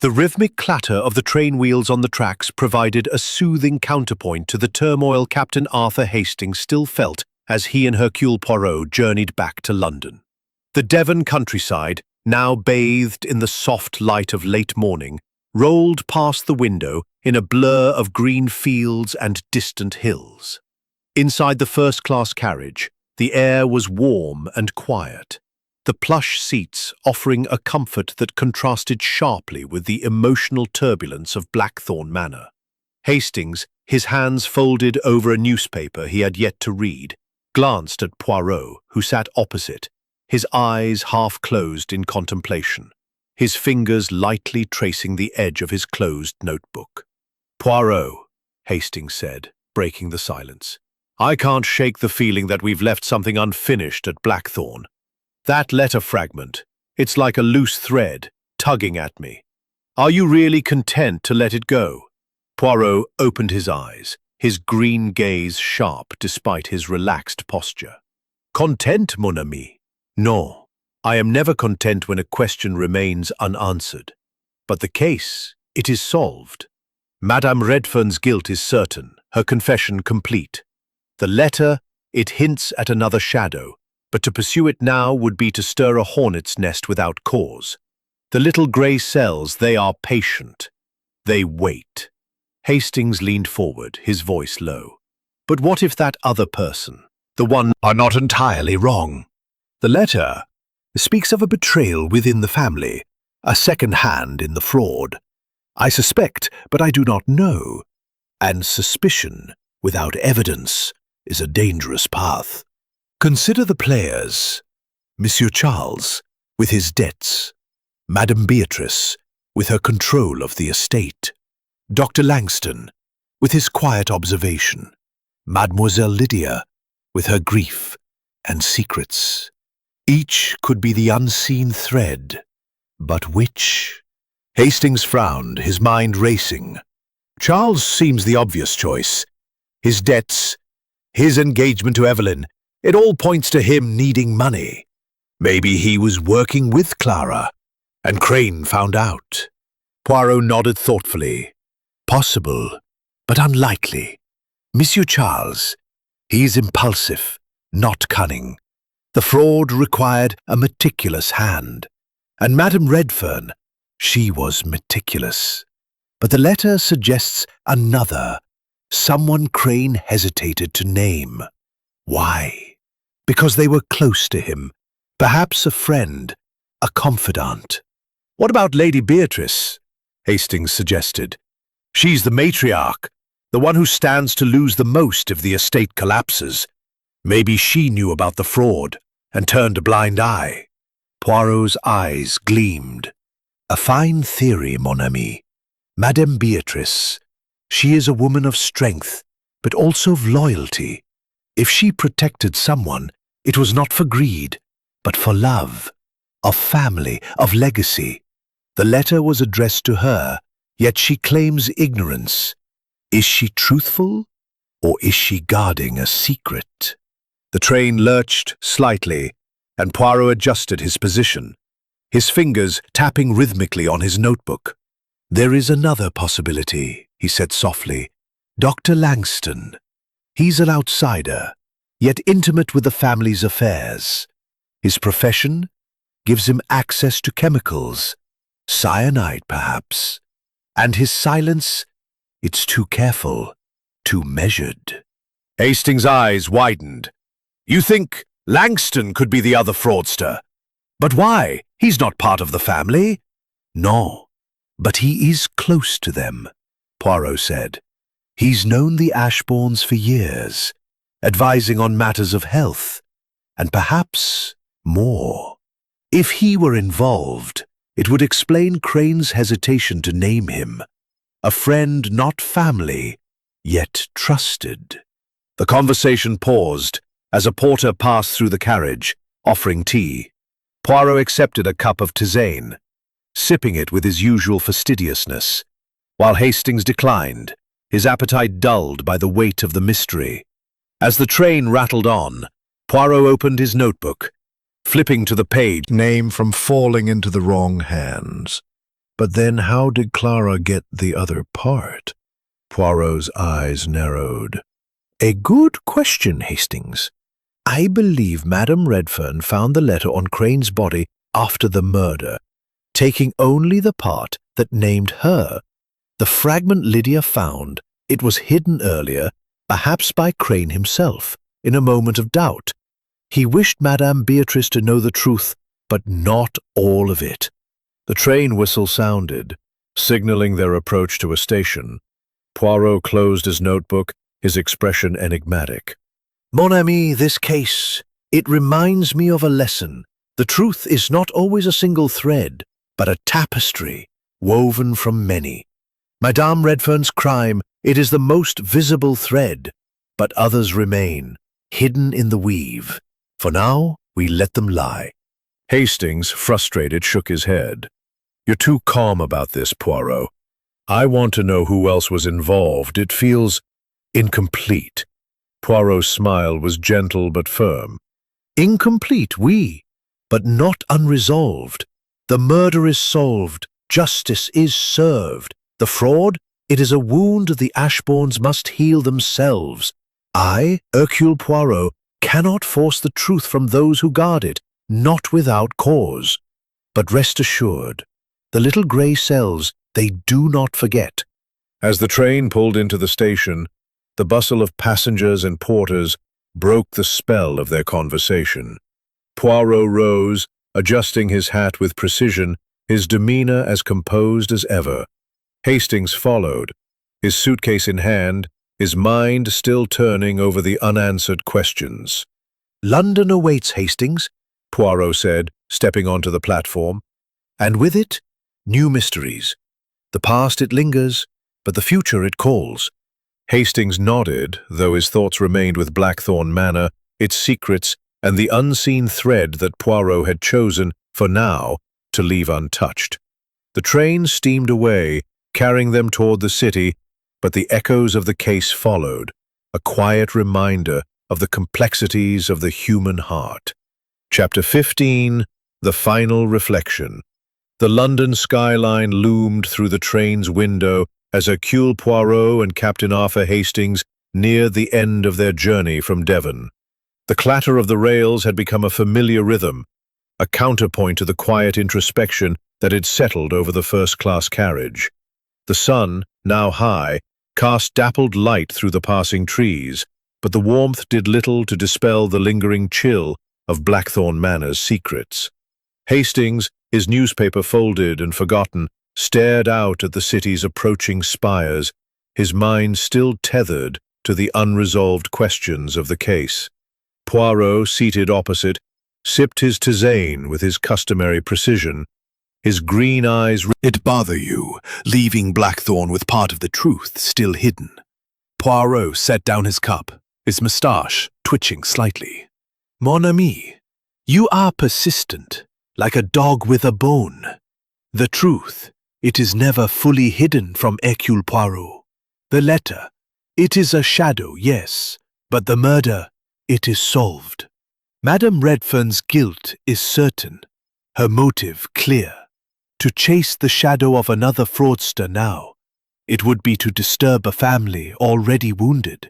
The rhythmic clatter of the train wheels on the tracks provided a soothing counterpoint to the turmoil Captain Arthur Hastings still felt as he and Hercule Poirot journeyed back to London. The Devon countryside, now bathed in the soft light of late morning, rolled past the window in a blur of green fields and distant hills. Inside the first-class carriage, the air was warm and quiet, the plush seats offering a comfort that contrasted sharply with the emotional turbulence of Blackthorn Manor. Hastings, his hands folded over a newspaper he had yet to read, glanced at Poirot, who sat opposite, his eyes half closed in contemplation, his fingers lightly tracing the edge of his closed notebook. "Poirot," Hastings said, breaking the silence, "I can't shake the feeling that we've left something unfinished at Blackthorn. That letter fragment, it's like a loose thread, tugging at me. Are you really content to let it go?" Poirot opened his eyes, his green gaze sharp despite his relaxed posture. "Content, mon ami? No, I am never content when a question remains unanswered. But the case, it is solved. Madame Redfern's guilt is certain, her confession complete. The letter, it hints at another shadow, but to pursue it now would be to stir a hornet's nest without cause. The little grey cells, they are patient. They wait." Hastings leaned forward, his voice low. "But what if that other person, the one are not entirely wrong? The letter speaks of a betrayal within the family, a second hand in the fraud. I suspect, but I do not know. And suspicion, without evidence, is a dangerous path. Consider the players. Monsieur Charles, with his debts. Madame Beatrice, with her control of the estate. Dr. Langston, with his quiet observation. Mademoiselle Lydia, with her grief and secrets. Each could be the unseen thread. But which? Hastings frowned, his mind racing. Charles seems the obvious choice. His debts, his engagement to Evelyn, it all points to him needing money. Maybe he was working with Clara, and Crane found out. Poirot nodded thoughtfully. Possible, but unlikely. Monsieur Charles, he is impulsive, not cunning. The fraud required a meticulous hand. And Madame Redfern, she was meticulous. But the letter suggests another, someone Crane hesitated to name. Why? Because they were close to him, perhaps a friend, a confidant. What about Lady Beatrice? Hastings suggested. She's the matriarch, the one who stands to lose the most if the estate collapses. Maybe she knew about the fraud and turned a blind eye. Poirot's eyes gleamed. A fine theory, mon ami. Madame Beatrice. She is a woman of strength, but also of loyalty. If she protected someone, it was not for greed, but for love, of family, of legacy. The letter was addressed to her, yet she claims ignorance. Is she truthful, or is she guarding a secret? The train lurched slightly, and Poirot adjusted his position, his fingers tapping rhythmically on his notebook. There is another possibility, he said softly. Dr. Langston. He's an outsider, yet intimate with the family's affairs. His profession gives him access to chemicals, cyanide perhaps. And his silence, it's too careful, too measured. Hastings' eyes widened. You think Langston could be the other fraudster? But why? He's not part of the family. No, but he is close to them, Poirot said. He's known the Ashbournes for years, advising on matters of health, and perhaps more. If he were involved, it would explain Crane's hesitation to name him. A friend not family, yet trusted. The conversation paused as a porter passed through the carriage, offering tea. Poirot accepted a cup of tisane, sipping it with his usual fastidiousness, while Hastings declined, his appetite dulled by the weight of the mystery. As the train rattled on, Poirot opened his notebook, flipping to the page. Name from falling into the wrong hands. But then how did Clara get the other part? Poirot's eyes narrowed. A good question, Hastings. I believe Madame Redfern found the letter on Crane's body after the murder, taking only the part that named her. The fragment Lydia found, it was hidden earlier, perhaps by Crane himself, in a moment of doubt. He wished Madame Beatrice to know the truth, but not all of it. The train whistle sounded, signaling their approach to a station. Poirot closed his notebook, his expression enigmatic. Mon ami, this case, it reminds me of a lesson. The truth is not always a single thread, but a tapestry woven from many. Madame Redfern's crime, it is the most visible thread, but others remain, hidden in the weave. For now, we let them lie. Hastings, frustrated, shook his head. You're too calm about this, Poirot. I want to know who else was involved. It feels incomplete. Poirot's smile was gentle but firm. Incomplete, oui, but not unresolved. The murder is solved. Justice is served. The fraud, it is a wound the Ashbournes must heal themselves. I, Hercule Poirot, cannot force the truth from those who guard it, not without cause. But rest assured, the little grey cells, they do not forget. As the train pulled into the station, the bustle of passengers and porters broke the spell of their conversation. Poirot rose, adjusting his hat with precision, his demeanor as composed as ever. Hastings followed, his suitcase in hand, his mind still turning over the unanswered questions. London awaits, Hastings, Poirot said, stepping onto the platform. And with it, new mysteries. The past it lingers, but the future it calls. Hastings nodded, though his thoughts remained with Blackthorn Manor, its secrets, and the unseen thread that Poirot had chosen, for now, to leave untouched. The train steamed away, carrying them toward the city, but the echoes of the case followed, a quiet reminder of the complexities of the human heart. Chapter 15, The Final Reflection. The London skyline loomed through the train's window as Hercule Poirot and Captain Arthur Hastings neared the end of their journey from Devon. The clatter of the rails had become a familiar rhythm, a counterpoint to the quiet introspection that had settled over the first-class carriage. The sun, now high, cast dappled light through the passing trees, but the warmth did little to dispel the lingering chill of Blackthorn Manor's secrets. Hastings, his newspaper folded and forgotten, stared out at the city's approaching spires, his mind still tethered to the unresolved questions of the case. Poirot, seated opposite, sipped his tisane with his customary precision, his green eyes— It bother you, leaving Blackthorn with part of the truth still hidden. Poirot set down his cup, his moustache twitching slightly. Mon ami, you are persistent, like a dog with a bone. The truth, it is never fully hidden from Hercule Poirot. The letter, it is a shadow, yes, but the murder, it is solved. Madame Redfern's guilt is certain, her motive clear. To chase the shadow of another fraudster now, it would be to disturb a family already wounded.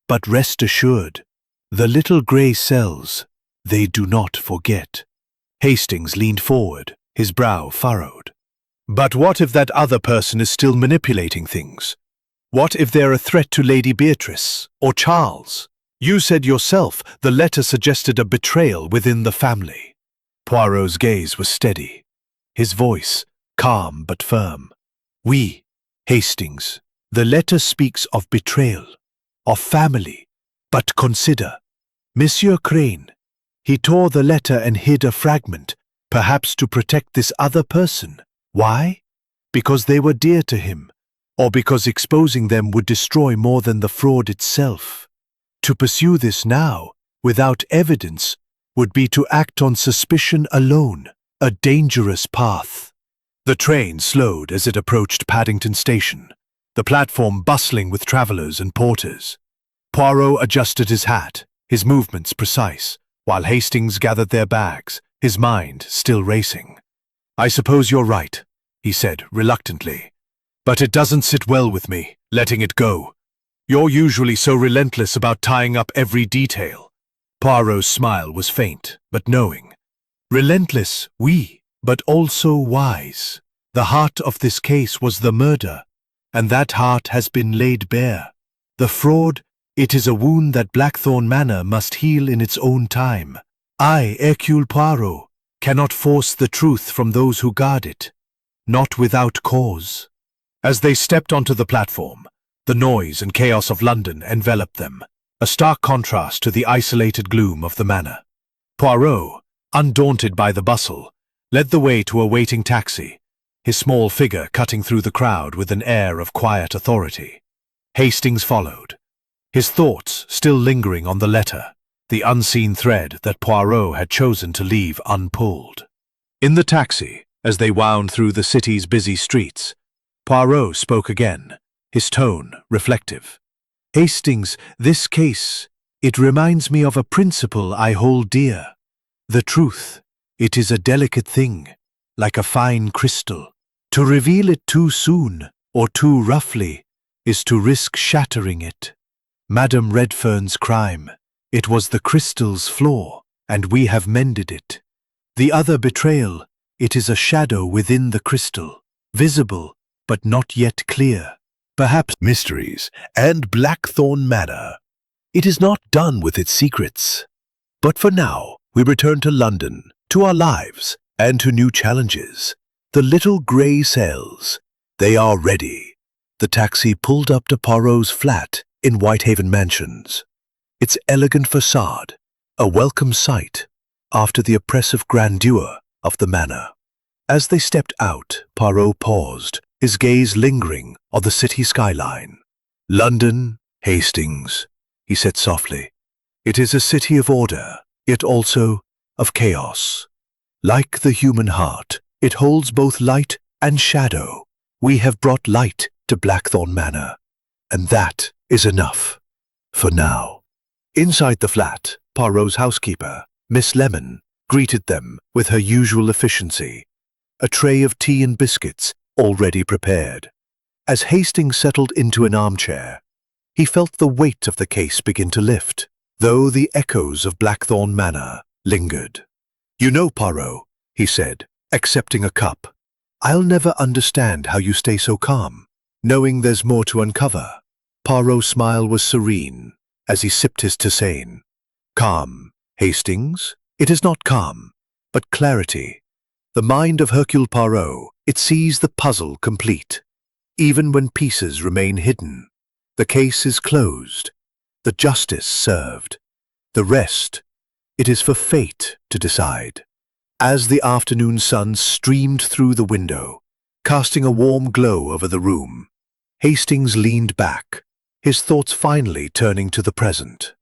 But rest assured, the little grey cells, they do not forget. Hastings leaned forward, his brow furrowed. But what if that other person is still manipulating things? What if they're a threat to Lady Beatrice or Charles? You said yourself the letter suggested a betrayal within the family. Poirot's gaze was steady, his voice calm but firm. Oui, Hastings, the letter speaks of betrayal, of family, but consider, Monsieur Crane, he tore the letter and hid a fragment, perhaps to protect this other person. Why? Because they were dear to him, or because exposing them would destroy more than the fraud itself. To pursue this now, without evidence, would be to act on suspicion alone, a dangerous path. The train slowed as it approached Paddington Station, the platform bustling with travellers and porters. Poirot adjusted his hat, his movements precise, while Hastings gathered their bags, his mind still racing. I suppose you're right, he said reluctantly, but it doesn't sit well with me, letting it go. You're usually so relentless about tying up every detail. Poirot's smile was faint, but knowing. Relentless, oui, but also wise. The heart of this case was the murder, and that heart has been laid bare. The fraud, it is a wound that Blackthorn Manor must heal in its own time. I, Hercule Poirot, cannot force the truth from those who guard it, not without cause. As they stepped onto the platform, the noise and chaos of London enveloped them, a stark contrast to the isolated gloom of the manor. Poirot, undaunted by the bustle, led the way to a waiting taxi, his small figure cutting through the crowd with an air of quiet authority. Hastings followed, his thoughts still lingering on the letter, the unseen thread that Poirot had chosen to leave unpulled. In the taxi, as they wound through the city's busy streets, Poirot spoke again, his tone reflective. Hastings, this case, it reminds me of a principle I hold dear. The truth, it is a delicate thing, like a fine crystal. To reveal it too soon, or too roughly, is to risk shattering it. Madame Redfern's crime, it was the crystal's flaw, and we have mended it. The other betrayal, it is a shadow within the crystal, visible, but not yet clear. Perhaps mysteries and Blackthorn Manor. It is not done with its secrets. But for now, we return to London, to our lives, and to new challenges. The little grey cells, they are ready. The taxi pulled up to Poirot's flat in Whitehaven Mansions. Its elegant facade, a welcome sight after the oppressive grandeur of the manor. As they stepped out, Poirot paused, his gaze lingering on the city skyline. London, Hastings, he said softly. It is a city of order, yet also of chaos. Like the human heart, it holds both light and shadow. We have brought light to Blackthorn Manor, and that is enough, for now. Inside the flat, Poirot's housekeeper, Miss Lemon, greeted them with her usual efficiency, a tray of tea and biscuits already prepared. As Hastings settled into an armchair, he felt the weight of the case begin to lift, though the echoes of Blackthorn Manor lingered. You know, Poirot, he said, accepting a cup, I'll never understand how you stay so calm. knowing there's more to uncover. Poirot's smile was serene as he sipped his tisane. Calm, Hastings? It is not calm, but clarity. The mind of Hercule Poirot, it sees the puzzle complete. Even when pieces remain hidden, the case is closed, the justice served. The rest, it is for fate to decide. As the afternoon sun streamed through the window, casting a warm glow over the room, Hastings leaned back, his thoughts finally turning to the present.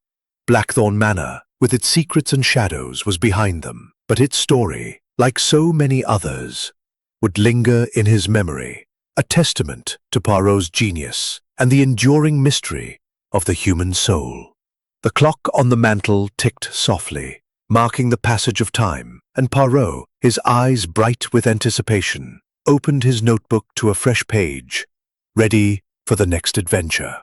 Blackthorn Manor, with its secrets and shadows, was behind them, but its story, like so many others, would linger in his memory, a testament to Poirot's genius and the enduring mystery of the human soul. The clock on the mantel ticked softly, marking the passage of time, and Poirot, his eyes bright with anticipation, opened his notebook to a fresh page, ready for the next adventure.